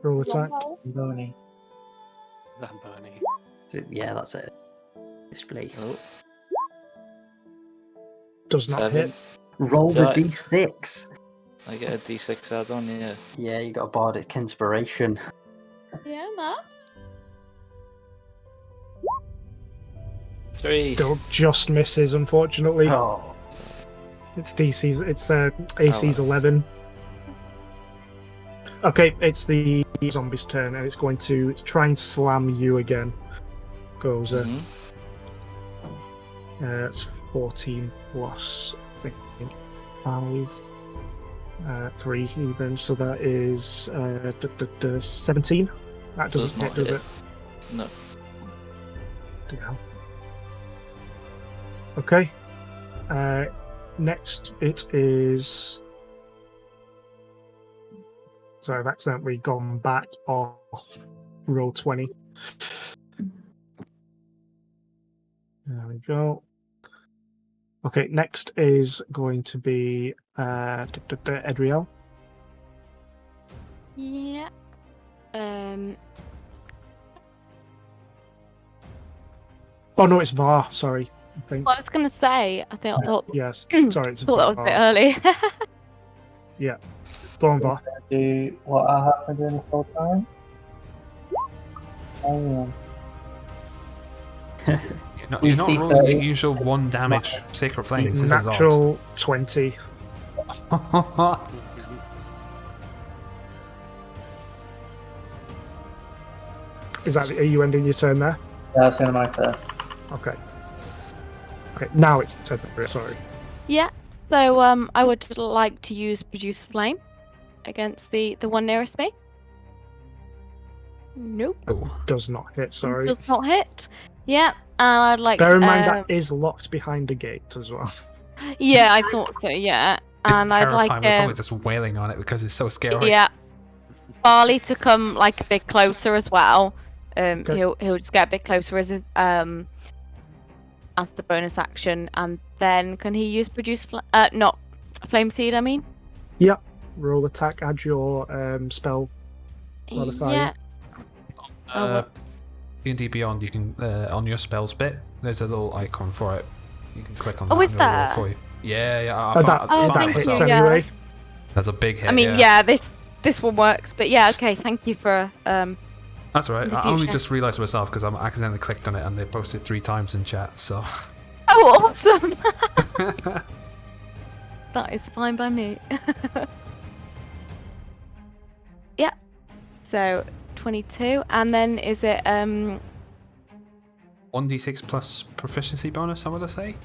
Roll attack. Boney. Zamboni. Yeah, that's it. Display. Oh, Does not 7. hit. Roll the Right. d6. I get a d6 add-on, yeah. Yeah, you got a bardic inspiration. Yeah, man. 3. Still just misses, unfortunately. Oh, It's DC's. It's AC's 11. Okay, it's the zombie's turn, and it's going to try and slam you again. Goza. Mhm. It's 14 plus, I think, 5. 3 even, so that is 17. That doesn't Does not hit, does hit. it? No. Yeah. Okay. Next, it is. Sorry, I've accidentally gone back off roll 20. There we go. Okay, next is going to be Edriel. Yeah. Oh no, it's Var. Sorry, I think. Well, I was gonna say, I thought Yes. Sorry, it's thought that was a bit Var. early. Go on, Var. Do what I have been doing this whole time. You're not DC rolling 30. your usual 1 damage Sacred Flames. This is odd. Natural 20. Is that? Are you ending your turn there? Yeah, that's the end of my turn. Okay. Okay, now it's turn. Sorry. Yeah. So I would like to use Produce Flame against the one nearest me. Nope. Oh. Does not hit. Sorry. Does not hit. Yeah. And I'd like. Bear in mind that is locked behind a gate as well. Yeah, I thought so. Yeah. It's And I'd terrifying. like. We're probably just wailing on it because it's so scary. Yeah. Barley to come like a bit closer as well. Okay. He'll just get a bit closer as the bonus action, and then can he use not flame seed? I mean. Roll attack. Add your spell modifier. Yeah. Oh, Uh, whoops. D&D Beyond, you can on your spells bit. There's a little icon for it. You can click on Oh, that. is and it'll roll there? for you. Yeah. I Oh, found- that, I Oh, found it that thank hits myself. you, yeah. anyway. That's a big hit. I mean, yeah, this one works, but yeah, okay. Thank you for That's all right. in the I only future. just realised myself because I accidentally clicked on it and they posted 3 times in chat. So Oh, awesome! That is fine by me. Yeah. So 22, and then is it 1d6 plus proficiency bonus. I want to say.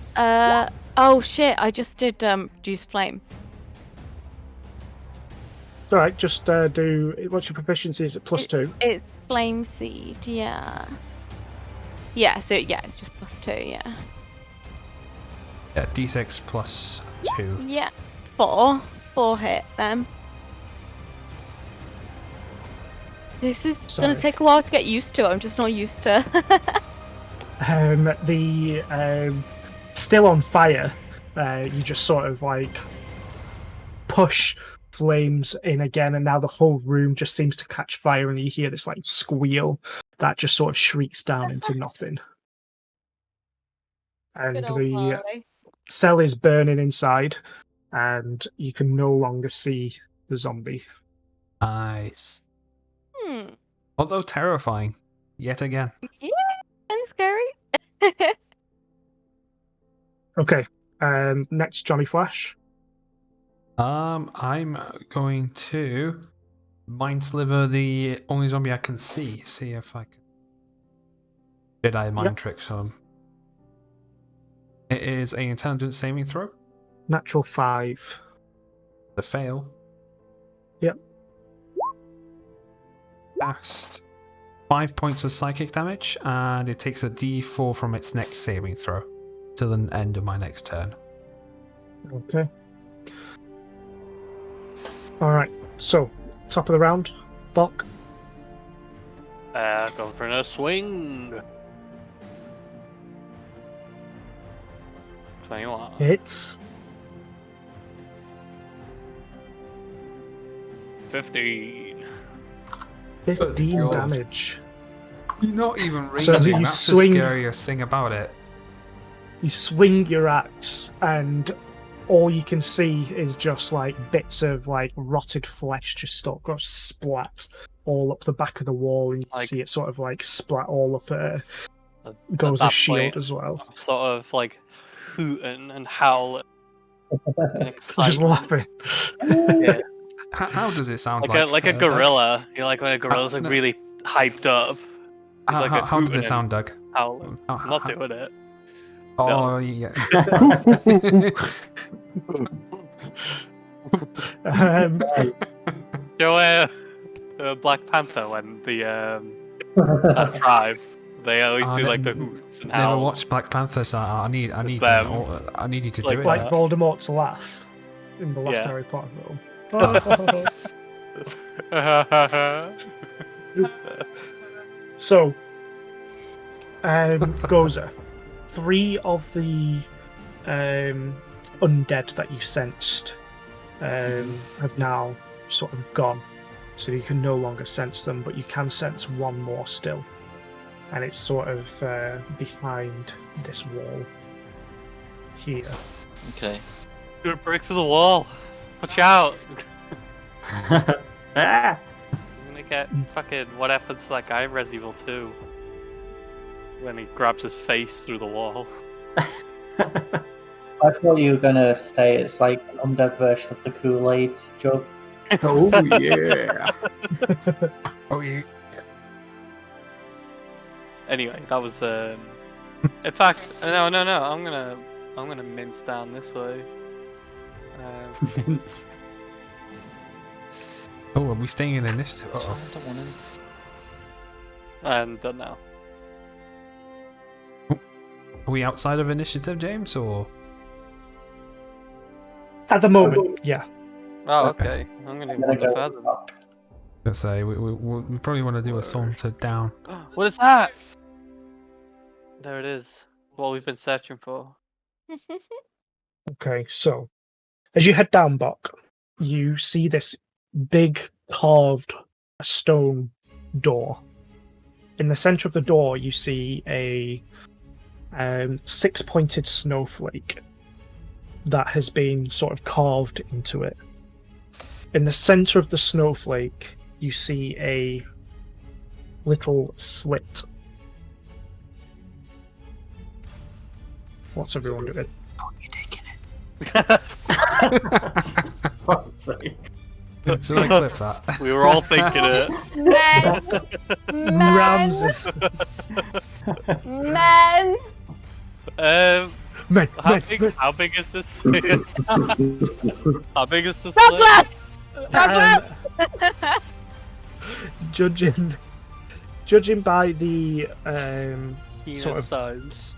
oh shit! I just did Produce Flame. It's all right. Just do. What's your proficiency? Is it +2? It's Flame Seed, yeah. Yeah. So yeah, it's just +2, yeah. Yeah, d6 plus 2. Yeah. 4 hit them. This is Sorry. gonna take a while to get used to. I'm just not used to. Still on fire. You just sort of like push flames in again, and now the whole room just seems to catch fire, and you hear this like squeal that just sort of shrieks down into nothing. And Good old the Marley. cell is burning inside, and you can no longer see the zombie. Nice. Hmm. Although terrifying, yet again. Yeah, and scary. Okay. Next, Johnny Flash. I'm going to mind sliver the only zombie I can see. See if I can. Jedi mind trick some. It is an intelligence saving throw. Natural 5. The fail. Yep. Cast 5 points of psychic damage, and it takes a D4 from its next saving throw till the end of my next turn. Okay. All right. So, top of the round, Bok. Going for a swing. 21. Hits. 15. 15 God. damage. You're not even So raging. you That's swing- the scariest thing about it. You swing your axe, and all you can see is just like bits of like rotted flesh just sort of splat all up the back of the wall, and you can Like- see it sort of like splat all up At Goes that a shield point, as well. I'm sort of like hooting and howling. in Just excitement. laughing. Yeah. How does it sound Like a Doug? gorilla. You know, like when a gorilla's like no. really hyped up. He's like a How does hooting it sound, Doug? and howling. I'm not doing it. Oh, yeah. um, You know, Black Panther when the that tribe they always Oh, do ne- like the hoots and Never howls. watched Black Panther, so I need them. I need you to Like do it. like now. Voldemort's laugh in the last Yeah. Harry Potter film. So, Goza, 3 of the undead that you sensed have now sort of gone, so you can no longer sense them, but you can sense one more still, and it's sort of behind this wall here. Okay. Gonna break through the wall. Watch out! I'm gonna get fucking what happens to that guy in Resident Evil 2 when he grabs his face through the wall. I thought you were gonna say it's like an undead version of the Kool-Aid jug. Oh yeah. Oh, you. Anyway, that was in fact, no. I'm gonna mince down this way. Mince. Oh, are we staying in initiative? I Uh-oh. don't want him. I'm done now. Are we outside of initiative, James, or? At the moment, yeah. Oh, Okay. okay. I'm gonna I'm gonna wander go further. back. Let's say we probably want to do a saunter down. What is that? There it is. What we've been searching for. Okay, so as you head down, Bok, you see this big carved stone door. In the center of the door, you see a 6-pointed snowflake that has been sort of carved into it. In the center of the snowflake, you see a little slit. What's everyone doing? Fuck's sake. Should I clip that? We were all thinking it. Men! Ramses. Men! Men, How big is this? How big is this? Chocolate! Um, judging by the Penis sort of size.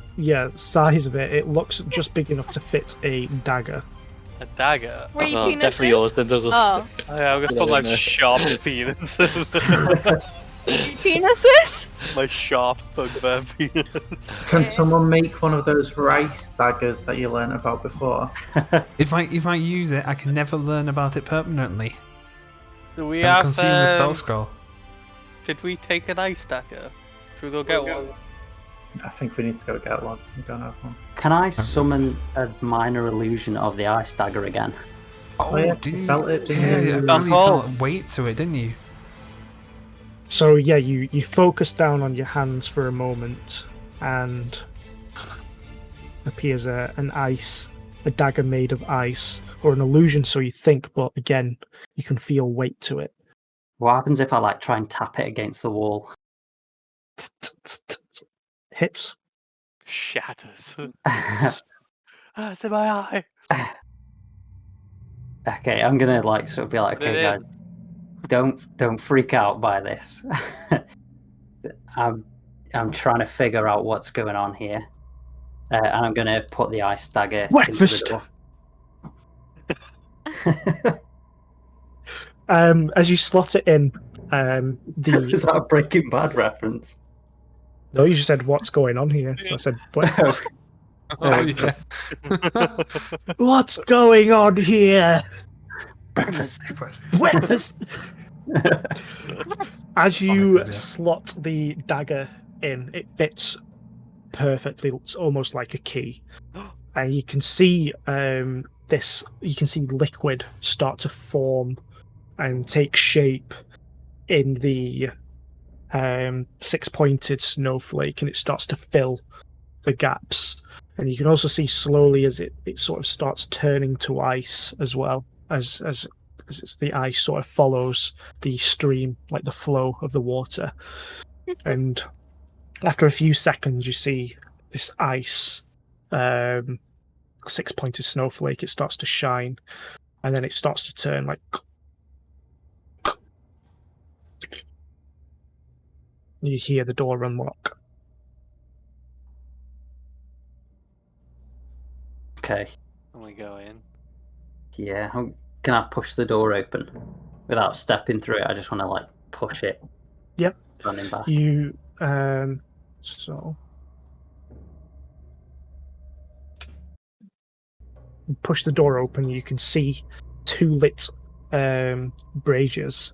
size of it, it looks just big enough to fit a dagger. A dagger. Three Well, penises? definitely yours, then Douglas. Oh, Oh, yeah, I'm gonna Put put it my in there. sharp penis. three penises? My sharp bugbear penis. Can someone make one of those rice daggers that you learned about before? If I use it, I can never learn about it permanently. Do we And have? consume the spell scroll. Did we take an ice dagger? Should we go get one? I think we need to go get one. We don't have one. Can I summon a minor illusion of the ice dagger again? Oh, yeah, didn't you you? felt it, didn't Yeah, you? you Felt apparently cold. felt weight to it, didn't you? So yeah, you focus down on your hands for a moment, and appears a dagger made of ice, or an illusion, so you think. But again, you can feel weight to it. What happens if I like try and tap it against the wall? Hits. Shatters. Ah, it's in my eye. Okay, I'm gonna like sort of be like, Put it okay, guys, don't freak out by this. I'm trying to figure out what's going on here, and I'm gonna put the ice dagger Breakfast! into the door. As you slot it in, Is the that a Breaking Bad reference? no, you just said what's going on here. So I said, breakfast. Oh yeah. What's going on here? Breakfast. Breakfast. As you Honestly, yeah. slot the dagger in, it fits perfectly. It's almost like a key, and you can see this. You can see liquid start to form and take shape in the six-pointed snowflake, and it starts to fill the gaps. And you can also see slowly as it sort of starts turning to ice as well, as the ice sort of follows the stream, like the flow of the water. And after a few seconds, you see this ice six-pointed snowflake. It starts to shine, and then it starts to turn like. You hear the door unlock. Okay. Can we go in? Yeah. Can I push the door open without stepping through it? I just want to like push it. Yep. Running back. You so you push the door open. You can see two lit braziers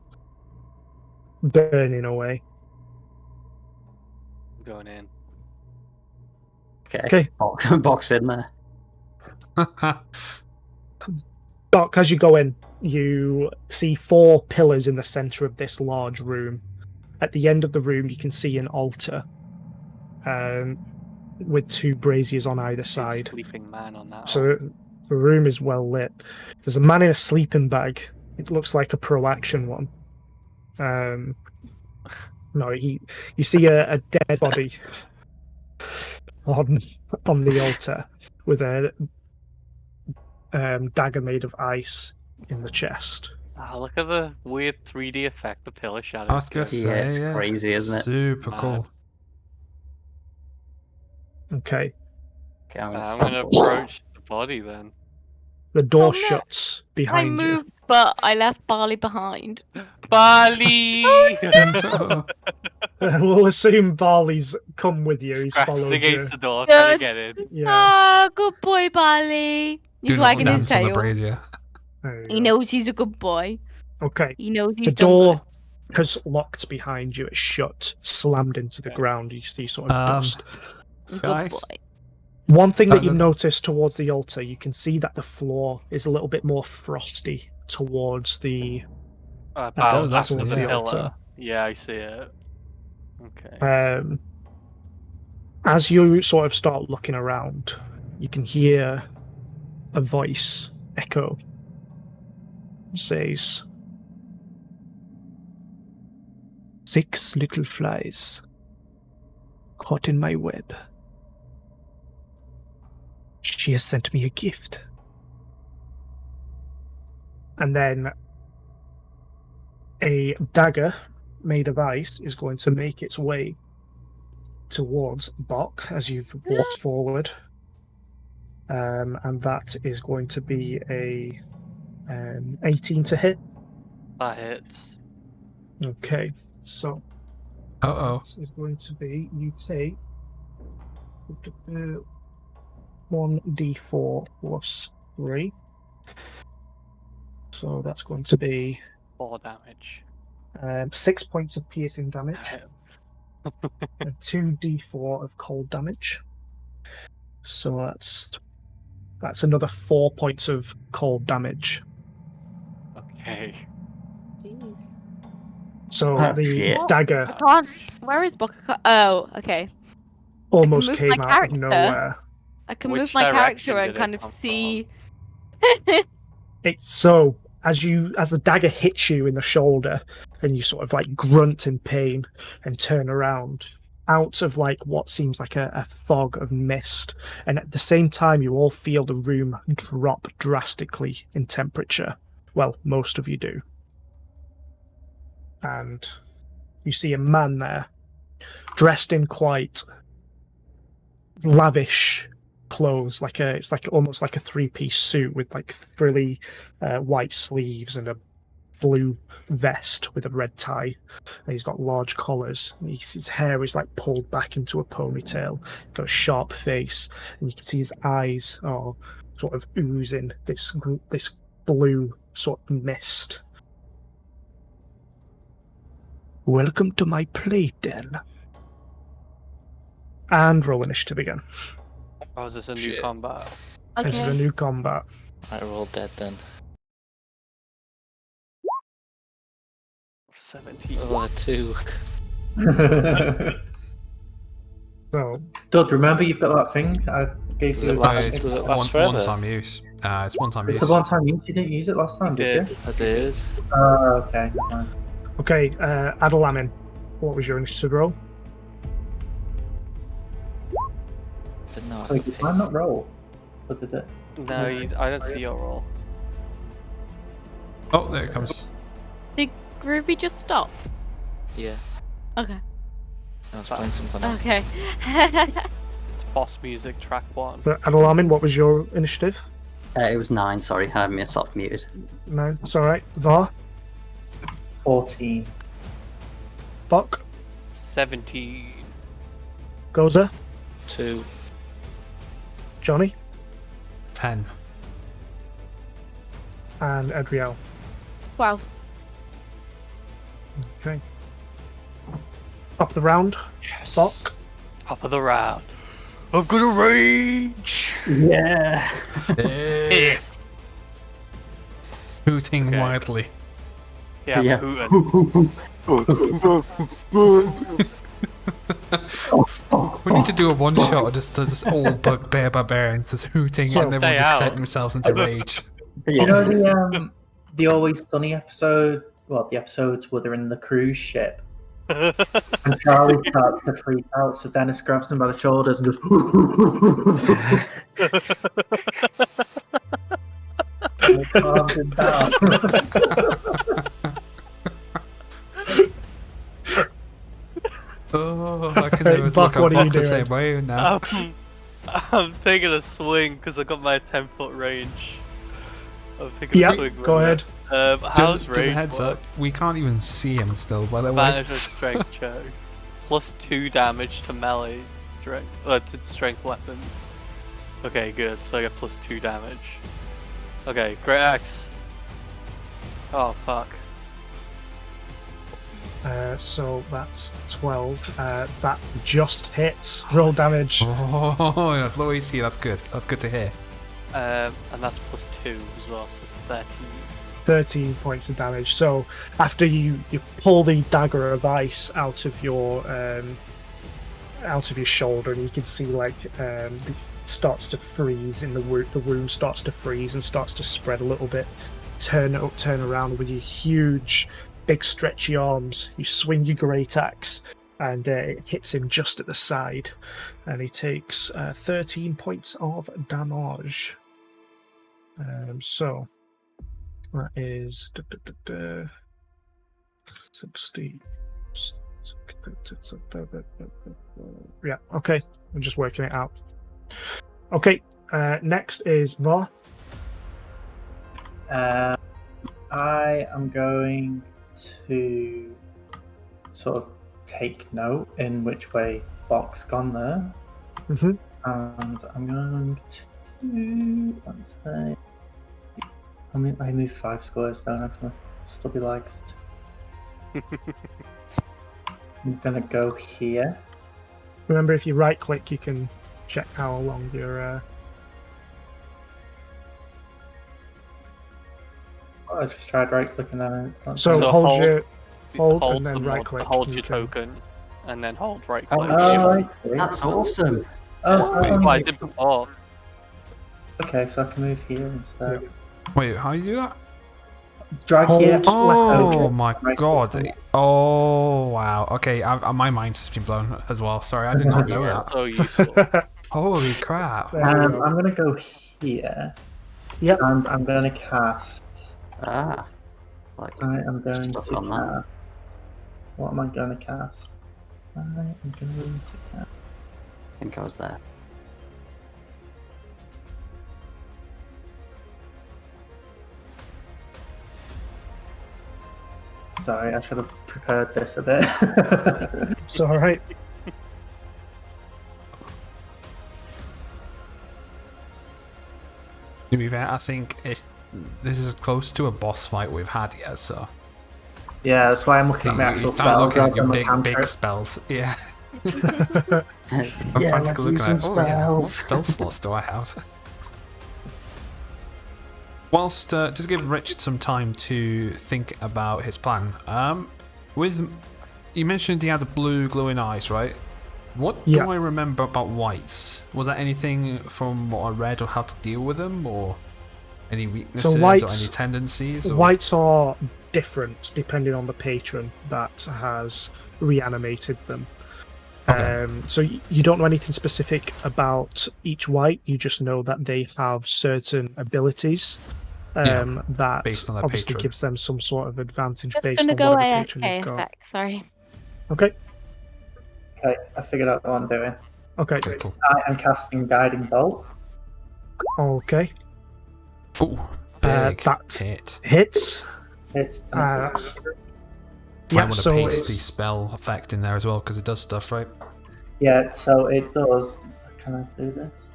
burning away. I'm going in. Okay. Box in there. Doc, as you go in, you see 4 pillars in the center of this large room. At the end of the room, you can see an altar with 2 braziers on either side. Sleeping man on that. So the room is well lit. There's a man in a sleeping bag. It looks like a pro-action one. No, you see a dead body on the altar with a dagger made of ice in the chest. Ah, look at the weird 3D effect the pillar shadows I was gonna give. say, Yeah, it's crazy, isn't it? Super Mad. cool. Okay. Okay, I'm I'm gonna gonna stop. approach the body then. The door Oh, no. shuts I behind you. moved, but I left Barley behind. Bali! We'll assume Barley's come with you. He's Scratching followed you. against the door, trying to Yes. get in. Yeah. Ah, good boy, Barley. He's Do not wagging his dance on the tail. brazier. There you He go. knows he's a good boy. Okay. He knows The he's done door has locked behind you. It's shut, slammed into the Okay. ground. You see sort of dust. good. Guys? Good boy. One thing that you've the- noticed towards the altar, you can see that the floor is a little bit more frosty towards the About does after actually, the yeah. pillar. Yeah, I see it. Okay. as you sort of start looking around, you can hear a voice echo. It says, 6 little flies caught in my web. She has sent me a gift. And then a dagger made of ice is going to make its way towards Bok as you've walked forward. and that is going to be a 18 to hit. That hits. Okay, so Uh-oh. that is going to be, you take 1d4 plus 3. So that's going to be 4 damage. 6 points of piercing damage and 2d4 of cold damage. So that's another 4 points of cold damage. Okay. Jeez. So Oh, the shit. I dagger can't. Where is Boca? Oh, okay. almost move came my out of character. nowhere. I can Which move my direction character and did it kind of come from? see. It's so as the dagger hits you in the shoulder, and you sort of like grunt in pain and turn around, out of like what seems like a fog of mist, and at the same time you all feel the room drop drastically in temperature. Well, most of you do. And you see a man there, dressed in quite lavish clothes, it's like almost like a three-piece suit with like frilly white sleeves and a blue vest with a red tie. And he's got large collars. His hair is like pulled back into a ponytail. Got a sharp face, and you can see his eyes are sort of oozing this blue sort of mist. Welcome to my playden. And roll initiative again. Oh, is this a new Shit. combat? This is a Okay. new combat. I rolled dead then. 17. Oh, 2. So Doug, remember you've got that thing I gave Does you? it last- It's does it last forever? one-time use. It's one-time It's use. a one-time use. You didn't use it last time, did you? I did. Okay. Fine. okay, Adalamin, what was your initiative roll? Didn't know I Wait, could did mine not roll? Or did it? No, I don't see your roll. Oh, there it comes. Did Groovy just stop? Yeah, Okay. I was playing something else. Okay. It's boss music, track 1. But Adalamin, what was your initiative? It was 9, sorry, I had myself muted. No, it's alright. Var, 14. Bok, 17. Goza, 2. Johnny, 10. and Adriel. 12. Okay. Top of the round, Yes. Bok. Top of the round. I'm gonna rage! Yeah. Pissed. Hooting Okay. wildly. Yeah, Yeah. hooting. We need to do a one-shot just all bugbear barbarians just hooting So and everyone stay just out. setting themselves into rage. You know the Always Sunny episode? Well, the episodes where they're in the cruise ship. And Charlie starts to freak out, so Dennis grabs him by the shoulders and goes, and it calms him down. Oh, I can never Buck, look what at are you Buck the doing? same way now. I'm taking a swing because I got my 10-foot range. I'm taking a Yeah, swing. go ahead. How's Just a rage heads work? up, we can't even see him still, by the way. Advantage of strength checks. Plus 2 damage to melee strength, to strength weapons. Okay, good. So I get plus 2 damage. Okay, great axe. Oh fuck. So that's 12. That just hits. Roll damage. Oh, that's low AC, that's good. That's good to hear. And that's plus 2 as well, so 13. 13 points of damage. So after you pull the dagger of ice out of your shoulder, and you can see like it starts to freeze in the wound starts to freeze and starts to spread a little bit. Turn around with your huge, big stretchy arms. You swing your great axe, and it hits him just at the side, and he takes 13 points of damage. So that is 60. Yeah, okay. I'm just working it out. Okay. Next is Va. I am going to sort of take note in which way Bok's gone there. Mm-hmm. And I'm going to, let's say, I move 5 squares down, actually. Stubby legs. I'm gonna go here. Remember, if you right click, you can check how long you're. Oh, I just tried right clicking that. It's not So So hold hold- your hold hold and then the right mod- click. hold and your you can- token, and then hold right Oh, click. Oh, I see. That's awesome. Oh, Wait, oh, What I did before. okay, so I can move here instead. Wait, how do you do that? Drag Hold here. left Oh click. my Right god. click. Oh wow. Okay, my mind's just been blown as well. Sorry, I did not know Yeah, that. so useful. Holy crap. There you go. I'm gonna go here. Yep. And I'm gonna cast. Ah. Like, I am going stuff to on that. cast. What am I gonna cast? I am going to cast. I think I was there. Sorry, I should have prepared this a bit. It's all right. To be fair, I think if this is close to a boss fight we've had yet, so Yeah, that's why I'm looking at my you actual start spells looking at rather your than my big cantrips. spells. Yeah. Yeah, I'm let's looking use at some what spells. spell slots do I have? Whilst just give Rich some time to think about his plan. With you mentioned he had the blue glowing eyes, right? What Yeah. do I remember about whites? Was that anything from what I read or how to deal with them, or any weaknesses or whites- any tendencies? Or... Whites are different depending on the patron that has reanimated them. Okay. So you don't know anything specific about each white. You just know that they have certain abilities that based on their obviously patron. gives them some sort of advantage Just based gonna on go whatever patron AFK you've a got. sec, sorry. Okay. Okay, I figured out what I'm doing. Okay. Okay, cool. I am casting Guiding Bolt. Okay. Ooh, big that hit. hits. It's Might Yeah. want to So paste the it's, spell effect in there as well because it does stuff, right? yeah, so it does. Can I do this?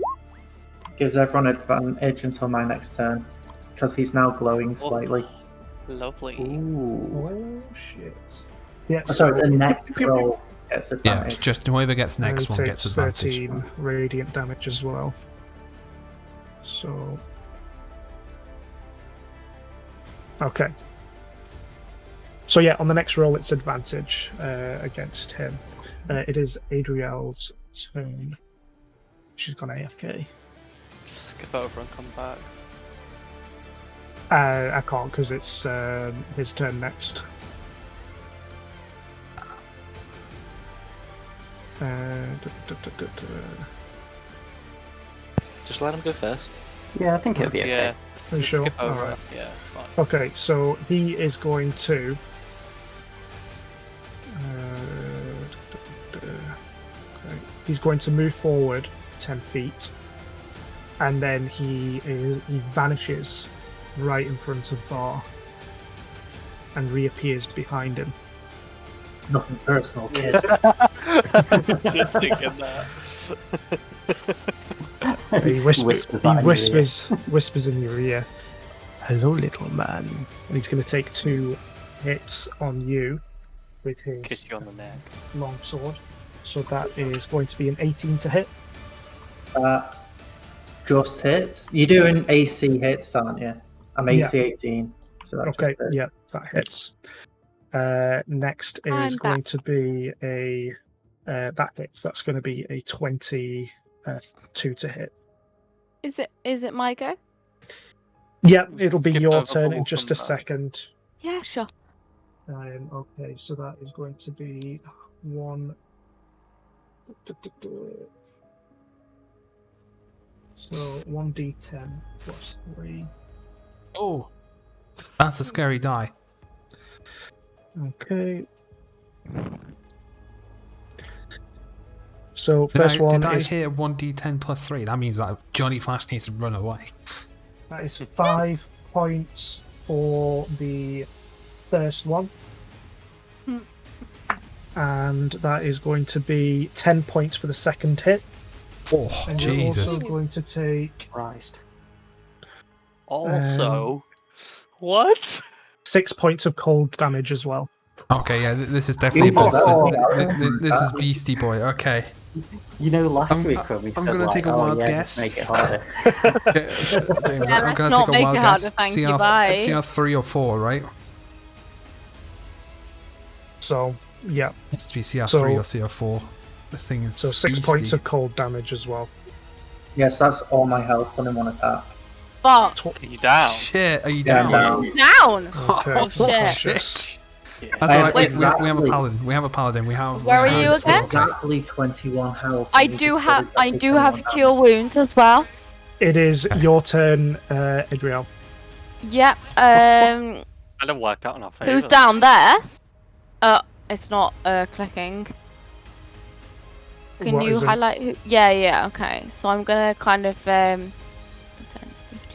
Gives everyone advantage until my next turn because he's now glowing slightly. Lovely. Ooh. oh shit. Yeah. Oh, sorry, the so- next roll gets Yeah, advantage. it's just whoever gets and next he one gets takes advantage. 13 radiant damage as well. So. Okay. So yeah, on the next roll, it's advantage against him. It is Adriel's turn. She's gone AFK. Skip over and come back. I can't because it's his turn next. Just let him go first. Yeah, I think it'll be okay. Yeah. Are you just sure? Skip over Alright. it. Yeah, fine. Okay, so he is going to. Okay. He's going to move forward 10 feet, and then he vanishes right in front of Bar and reappears behind him. Nothing personal, kid. Just thinking that. He Whispers that in your ear. whispers in your ear. Hello, little man. And he's going to take 2 hits on you with his Kiss you on the neck. long sword. So that is going to be an 18 to hit. Just hits. You're doing AC hits, aren't you? I'm AC 18. So that Okay, just hits. yeah, that hits. Next I'm is back. going to be a that hits. That's going to be a 22 to hit. Is it my go? Yeah, it'll be Skip your over, turn but in we'll just come a back. second. Yeah, sure. Okay, so that is going to be 1. So 1d10 plus 3. Oh, that's a scary die. Okay. So first one did I is hit 1d10 plus 3? That means that Johnny Flash needs to run away. that is 5 points for the first one. And that is going to be 10 points for the second hit. Oh, And you're Jesus. also going to take Christ. Also, what? 6 points of cold damage as well. Okay, yeah, this is definitely Jesus, this is Beastie Boy. Okay. You know, last I'm- week when we I'm said, gonna like, take a oh, wild yeah, guess. just make it harder. James, Yeah, I'm let's gonna not take a make wild it harder, guess. thank you, bye. CR 3 or 4, right? So, yeah. It needs to be CR3 So- or CR4. The thing is So 6 beastie. points of cold damage as well. Yes, that's all my health on in one attack. Fuck. Are you down? Shit, are you Yeah, down? down. Down! Okay. Oh, shit. Shit. Yeah. That's I alright. have We have a exactly- paladin. We have a paladin. We have. Where we are have you this- again? okay. Exactly 21 health. I and you do just have got exactly 21 cure wounds as well. It is Okay. your turn, Adriel. Yep. And it worked out in our favor. Who's down there? It's not clicking. Can What you isn't? highlight who? Yeah, okay. So I'm gonna kind of 10, 15.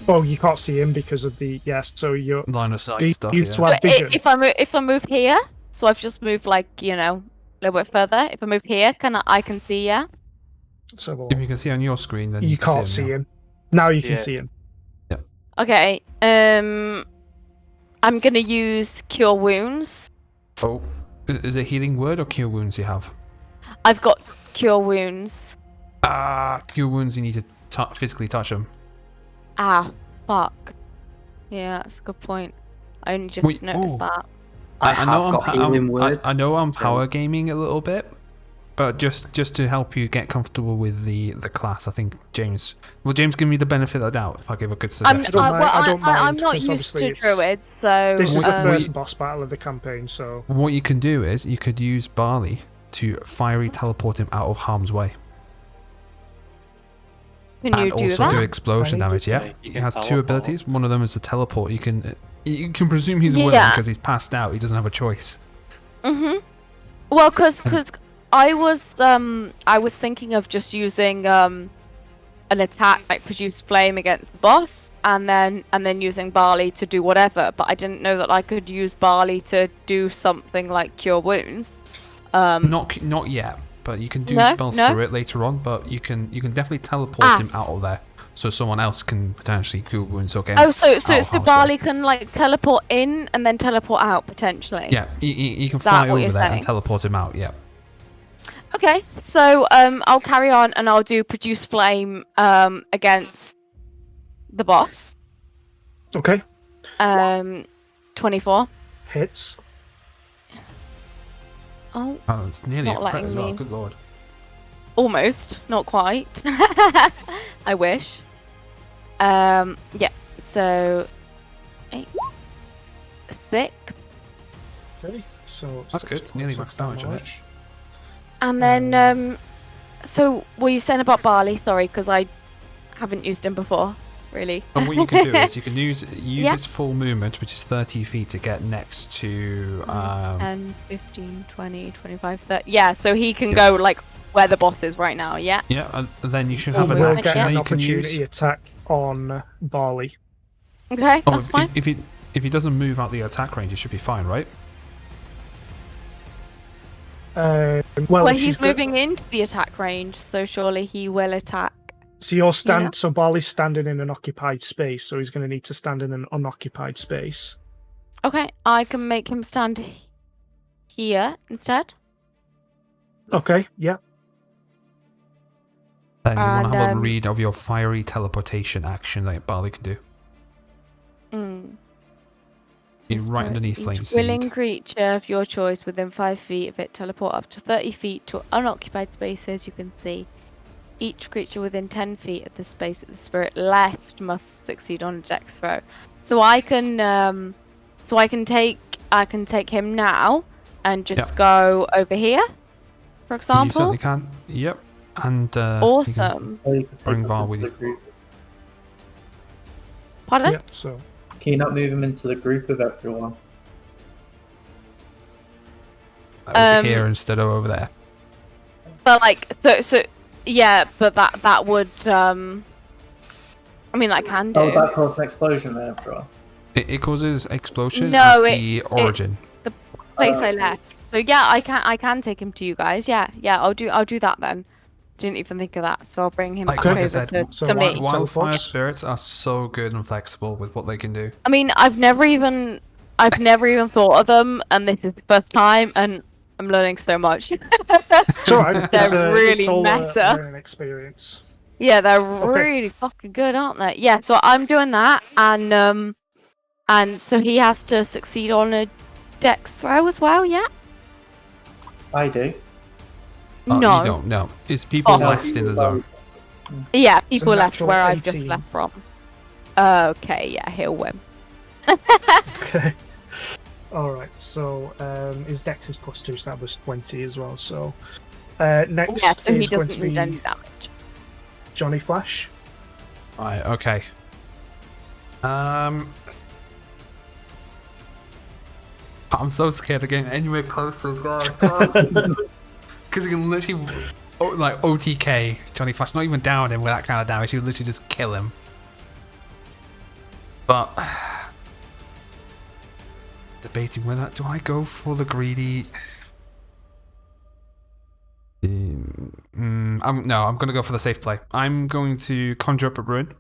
Oh, you can't see him because of the so you're. Line of sight Do you stuff. use Yeah. to have vision? If I move here, so I've just moved like a little bit further. If I move here, I can see? Yeah. So If you can see on your screen, then you can can't see now. him. Now you can Yeah. see him. Okay. I'm gonna use cure wounds. Oh, is it healing word or cure wounds you have? I've got cure wounds. Cure wounds. You need to physically touch them. Ah, fuck. Yeah, that's a good point. I only just Wait, noticed oh. that. I have got healing word. I know I'm so- power gaming a little bit, but just to help you get comfortable with the class, I think James give me the benefit of the doubt if I give a good I'm suggestion. don't mind, I'm not because used to obviously it's- druids, so This is the Um, first boss battle of the campaign, so What you can do is you could use Barley to fiery teleport him out of harm's way, can you and do also that? do explosion Right. damage. Yeah, Yeah, you he can has two teleport. abilities. One of them is to teleport. You can presume he's willing Yeah. because he's passed out. He doesn't have a choice. Well, because I was thinking of just using an attack like produce flame against the boss, and then using Barley to do whatever. But I didn't know that I could use Barley to do something like cure wounds. Not yet, but you can do No, spells no? through it later on. But you can definitely teleport him out of there, so someone else can potentially cure wounds or get him Oh, so out of harm's way. Barley can like teleport in and then teleport out potentially. Yeah, you can Is that fly what over you're there and saying? teleport him out. Yeah. Okay, so I'll carry on and I'll do produce flame against the boss. okay. 24. Hits. Oh, Oh, it's nearly not a crit letting as well. me. Good lord. almost, not quite. I wish. Yeah. So 8, 6, Okay. So That's 6 good. Nearly points max of damage on it. and then So were you saying about Barley? Sorry, because I haven't used him before. Really. And what you can do is you can use Yeah. its full movement, which is 30 feet, to get next to 10, 15, 20, 25, 30. Yeah, so he can Yeah. go like where the boss is right now, yeah? yeah, and then you should He have an will action get that an you can opportunity use. attack on Barley. Okay, Oh, that's fine. if he doesn't move out the attack range, it should be fine, right? Well, Well, if he's she's got- moving into the attack range, so surely he will attack. So you're Yeah. So Barley's standing in an occupied space, so he's going to need to stand in an unoccupied space. Okay, I can make him stand here instead. Okay. Yeah. Then you want to And, have a read of your fiery teleportation action that Barley can do. Be right So underneath Flame each willing Seed. creature of your choice within 5 feet of it teleport up to 30 feet to unoccupied spaces you can see. Each creature within 10 feet of the space that the spirit left must succeed on a dex throw. So I can take him now and just go over here, for You example. certainly can. Yep. And you can Awesome. Or you could take Bring us Val into with the you. group. Pardon? Yeah. So Can you not move him into the group of everyone? over here instead of over there. But like, so yeah, but that would I mean, I can do. Oh, that caused an explosion there, bro. It causes explosion No, at the origin. The place I left. So yeah, I can take him to you guys. Yeah, I'll do that then. Didn't even think of that, so I'll bring him Like back I over said, to me. Wildfire Teleports. spirits are so good and flexible with what they can do. I mean, I've never even thought of them, and this is the first time, and I'm learning so much. It's alright. They're really it's all meta. learning experience. Yeah, they're Okay. really fucking good, aren't they? Yeah, so I'm doing that, and so he has to succeed on a dex throw as well. Yeah. I do. Oh, No. you don't know. It's people Oh. left in the zone. Yeah, people left natural where I've just 18. left from. Okay, yeah, he'll win. Okay. Alright, so his dex is +2, so that was 20 as well. So next Yeah, so he is going doesn't to need be any damage. Johnny Flash. Right, okay. I'm so scared of getting anywhere close to this guy. Because he can literally, like, OTK Johnny Flash, not even down him with that kind of damage, he would literally just kill him. But, debating whether, do I go for the greedy... no, I'm going to go for the safe play. I'm going to conjure up a rune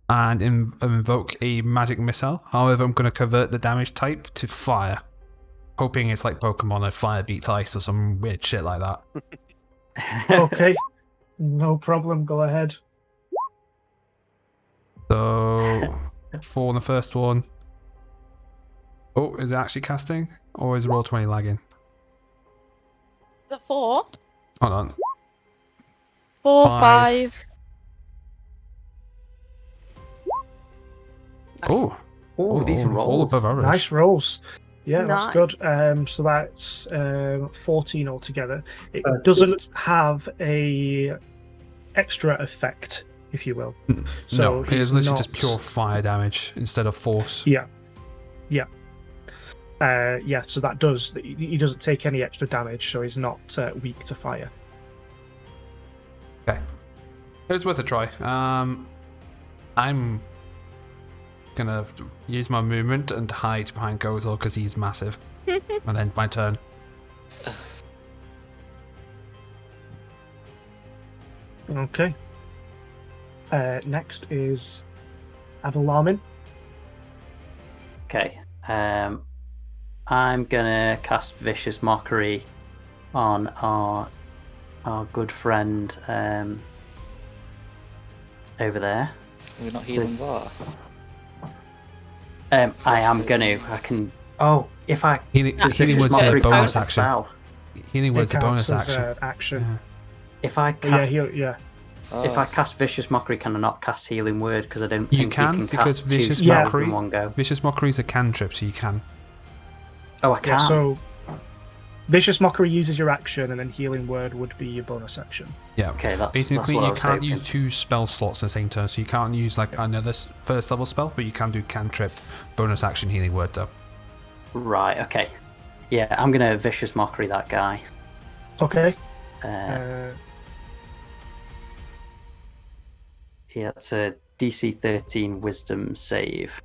and invoke a magic missile. However, I'm going to convert the damage type to fire. Hoping it's like Pokemon or fire beats ice or some weird shit like that. Okay. No problem, go ahead. So, 4 on the first one. Oh, is it actually casting? Or is Roll20 lagging? Is it 4? Hold on. 4, Five. 5. Oh, Oh, these all rolls. above average. Nice rolls. Yeah, that's Nice. good. So that's 14 altogether. It Uh, doesn't have a extra effect, if you will. So No, it is he's literally just not- pure fire damage instead of force. Yeah. Yeah, so that does. He doesn't take any extra damage, so he's not weak to fire. Okay. It was worth a try. I'm gonna use my movement and hide behind Gozal because he's massive. And then my turn. Okay. Next is Avalamin. Okay. I'm gonna cast Vicious Mockery on our good friend over there. We're not healing that. I am gonna. I can. Oh, if I Healing Vicious Word's a Mockery bonus counts as action. spell. Healing Word's a bonus counts as, action. action. Yeah. If I But yeah, cast, yeah. if I cast Vicious Mockery, can I not cast Healing Word? Because I don't You think can, you can because cast two Vicious spells Mockery- in one go. Vicious Mockery is a cantrip, so you can. Oh, I can. Yeah, so Vicious Mockery uses your action, and then Healing Word would be your bonus action. Yeah. Okay, that's Basically, what I you was can't hoping. use 2 spell slots in the same turn, so you can't use like another first level spell, but you can do cantrip, bonus action, healing word though. Right. Okay. Yeah, I'm gonna Vicious Mockery that guy. Okay. Yeah, it's a DC 13 Wisdom save.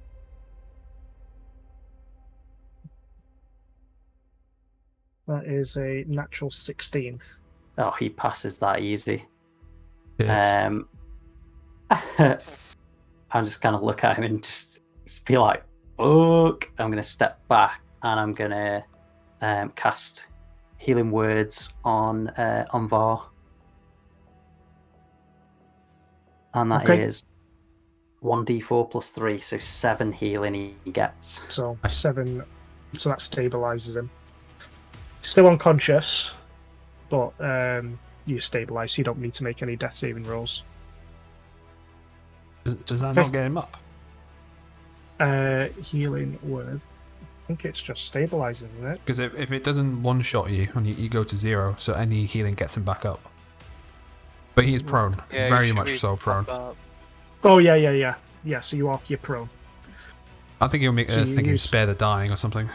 That is a natural 16. Oh, he passes that easy. Shit. I'm just gonna look at him and just be like, "Fuck!" I'm gonna step back and I'm gonna cast Healing Words on Var, and that Okay. is 1d4 plus 3, so 7 healing he gets. So Nice. 7. So that stabilizes him. Still unconscious, but you stabilize, so you don't need to make any death saving rolls. Does that Okay. not get him up? Healing Word. I think it's just stabilizes, isn't it? Because if it doesn't one shot you and you go to 0, so any healing gets him back up. But he's prone, Yeah, very you should much be so prone. up. Oh yeah. Yeah, so you're prone. I think he'll make So Earth you thinking use- spare the dying or something.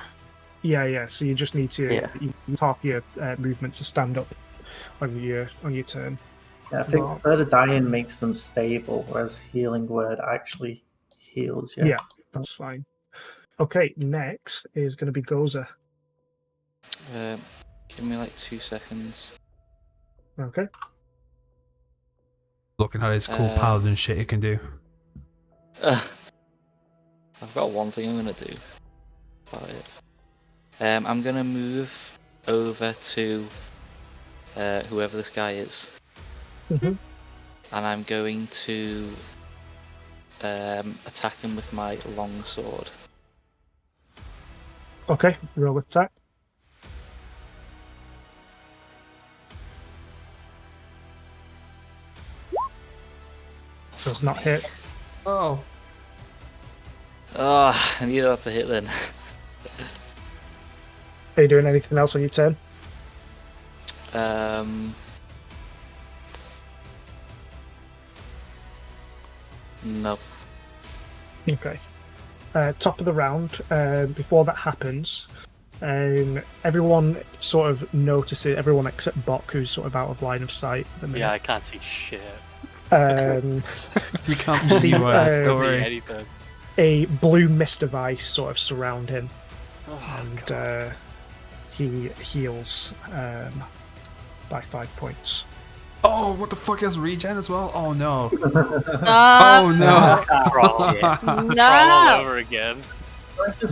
Yeah. So you just need to Yeah. you half your movement to stand up. on your turn. Yeah, I think Mark. Third of Dying makes them stable, whereas Healing Word actually heals you. Yeah, that's fine. Okay, next is going to be Goza. Give me like 2 seconds. Okay. Looking at his cool paladin shit he can do. I've got one thing I'm gonna do about it. I'm gonna move over to whoever this guy is, Mhm. and I'm going to attack him with my long sword. Okay, roll attack. Does not hit. Oh. Ah, I need that to hit then. Are you doing anything else on your turn? No. Okay. Top of the round. Before that happens, everyone sort of notices. Everyone except Bok, who's sort of out of line of sight. At the minute. Yeah, I can't see shit. You can't see See, my See story. anything. A blue mist of ice sort of surround him, Oh, and God. he heals by 5 points. Oh, what the fuck is regen as well? Oh no. No. Oh no. Crawl. Crawl all No. over again.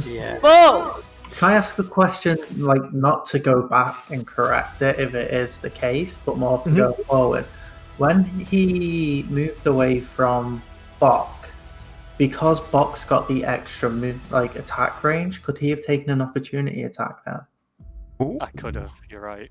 Yeah. Bull. Can I ask a question, like not to go back and correct it if it is the case, but more to go forward? When he moved away from Bok, because Bok's got the extra attack range, could he have taken an opportunity attack then? Ooh. I could have. You're right.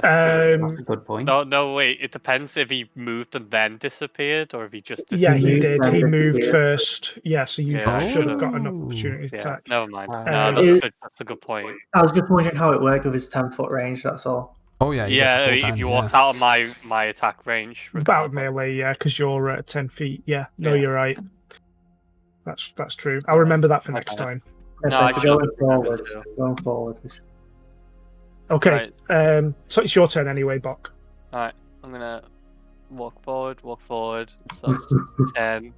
That's a good point. No, wait. It depends if he moved and then disappeared, or if he just Yeah, disappeared. he moved did. and He moved disappeared. first. Yeah, so you Yeah, I should have should've. got an Oh. opportunity Yeah, attack. never mind. Uh, No, that's a good point. I was just wondering how it worked with his 10-foot range, that's all. Oh yeah, he gets a Yeah, full if 10, you yeah. walked out of my attack range, About regardless. melee, yeah, because you're at 10 feet. Yeah, no, Yeah. you're right. That's true. I'll remember that for My next bad. time. No, I Okay, should've going remembered forward. Okay, Right. so it's your turn anyway, Bok. Alright, I'm gonna walk forward. So it's 10.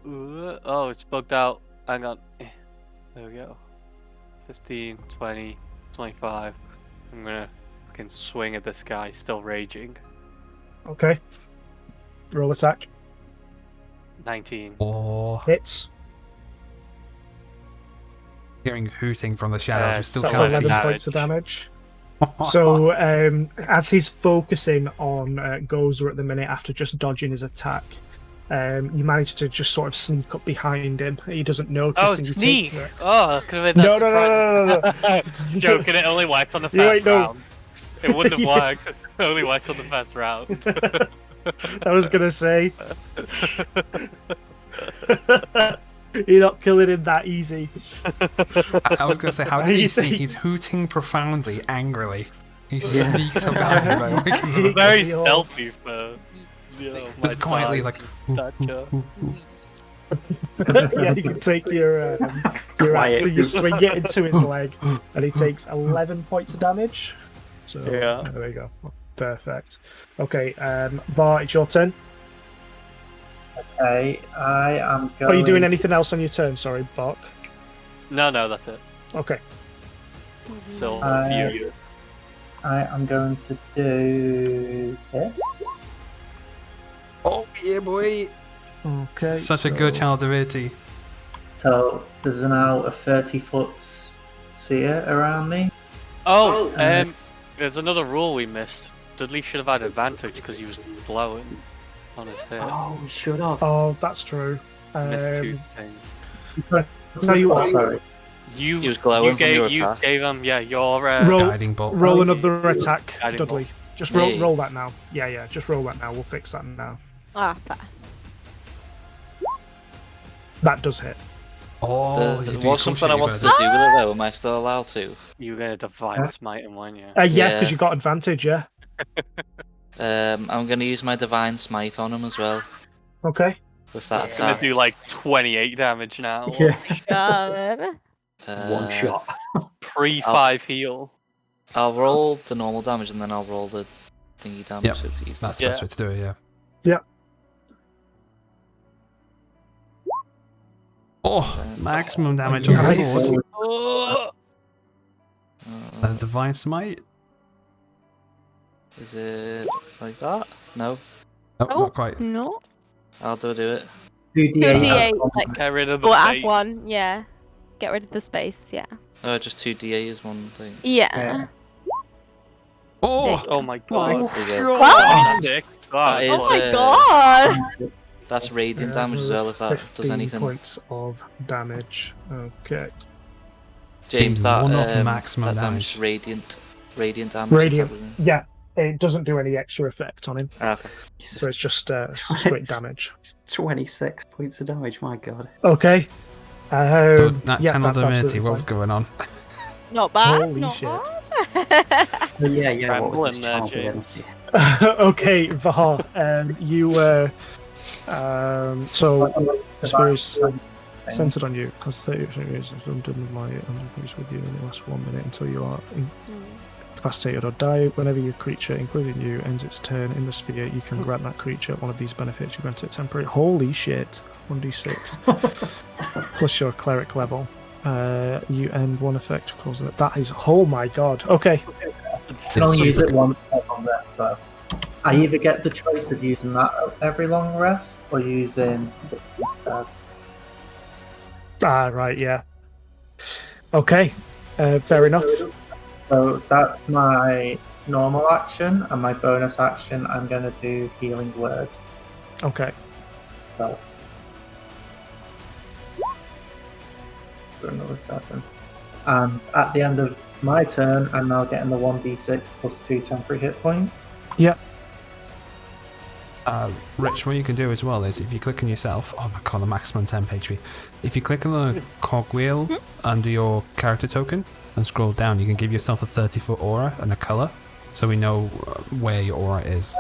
Oh, it's bugged out. Hang on. There we go. 15, 20, 25. I'm gonna fucking swing at this guy, still raging. Okay. Roll attack. 19. Oh, Hits. hearing hooting from the shadows, we still So That's can't that's see. 11 points of damage. So as he's focusing on Gozer at the minute after just dodging his attack, you manage to just sort of sneak up behind him. He doesn't notice. Oh, and you sneak! take risks. Oh, could have been No, that no. Joking, it only works on the You first ain't no- round. It wouldn't have Yeah. worked. It only works on the first round. I was gonna say you're not killing him that easy. I was gonna say, how does he He's- sneak? He's hooting profoundly, angrily. He sneaks up behind him. Like, He Very can be all- stealthy for my just quietly, size like. and stature. Yeah, you can take your axe Quiet. and you swing it into his leg, and he takes 11 points of damage. So Yeah. there we go. Perfect. Okay, Var, it's your turn. Okay, I am going. Are you doing anything else on your turn? Sorry, Bok. No, that's it. Okay. Still Uh, furious. I am going to do this. Oh yeah, boy! Okay. Such a good so- child divinity. So there's now a 30-foot sphere around me. Oh, there's another rule we missed. Dudley should have had advantage because he was blowing on his hit. Oh, we should have. Oh, that's true. Missed two things. Tell you what, Sorry. He was glowing from your attack. gave him, yeah, your Roll- Guiding bolt. roll another attack, Guiding Dudley. bolt. Just Me. roll that now. Yeah, just roll that now. We'll fix that now. Ah, fair. That does hit. Oh, There you do was something I cool wanted shit, to do with it though. Am I still allowed to? You were gonna divine smite him, weren't you? Yeah, Yeah. because you got advantage. Yeah. I'm going to use my divine smite on him as well Okay. with that It's gonna attack. do like 28 damage now. Yeah. God. One shot. pre-5 heal. I'll roll the normal damage and then I'll roll the thingy damage. Yep. So it's easy. That's the best way to do it, yeah. Yeah. Oh, maximum damage on the Nice. sword. Oh, A divine smite? Is it like that? No. Oh, Oh, not quite. no. I'll do it. 2d8. 2d8, like, get rid of the or as space. one, yeah. Get rid of the space, yeah. Just 2d8 is one thing. Yeah. Yeah. Oh! Oh my god. There you go. What? 26. That is, Oh my god! That's radiant damage as well, if that does 15 anything. points of damage. Okay. James, that, One off maximum that damage. damage, radiant damage. Radiant. if that doesn't- Yeah, it doesn't do any extra effect on him, Okay. so it's just straight damage. 26 points of damage, my god. Okay. So that yeah, channel that's divinity, absolutely what was fine. going on? Not bad. Holy not shit. bad. Yeah, what was Trembling this there, channel James. divinity? Okay, Vahar, you so the sphere is centered on you. Has 30 years of undone light and increase with you in the last 1 minute until you are incapacitated or die. Whenever your creature, including you, ends its turn in the sphere, you can grant that creature one of these benefits. You grant it temporary. Holy shit! 1d6 plus your cleric level. You end one effect causing it. That is, oh my god. Okay. I can only use it once per long rest, though. I either get the choice of using that every long rest or using this instead. Ah, right, yeah. Okay, fair enough. So that's my normal action, and my bonus action, I'm going to do Healing Word. Okay. So, for another 7. And at the end of my turn, I'm now getting the 1d6 plus 2 temporary hit points. Yeah. Rich, what you can do as well is if you click on yourself, oh my god, the maximum temp HP. If you click on the cogwheel under your character token and scroll down, you can give yourself a 30-foot aura and a colour, so we know where your aura is.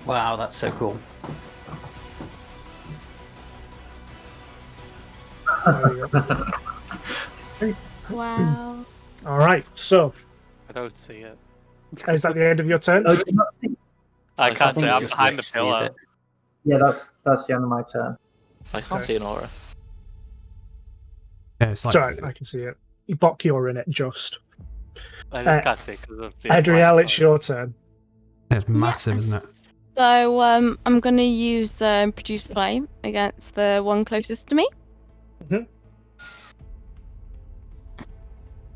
Wow, that's so cool. There you go. Wow. All right. So, I don't see it. is that the end of your turn? Oh, do you not think- I can't think say. you I'm just behind the next to use pillar. it. Yeah, that's the end of my turn. I can't Okay. see an aura. Yeah, it's like Sorry, I can see it. Bok, you're in it just. I just can't see because of the. Adriel, blind it's side. your turn. it's massive, isn't it? So I'm gonna use produce flame against the one closest to me.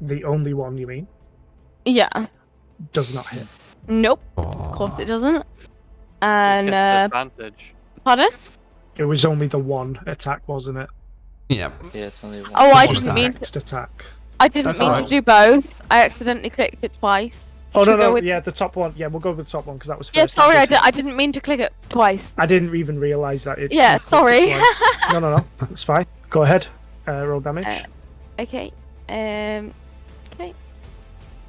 The only one, you mean? Yeah. Does not hit. Nope. Oh. Of course it doesn't. Get And the advantage. pardon? It was only the one attack, wasn't it? Yeah. Yeah, it's only one. Oh, I One didn't attack. mean. Next attack. I didn't That's mean alright. to do both. I accidentally clicked it twice. Oh, Should no, we go no, with- yeah, the top one. Yeah, we'll go with the top one because that was first. Yeah, sorry, Just- I didn't mean to click it twice. I didn't even realise that. Yeah, you clicked it sorry. twice. No, it's fine. Go ahead. Roll damage. Okay. Okay.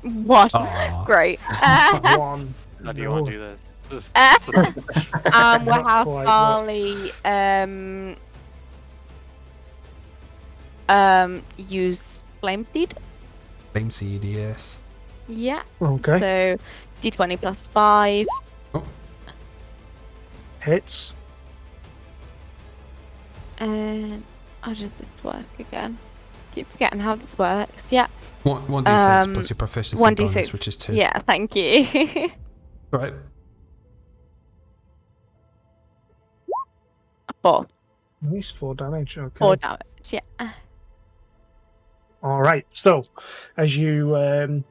One. Aw. Great. One. How do you want to do this? Just- We'll Not have quite, Farley use flame seed. Flame seed, yes. Yeah. Okay. So d20 plus 5. Hits. How does this work again? Keep forgetting how this works. Yeah. 1d6 plus your proficiency 1d6. bonus, which is 2. Yeah, thank you. Right. 4. At least 4 damage. Okay. 4 damage. Yeah. All right. So, as you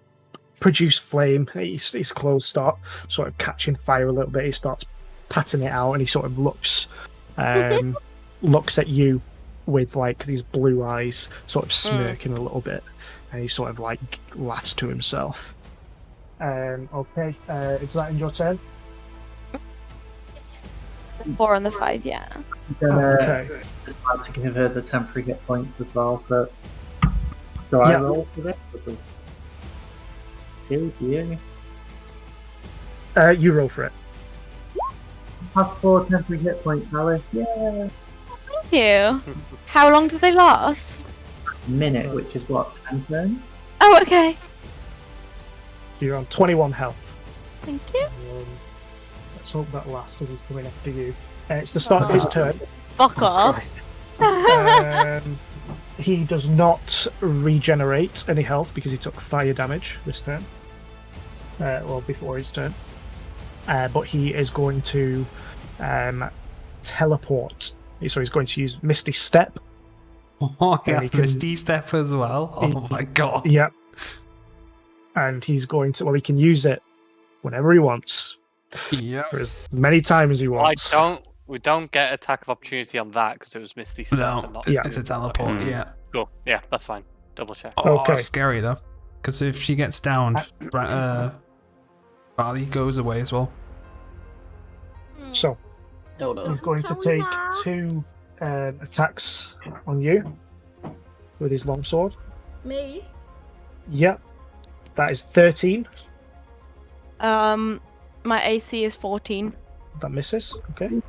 produce flame, his clothes start sort of catching fire a little bit. He starts patting it out, and he sort of looks at you with like these blue eyes, sort of smirking a little bit, and he sort of like laughs to himself. Okay. Is that in your turn? 4 on the 5. Yeah. I'm gonna Okay. decide to give her the temporary hit points as well. So, do I Yeah. roll for this? Because... Oh dear. You roll for it. Have 4 temporary hit points, Alice. Yeah. Thank you. How long do they last? minute, which is what, 10 turns? Oh, okay. So you're on 21 health. Thank you. Let's hope that lasts because he's coming after you. It's the start of his turn. Fuck off. He does not regenerate any health because he took fire damage this turn. Well, before his turn. But he is going to teleport. So he's going to use Misty Step. Oh, he And has he can- Misty Step as well. Oh my god. Yep. And he's going to, well, he can use it whenever he wants, Yeah. for as many times as he wants. We don't get attack of opportunity on that because it was Misty Step No, and not. Yeah. it's a teleport. Okay. Yeah. Cool. Yeah, that's fine. Double check. Oh, Okay. scary though. Because if she gets down, Barley goes away as well. So Oh no. he's going to take 2 attacks on you with his longsword. Me? Yep. That is 13. My AC is 14. That misses. Okay.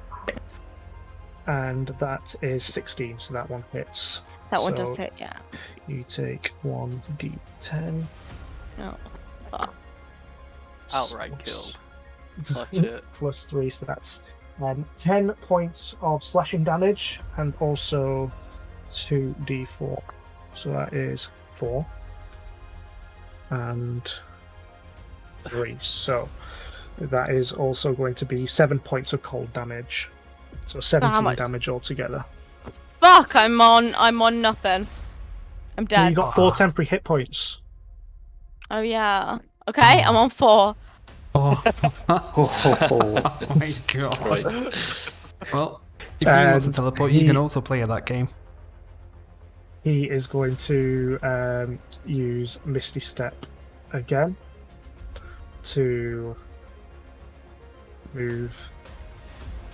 And that is 16, so that one hits. That one does So hit, yeah. You take 1d10. No. Fuck. Outright killed. Clutch it. Plus 3, so that's 10 points of slashing damage and also 2d4. So that is 4 and 3. So that is also going to be 7 points of cold damage. So 17 much? damage altogether. Fuck, I'm on nothing. I'm And dead. you got 4 temporary hit points. Oh yeah. Okay, I'm on 4. Oh, Oh, my god. Right. Well, if he wants to And teleport, you he- can also play that game. He is going to use Misty Step again to move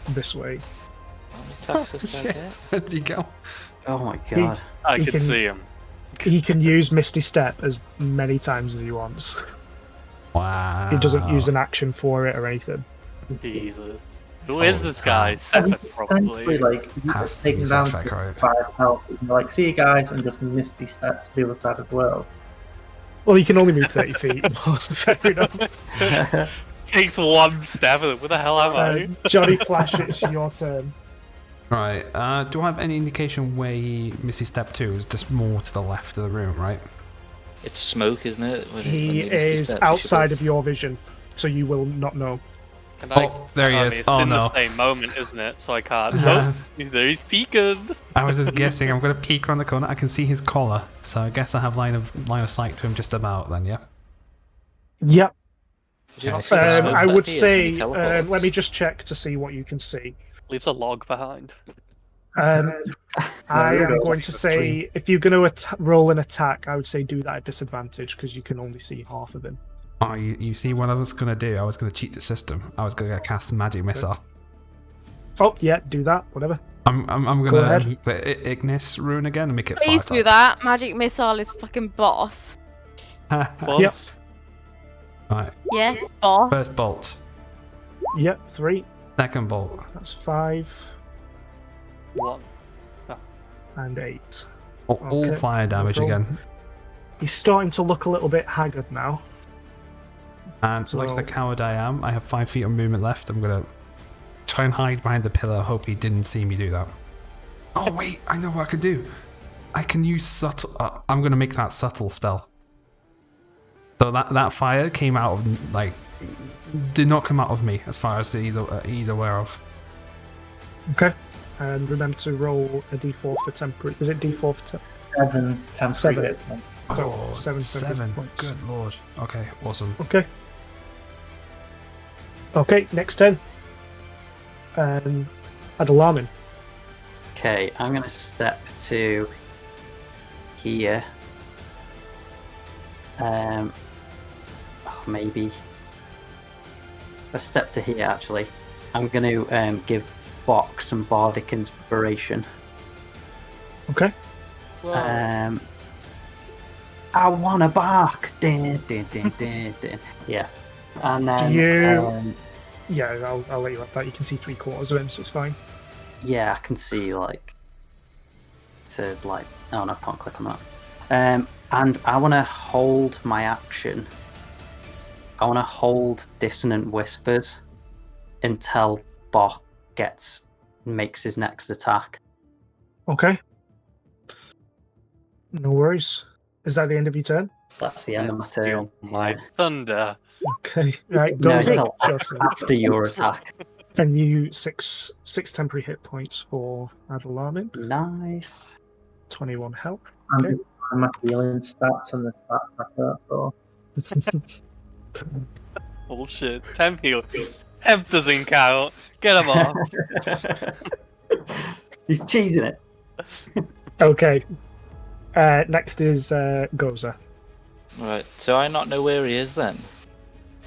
this way. Attacks this guy there. Shit, where did he go? oh my god. I He can can- see him. He can use Misty Step as many times as he wants. Wow. He doesn't use an action for it or anything. Jesus. Who is Holy this guy? cow. Sephiroth, Essentially, probably. like, you Has just to take be him down Zephyr, to right? 5 health. You can, like, see you guys and just Misty Step to the other side of the world. Well, he can only move 30 feet. Fair enough. Takes one step and where the hell am I? Johnny Flash, it's your turn. Right. Do I have any indication where Missy Step 2 is? Just more to the left of the room, right? It's smoke, isn't it? When He you Misty is Step, you should outside be- of your vision, so you will not know. Can I- Oh, there he I is. mean, it's Oh, in no. the same moment, isn't it? So I can't. Uh, Oh, he's peeking. I was just guessing. I'm going to peek around the corner. I can see his collar, so I guess I have line of sight to him just about then. Yeah. Yep. Did you not Okay. see the smoke I that would appears when he say, teleports? let me just check to see what you can see. Leaves a log behind. I you am go. going to say, if you're going to roll an attack, I would say do that at disadvantage because you can only see half of him. Oh, you see what I was going to do? I was going to cheat the system. I was going to cast magic missile. Oh, yeah, do that, whatever. I'm Go going ahead. to Ignis rune again and make it Please 5 do that. Magic missile is fucking boss. Well, Yep. Right. Yes, boss. First bolt. Yep, 3. Second bolt. That's 5 One. and 8. All Okay. fire damage Cool. again. He's starting to look a little bit haggard now. And So- like the coward I am, I have 5 feet of movement left. I'm going to try and hide behind the pillar. Hope he didn't see me do that. Oh, wait. I know what I can do. I can use subtle. I'm going to make that subtle spell. So that fire came out of, like, did not come out of me as far as he's aware of. Okay. And remember to roll a d4 for temporary. Is it d4 for 7 temporary 7. hit points. So, Oh, 7 7. points. Good lord. Okay, awesome. Okay. Okay, next turn. Adalamin. Okay, I'm gonna step to here. Maybe. Let's step to here actually. I'm gonna give Bok some bardic inspiration. Okay. Whoa. I wanna bark. Din, din, din, din, din. Yeah. And then you- Yeah, I'll let you have that. You can see 3/4 of him, so it's fine. yeah, I can see like to like. Oh no, I can't click on that. And I want to hold my action. I want to hold Dissonant Whispers until Bok makes his next attack. Okay. No worries. Is that the end of your turn? That's the end of my Let's feel turn. my Yeah. thunder. Okay. Right, No, goes until Joseph. after your attack. And you six temporary hit points for Adalamin. Nice. 21 health. I'm Okay. just on my healing stats and the stat tracker, so Bullshit. Temp heal. Temp doesn't count. Get him off. He's cheesing it. Okay. Next is Goza. Right, so I not know where he is then?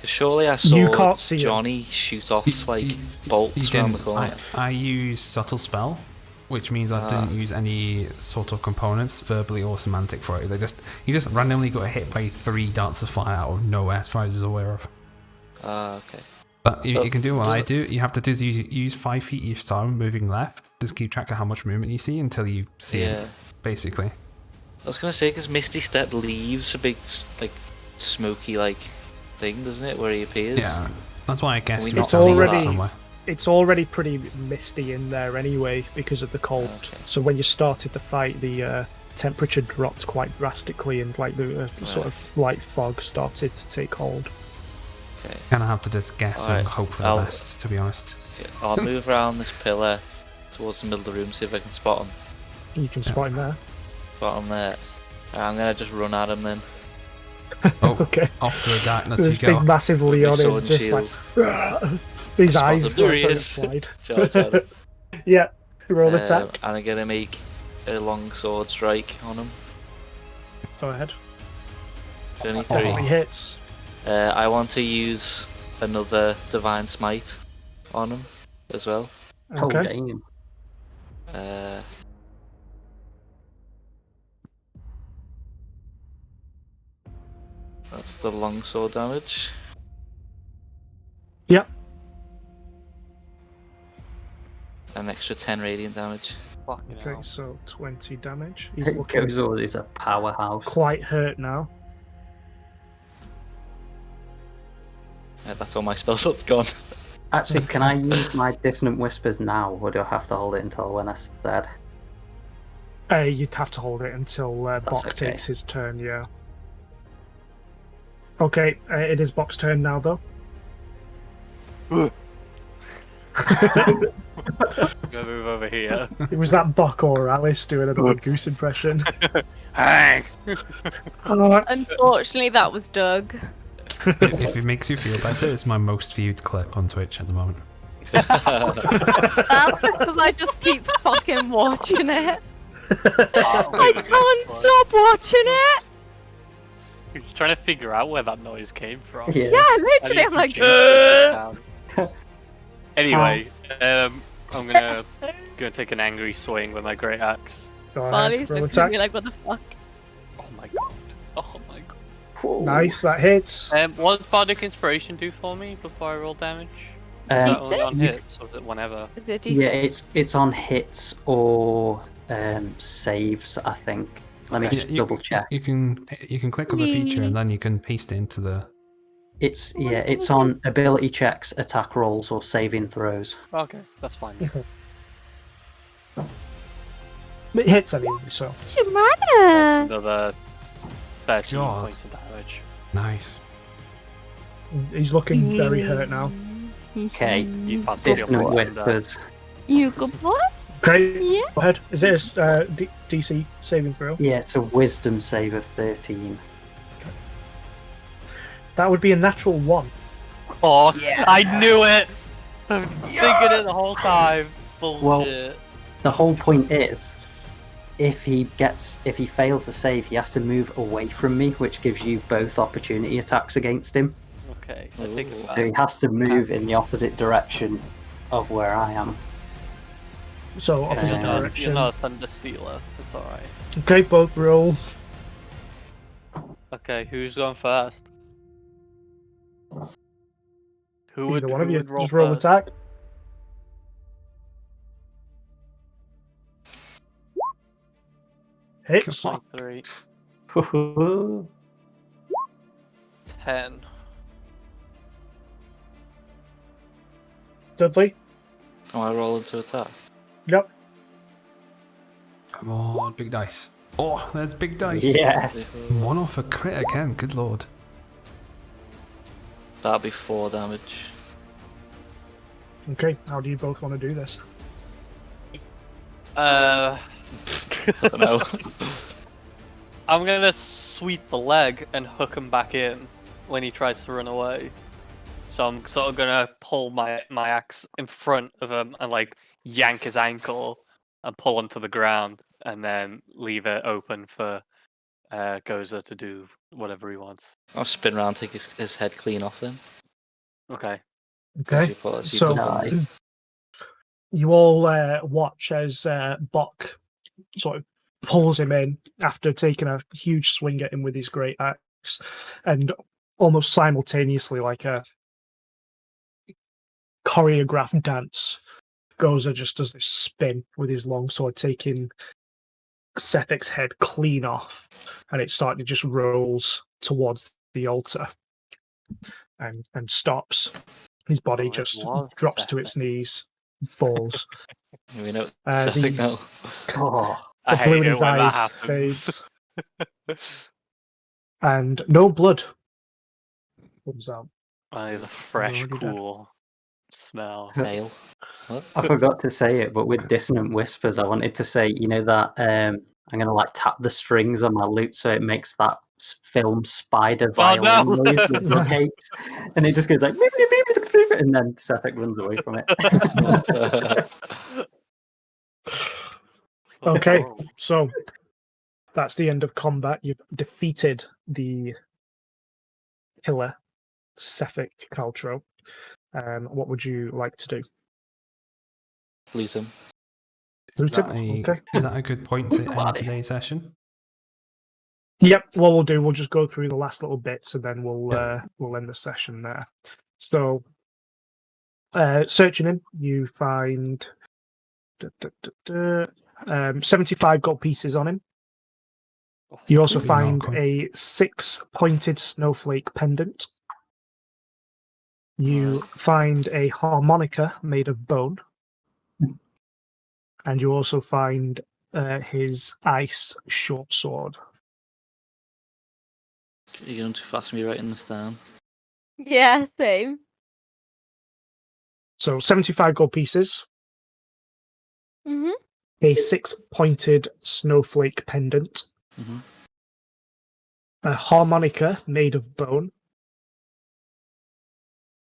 'Cause surely I saw You can't see him. Johnny shoot off like bolts You around the didn't. corner. I use subtle spell, which means I didn't use any sort of components, verbally or semantic, for it. He just randomly got hit by 3 darts of fire out of nowhere, as far as he's aware of. Okay. But you can do what I do. You have to do is use 5 feet each time, moving left. Just keep track of how much movement you see until you see him, basically. I was gonna say, because Misty Step leaves a big, like, smoky, like, thing, doesn't it, where he appears? Yeah, that's why I guess We you not have to leave already- it somewhere. It's already pretty misty in there anyway because of the cold. Okay. So when you started the fight, the temperature dropped quite drastically, and like the sort of light fog started to take hold. Okay. Kind of have to just guess and Alright, hope for the I'll- best, to be honest. Okay, I'll move around this pillar towards the middle of the room, see if I can spot him. You can spot him there. Spot him there. I'm gonna just run at him then. Oh, Okay. off to the darkness There's you go. big, massive With my Leon sword in, and just shield. like his Spot eyes him, there he sort of is. slide. Charge at him. Yeah, roll attack. And I'm gonna make a long sword strike on him. Go ahead. 23. Oh, he hits. I want to use another Divine Smite on him as well. Oh, Okay. damn. That's the longsword damage. Yep. An extra 10 radiant damage. Fucking Okay, hell. so 20 damage. He's looking Gozo is a powerhouse. quite hurt now. That's all my spell slots gone. Actually, can I use my Dissonant Whispers now, or do I have to hold it until when I said? You'd have to hold it until Bok okay. takes his turn, yeah. Okay, it is Bok's turn now, though. I'm gonna move over here. Was that Bok or Alice doing another goose impression? Hang! Unfortunately, that was Doug. If it makes you feel better, it's my most viewed clip on Twitch at the moment. That's because I just keep fucking watching it. I can't stop watching it. He's trying to figure out where that noise came from. Yeah. Yeah, I literally, need I'm to like, change this down. Anyway, I'm gonna take an angry swing with my great axe. Go ahead, Barney's roll looking at attack. me like, what the fuck? Oh my god. Oh my god. Whoa. Nice, that hits. What does Bardic Inspiration do for me before I roll damage? Is Um, that only on hits or is it whenever? Is it Yeah, decent? it's on hits or saves, I think. Let me just double check. You can click on the feature and then you can paste it into the. It's on ability checks, attack rolls, or saving throws. Okay, that's fine. It hits anyway, so. What's your matter? Another 13 God. points of damage. Nice. He's looking very hurt now. Okay, You can't steal Dissonant my thunder. Whispers. You good boy? Okay, Yeah. go ahead. Is it a DC saving throw? Yeah, it's a Wisdom save of 13. That would be a natural 1. Oh, I knew it! I was thinking it the whole time. Bullshit. The whole point is, if he fails the save, he has to move away from me, which gives you both opportunity attacks against him. Okay, I take it So he back. has to move in the opposite direction of where I am. So, opposite You're not- direction. You're not a thunder stealer. It's alright. Okay, both roll. Okay, who's going first? Who would, Either one who of you. would roll Just roll first? attack. Hits. Come on. 23. Ooh. 10. Dudley. Am I rolling to attack? Yep. Come on, big dice. Oh, there's big dice. Yes. One off a crit again. Good lord. That'll be 4 damage. Okay. How do you both want to do this? I don't know. I'm gonna sweep the leg and hook him back in when he tries to run away. So I'm sort of gonna pull my axe in front of him and like yank his ankle and pull him to the ground, and then leave it open for Goza to do whatever he wants. I'll spin around, take his head clean off him. Okay. Okay. As you So double knife. you all watch as Bok sort of pulls him in after taking a huge swing at him with his great axe, and almost simultaneously, like a choreographed dance, Goza just does this spin with his longsword, taking Sethic's head clean off, and it starting to just rolls towards the altar and stops. His body Oh, it just was drops to its Sethik. knees and falls. We know Uh, something the- now. Oh, I The blue hate in it his when that eyes happens. fades, and no blood comes out. The fresh, already dead. cool smell. Nail. What? I forgot to say it, but with dissonant whispers, I wanted to say, you know that I'm gonna like tap the strings on my lute so it makes that film spider violin no! noise with drum cakes, and it just goes like, beep, beep, beep, beep, beep, and then Sethek runs away from it. Okay, Oh. so that's the end of combat. You've defeated the killer, Sethik Caltro. What would you like to do? Lose him. Loot him? Okay. Is that a good point to end Body. today's session? Yep. What we'll do, we'll just go through the last little bits, and then Yeah. we'll end the session there. So, searching him, you find 75 gold pieces on him. You also Cool. find Cool. a 6-pointed snowflake pendant. You find a harmonica made of bone. And you also find his ice short sword. You're going too fast for me writing this down. Yeah, same. So 75 gold pieces, Mhm. a 6-pointed snowflake pendant, Hmm. a harmonica made of bone,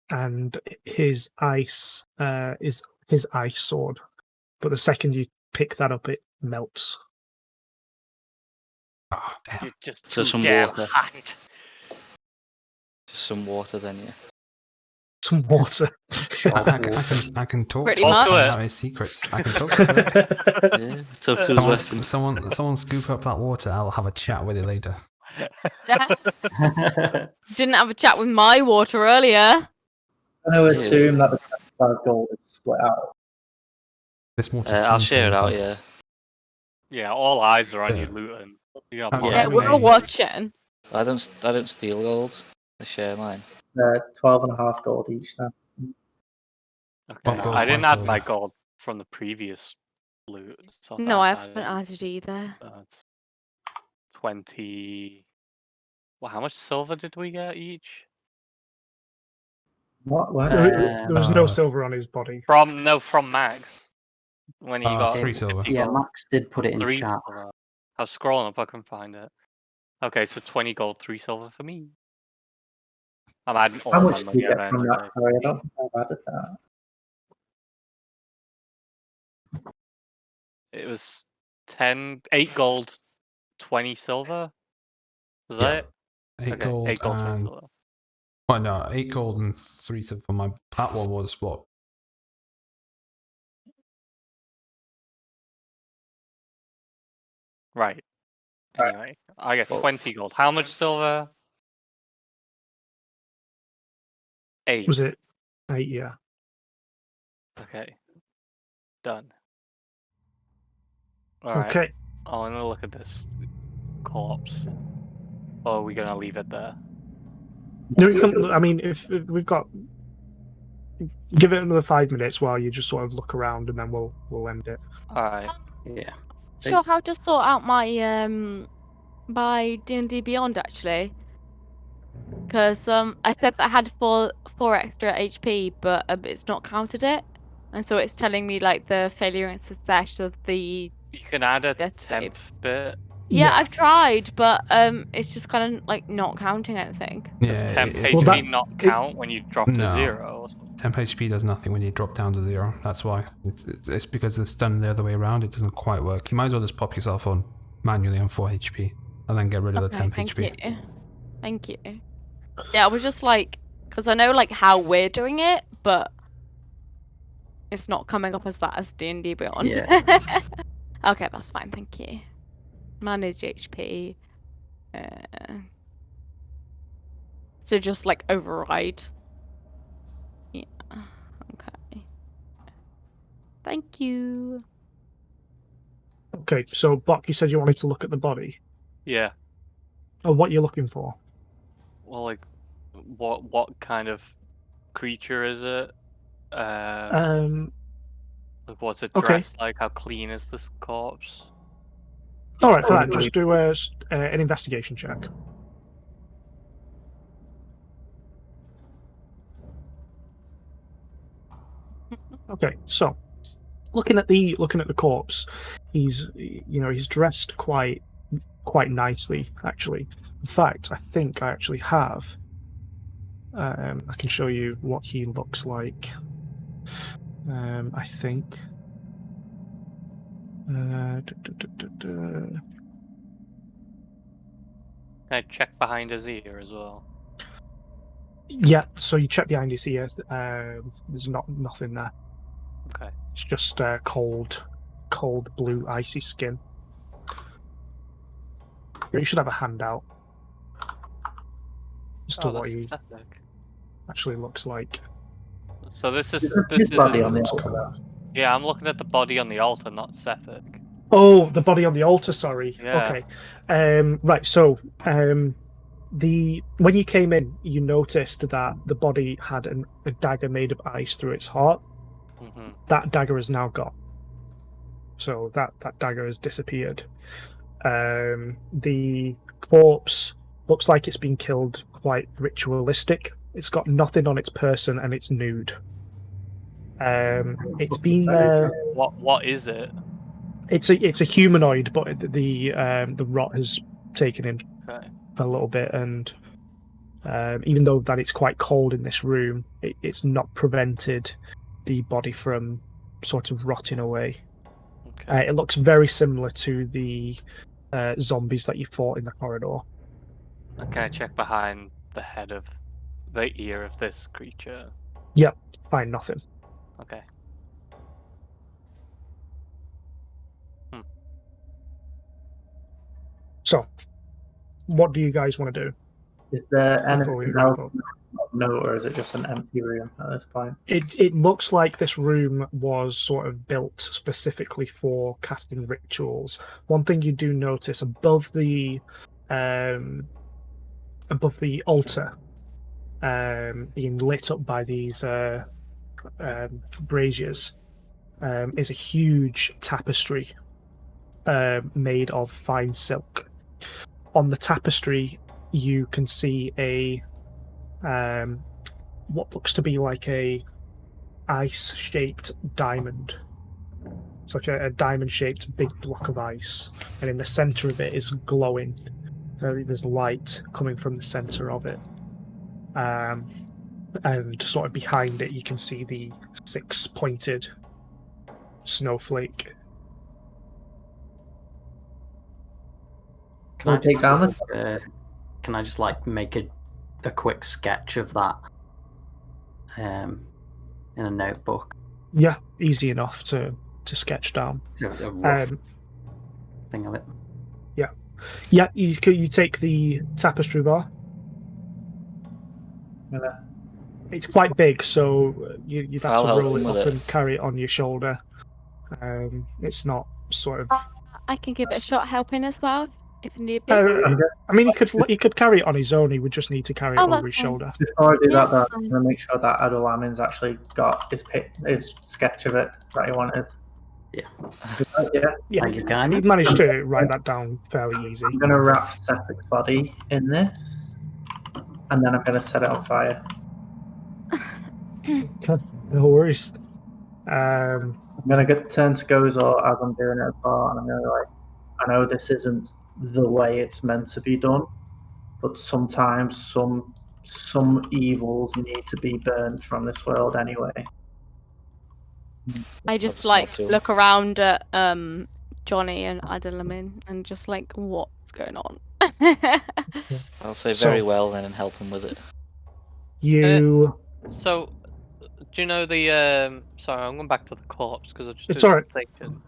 and his ice is his ice sword. But the second you pick that up, it melts. Oh, damn. You're just So too some damn water. hot. Just some water then, yeah. Some water. I can talk Pretty to it, much. find out his secrets. I can talk to it. Yeah, talk to his weapons. Someone scoop up that water. I'll have a chat with you later. Didn't have a chat with my water earlier. I'm going to Yeah. assume that the 25 gold is split out. This water. I'll share it out, yeah. Yeah, all eyes are on you, Yeah. Luton. You got Okay. blood. Yeah, we're all watching. I don't steal gold. I share mine. 12.5 gold each now. Okay. Well, gold, I didn't five add my silver. gold from the previous loot. So No, I haven't added added either. It's 20. Well, how much silver did we get each? What? What? There was no Uh, silver on his body. From Max. When he got 3 silver. 50 Yeah, gold. Max did put it in 3 chat. silver. I was scrolling up, I couldn't find it. Okay, so 20 gold, 3 silver for me. I'm adding all How my much did money you get from around that? today. Sorry, I don't think I've added that. It was 8 gold, 20 silver. Was Yeah. that it? 8 Okay, gold 8 gold, 20 and silver. well, no, 8 gold and 3 silver. For my that one was what? Right. Anyway, I get 20 gold. How much silver? 8. Was it 8? Yeah. Okay. Done. Alright. Okay. I want to look at this corpse. Or are we gonna leave it there? No, you can, I mean, if we've got, give it another 5 minutes while you just sort of look around, and then we'll end it. All right. Yeah. Sure, how to sort out my my D&D Beyond actually, because I said that I had four extra HP, but it's not counted it, and so it's telling me like the failure and success of the You can add a death save. 10th bit. Yeah, I've tried, but it's just kind of like not counting anything. Does Yeah, 10 it- HP that not is- count when you drop to No. 0? Or something? temp HP does nothing when you drop down to 0. That's why. It's because it's done the other way around. It doesn't quite work. You might as well just pop yourself on manually on 4 HP and then get rid of the temp thank HP. you. Thank you. Yeah, I was just like, because I know like how we're doing it, but it's not coming up as that as D&D Beyond. Yeah. Okay, that's fine. Thank you. Manage HP. So just like override. Yeah. Okay. Thank you. Okay, so Bok, you said you wanted to look at the body. Yeah. Or what you're looking for? Well, like, what kind of creature is it? Like, what's it Okay. dressed like? How clean is this corpse? All right, for that, just do an investigation check. Okay, so looking at the corpse, he's dressed quite nicely actually. In fact, I think I actually have. I can show you what he looks like. I think. Can I check behind his ear as well? Yeah, so you check behind his ear. There's nothing there. Okay. It's just cold blue icy skin. You should have a handout as to Oh, what that's he pathetic. actually looks like. So this His is body on the looks altar. cool. yeah. I'm looking at the body on the altar, not Sephic. Oh, the body on the altar. Sorry. Yeah. Okay. Right. So, when you came in, you noticed that the body had a dagger made of ice through its heart. Mm-hmm. That dagger is now gone. So that dagger has disappeared. The corpse looks like it's been killed quite ritualistic. It's got nothing on its person and it's nude. It's been there. What is it? It's a humanoid, but the rot has taken him Okay. a little bit, and even though that it's quite cold in this room, it's not prevented the body from sort of rotting away. Okay. It looks very similar to the zombies that you fought in the corridor. And can I check behind the ear of this creature? Yep, find nothing. Okay. So, what do you guys want to do? Is there Before we anything wrap else? up. No, or is it just an empty room at this point? It looks like this room was sort of built specifically for casting rituals. One thing you do notice above the altar, being lit up by these braziers, is a huge tapestry made of fine silk. On the tapestry, you can see a what looks to be like a ice-shaped diamond. It's like a diamond-shaped big block of ice, and in the center of it is glowing. There's light coming from the center of it, and sort of behind it, you can see the six-pointed snowflake. Can I We'll take just, down the. can I just like make a quick sketch of that in a notebook? Yeah, easy enough to sketch down. So a rough Um, thing of it. yeah, you take the tapestry bar. Yeah. It's quite big, so you'd have I'll to help roll him it with up it. and carry it on your shoulder. It's not sort of I can give it a shot helping as well if need be. I mean, he could carry it on his own. He would just need to carry it Oh, over that's his fine. shoulder. Before I do Yeah, that, though, that's I'm fine. going to make sure that Adolamin's actually got his sketch of it that he wanted. Yeah. Yeah. Yeah, Thank you, Guy. he managed to write that down fairly easy. I'm going to wrap Sephic's body in this, and then I'm going to set it on fire. No worries. I'm going to turn to Gozo as I'm doing it as well, and I'm going to like, I know this isn't the way it's meant to be done, but sometimes some evils need to be burned from this world anyway. I just That's like not too- look around at Johnny and Adelamin and just like, what's going on? I'll say So- very well then and help him with it. You. So, do you know the? Sorry, I'm going back to the corpse because I just It's did alright. some thinking.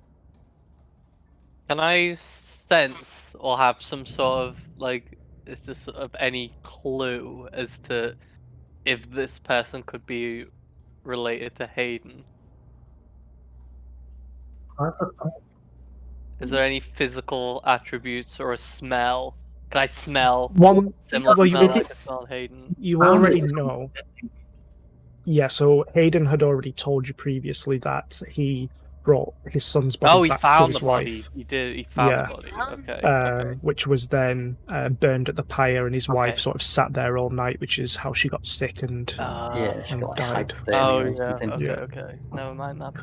Can I sense or have some sort of like? Is this sort of any clue as to if this person could be related to Hayden? Is there any physical attributes or a smell? Can I smell One. similar Well, you, smell like I smelled Hayden? you already know. Yeah, so Hayden had already told you previously that he brought his son's body Oh, he back to found his the body. wife. He did. He found Yeah. the body. Okay. Okay. Which was then burned at the pyre, and his wife Okay. sort of sat there all night, which is how she got sick and Yeah, she and got like died. hypothermia Oh or yeah. something. Okay. Yeah. Okay. Never mind that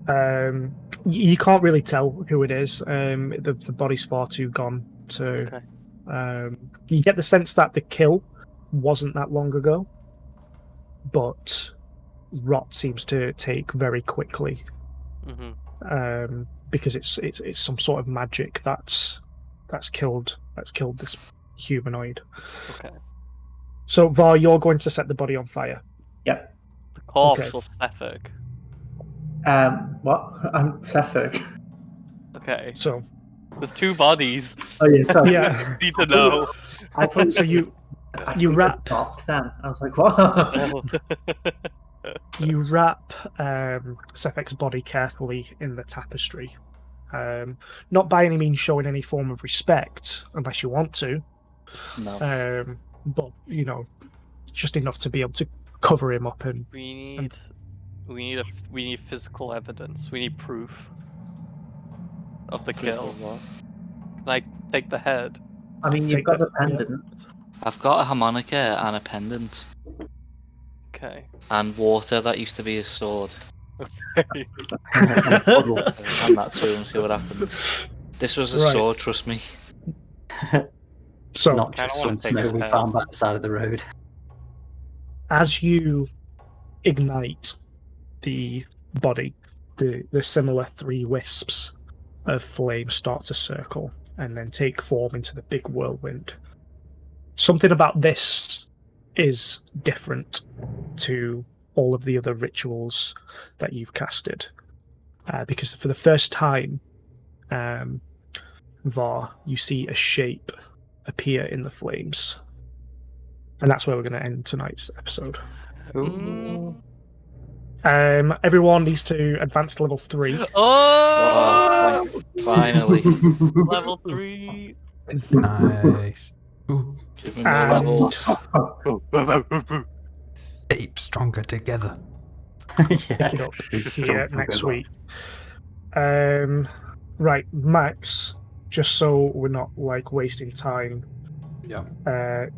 then. You can't really tell who it is. The body's far too gone to. Okay. You get the sense that the kill wasn't that long ago, but rot seems to take very quickly. Mm-hmm. Because it's some sort of magic that's killed this humanoid. Okay. So Var, you're going to set the body on fire. Yep. The corpse Okay. or Sethek? What? I'm Sephik. Okay. So There's two bodies. Oh yeah, sorry. yeah, Need to know. I thought so you wrap Doc then. I was like, what? Oh. you wrap Sethek's body carefully in the tapestry. Not by any means showing any form of respect, unless you want to. No. But just enough to be able to cover him up and. We need physical evidence. We need proof of the kill. What? Can I take the head? I mean, you've Take got that, the pendant. I've got a harmonica and a pendant Okay. and water that used to be his sword. Okay. And that too and see what happens. This was a Right. sword, trust me. So Not Kinda just wanna some take snow his we head. found by the side of the road. as you ignite the body, the similar three wisps of flame start to circle and then take form into the big whirlwind. Something about this is different to all of the other rituals that you've casted. Because for the first time, Var, you see a shape appear in the flames. And that's where we're going to end tonight's episode. Mm. Everyone needs to advance to level 3. Oh! Finally. Level 3. Nice. Ooh, Give me more And- levels. keep stronger together. Pick it up here next week. Right, Max, just so we're not wasting time. Yeah.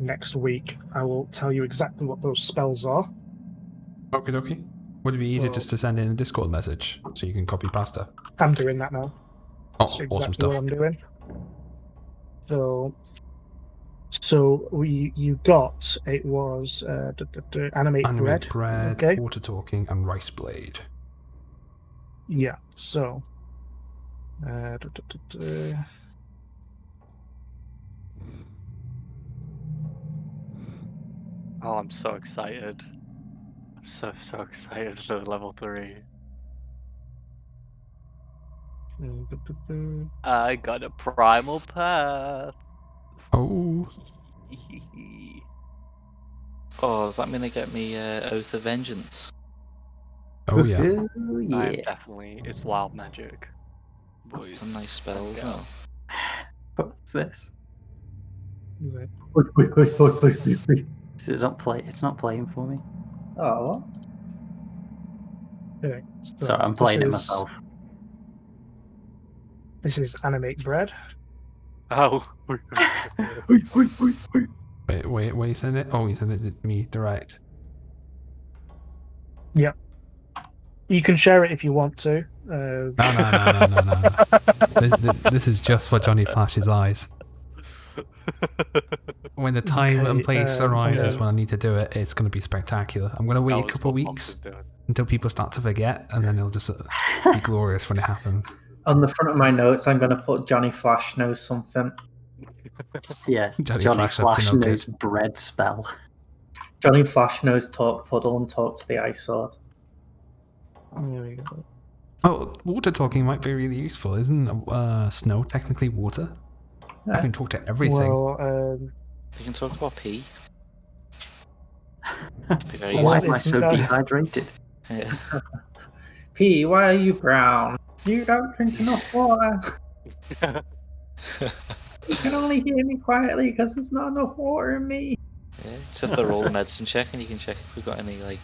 Next week, I will tell you exactly what those spells are. Okie dokie. Would it be easier Well- just to send in a Discord message so you can copy pasta? I'm doing that now. Oh, That's exactly awesome what stuff. I'm doing. So you got it was animate bread. Okay. Water talking, and rice blade. Yeah. So. Oh, I'm so excited. I'm so excited for level 3. I got a primal path. Oh, Oh, does that mean they get me Oath of Vengeance? oh yeah. Ooh, yeah. Definitely, it's wild magic. It's a nice spell, isn't it? What's this? Right. It's not playing for me. Oh, what? Okay, so Sorry, I'm playing it myself. This is animate bread. Oh. Wait, where you send it? Oh, you send it to me direct. Yep. You can share it if you want to. No. This is just for Johnny Flash's eyes. When the time and Okay, place arises yeah. when I need to do it, it's going to be spectacular. I'm going to wait a couple of weeks until people start to forget, and then it'll just be glorious when it happens. On the front of my notes, I'm going to put Johnny Flash knows something. Yeah, Johnny Johnny Flash up to Flash no good. knows bread spell. Johnny Flash knows talk puddle and talk to the ice sword. There we go. Oh, water talking might be really useful. Isn't snow technically water? I can talk to everything. Well, You can talk about pee. Be very Why useful. am I so isn't that- dehydrated? Yeah. P, why are you brown? You don't drink enough water. You can only hear me quietly because there's not enough water in me. Yeah, just have to roll a medicine check and you can check if we've got any like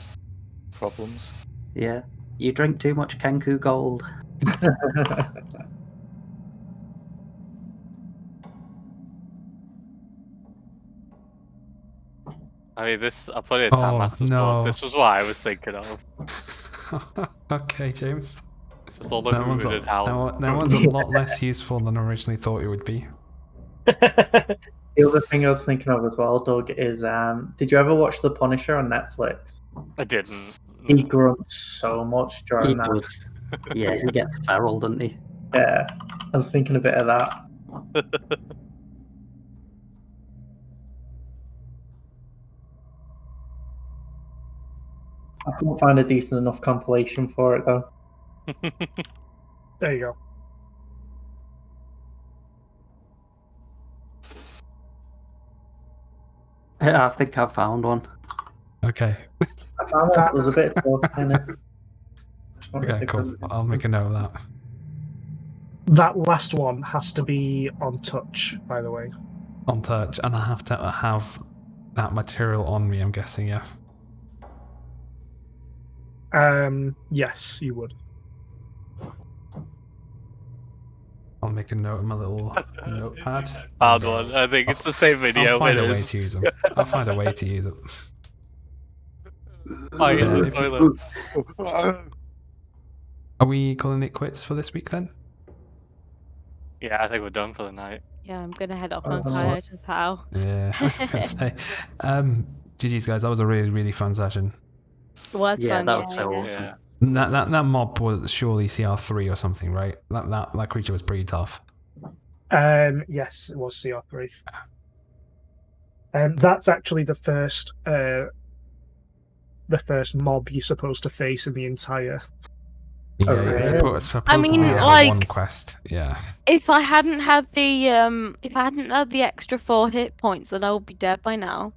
problems. Yeah, you drink too much Kenku Gold. I mean, this. I'll put it Oh, in Time Master's no. board. This was what I was thinking of. Okay, James. Just all the That one's, hood and owl. that one's a lot less useful than I originally thought it would be. The other thing I was thinking of as well, Doug, is did you ever watch The Punisher on Netflix? I didn't. He grunts so much He during that. does. Yeah, he gets feral, doesn't he? Yeah, I was thinking a bit of that. I couldn't find a decent enough compilation for it though. there you go. I think I found one. Okay. I found one that was a bit talk in it. Just wanted Okay, to cool. go- I'll make a note of that. That last one has to be on touch, by the way. On touch, and I have to have that material on me, I'm guessing, yeah. Yes, you would. I'll make a note in my little notepad. Hard and, one. I think it's the same video. I'll find it a way is. to use them. I'll find a way to use it. Oh, yeah, Yeah, the if- toilet. Are we calling it quits for this week then? Yeah, I think we're done for the night. Yeah, I'm gonna head off. Oh, I'm that's tired as hell. Yeah, I was gonna say. GG's guys, that was a really, really fun session. What's Yeah, fun, that was so awesome. Yeah. That mob was surely CR3 or something, right? That creature was pretty tough. Yes, it was CR3. That's actually the first mob you're supposed to face in the entire. Yeah, really? it's supposed I to mean, be a like- one quest. Yeah. If I hadn't had the extra 4 hit points, then I would be dead by now.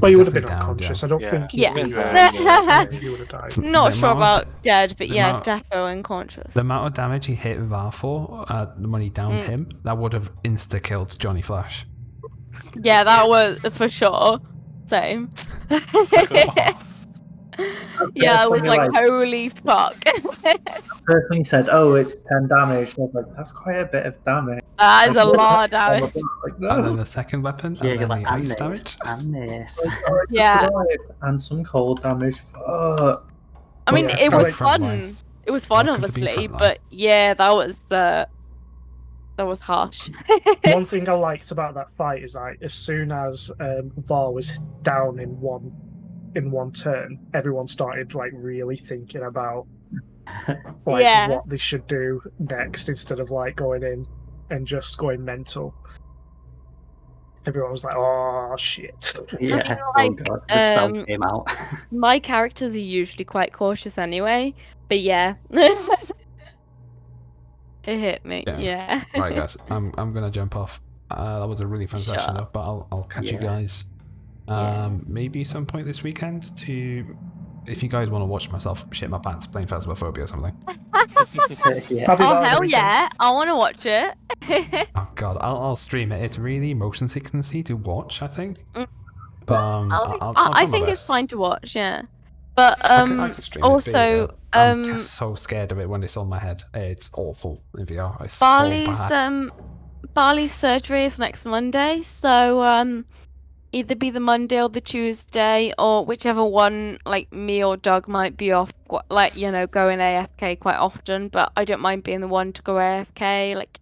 Well, you would have been definitely downed, unconscious. yeah. I don't Yeah. think Yeah. you would Yeah. you would have died. Not The sure amount of- about dead, but the yeah, amount- defo unconscious. The amount of damage he hit Var for when he downed Mm. him, that would have insta-killed Johnny Flash. Yeah, that was for sure. Same. Yeah, I was like, holy fuck. First when he said, "Oh, it's 10 damage," I was like, "That's quite a bit of damage." That is a lot of damage. Like, And then no. the second weapon, Yeah, and you're then like, the and ice this, damage. and this. Oh, I Yeah. survived. And some cold damage. Fuck. I mean, Yeah, it was it's probably fun. frontline. It was fun, Welcome to being obviously, frontline. but yeah, that was harsh. One thing I liked about that fight is like as soon as Var was down in one turn, everyone started like really thinking about like Yeah. what they should do next instead of like going in and just going mental. Everyone was like, "Oh shit!" Yeah. like, Oh god, the spell um, came out. My characters are usually quite cautious anyway, but yeah. It hit me. Yeah. Yeah. Right, guys, I'm gonna jump off. That was a really fun Shut session, though, up. but I'll catch you Yeah. guys Yeah. maybe some point this weekend to. If you guys want to watch myself shit my pants playing Phasmophobia or something. Yeah. Happy Oh that on the hell weekend. yeah! I want to watch it. Oh god, I'll stream it. It's really motion sicknessy to watch, I think. Mm. But I'll try I my think it's best. fine to watch. Yeah, but I can stream it. also But I'm just so scared of it when it's on my head. It's awful in VR. It's so Barley's bad. Barley's surgery is next Monday, so either be the Monday or the Tuesday, or whichever one, like me or Doug might be off, like, you know, going AFK quite often, but I don't mind being the one to go AFK, like,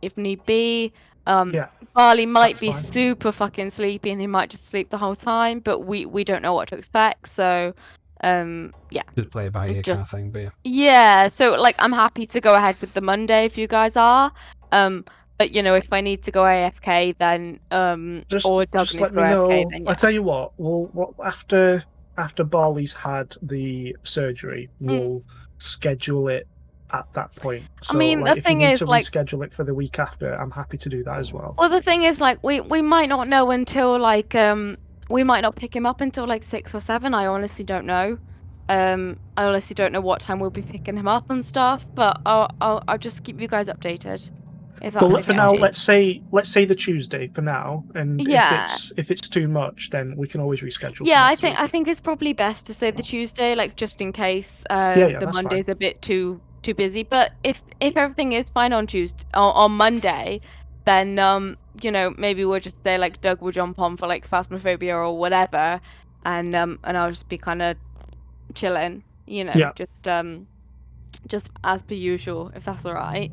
if need be. Yeah, Barley might that's be fine. super fucking sleepy and he might just sleep the whole time, but we don't know what to expect, so, yeah. Just play it by ear kind of thing, but yeah. Yeah, so, like, I'm happy to go ahead with the Monday if you guys are, but, you know, if I need to go AFK, then, or Doug Just needs let to go me AFK, know. then I yeah. tell you what. After Barley's had the surgery, we'll schedule it at that point. I So, mean, like, the if you thing need is, to like, reschedule it for the week after, I'm happy to do that as well. well, the thing is, like, we might not know until, like, we might not pick him up until, like, 6 or 7. I honestly don't know. I honestly don't know what time we'll be picking him up and stuff, but I'll just keep you guys updated, if Well, that's for now, okay. let's say the Tuesday for now, and Yeah. if it's too much, then we can always reschedule for Yeah, next week. I think it's probably best to say the Tuesday, like, just in case Yeah, the that's fine. Monday's a bit too busy. But if everything is fine on Tuesday on Monday, then you know, maybe we'll just say, like, Doug will jump on for, like, Phasmophobia or whatever, and I'll just be kind of chilling, you know, Yeah. just as per usual, if that's all right.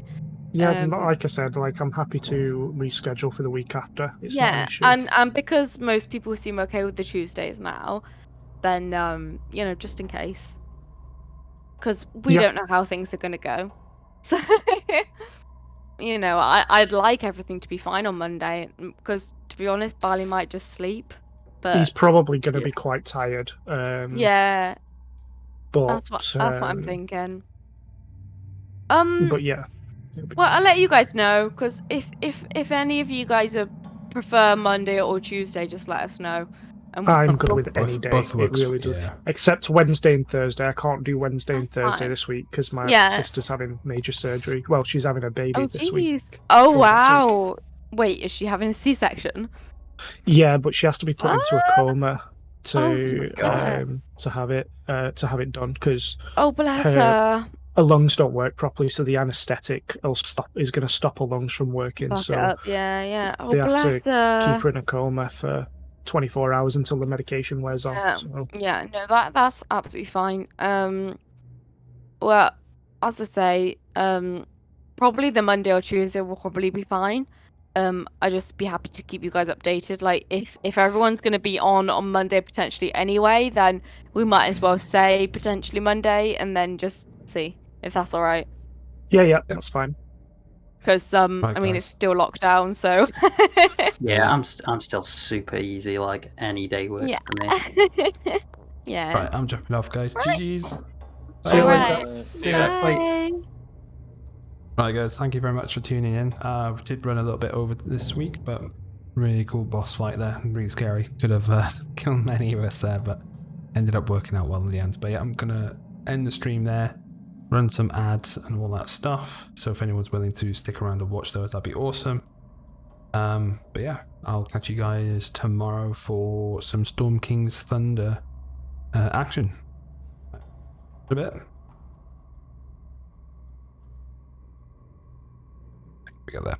Yeah, like I said, like I'm happy to reschedule for the week after. It's not an Yeah, issue. and because most people seem okay with the Tuesdays now, then you know, just in case. Because we Yeah. don't know how things are going to go. So, you know, I'd like everything to be fine on Monday because, to be honest, Barley might just sleep. He's But probably going to Yeah. be quite tired. yeah, But that's what I'm thinking. but yeah. it'll be Well, fine. I'll let you guys know because if any of you guys prefer Monday or Tuesday, just let us know. And I'm good we'll, with any day. Both It works, really does. yeah. Except Wednesday and Thursday. I can't do Wednesday and that's Thursday fine. this week because my Yeah. sister's having major surgery. Well, she's having a baby Oh this week. jeez. Oh or next week. wow. Wait, is she having a C-section? Yeah, but she has to be put into a Ah! coma Oh to God. have it done because Oh bless her her. lungs don't work properly, so the anaesthetic is going to stop her lungs from working. Fuck it So up. Yeah, yeah. Oh they have to bless keep her. her in a coma for 24 hours until the medication wears off. Yeah. So Yeah, no, that's absolutely fine. Well, as I say, probably the Monday or Tuesday will probably be fine. I'd just be happy to keep you guys updated. Like, if everyone's gonna be on Monday potentially anyway, then we might as well say potentially Monday and then just see if that's all right. yeah, that's fine. Because Right, I mean, it's guys. still locked down, so Yeah, I'm still super easy. Like any day works yeah. for me. Yeah. Right, I'm jumping off, guys. Right. GG's. See you All later. right. See you later. Bye. Bye. Right, guys, thank you very much for tuning in. We did run a little bit over this week, but really cool boss fight there. Really scary. Could have killed many of us there, but ended up working out well in the end. But yeah, I'm going to end the stream there, run some ads and all that stuff. So if anyone's willing to stick around and watch those, that'd be awesome. But yeah, I'll catch you guys tomorrow for some Storm King's Thunder action. A bit. We got there.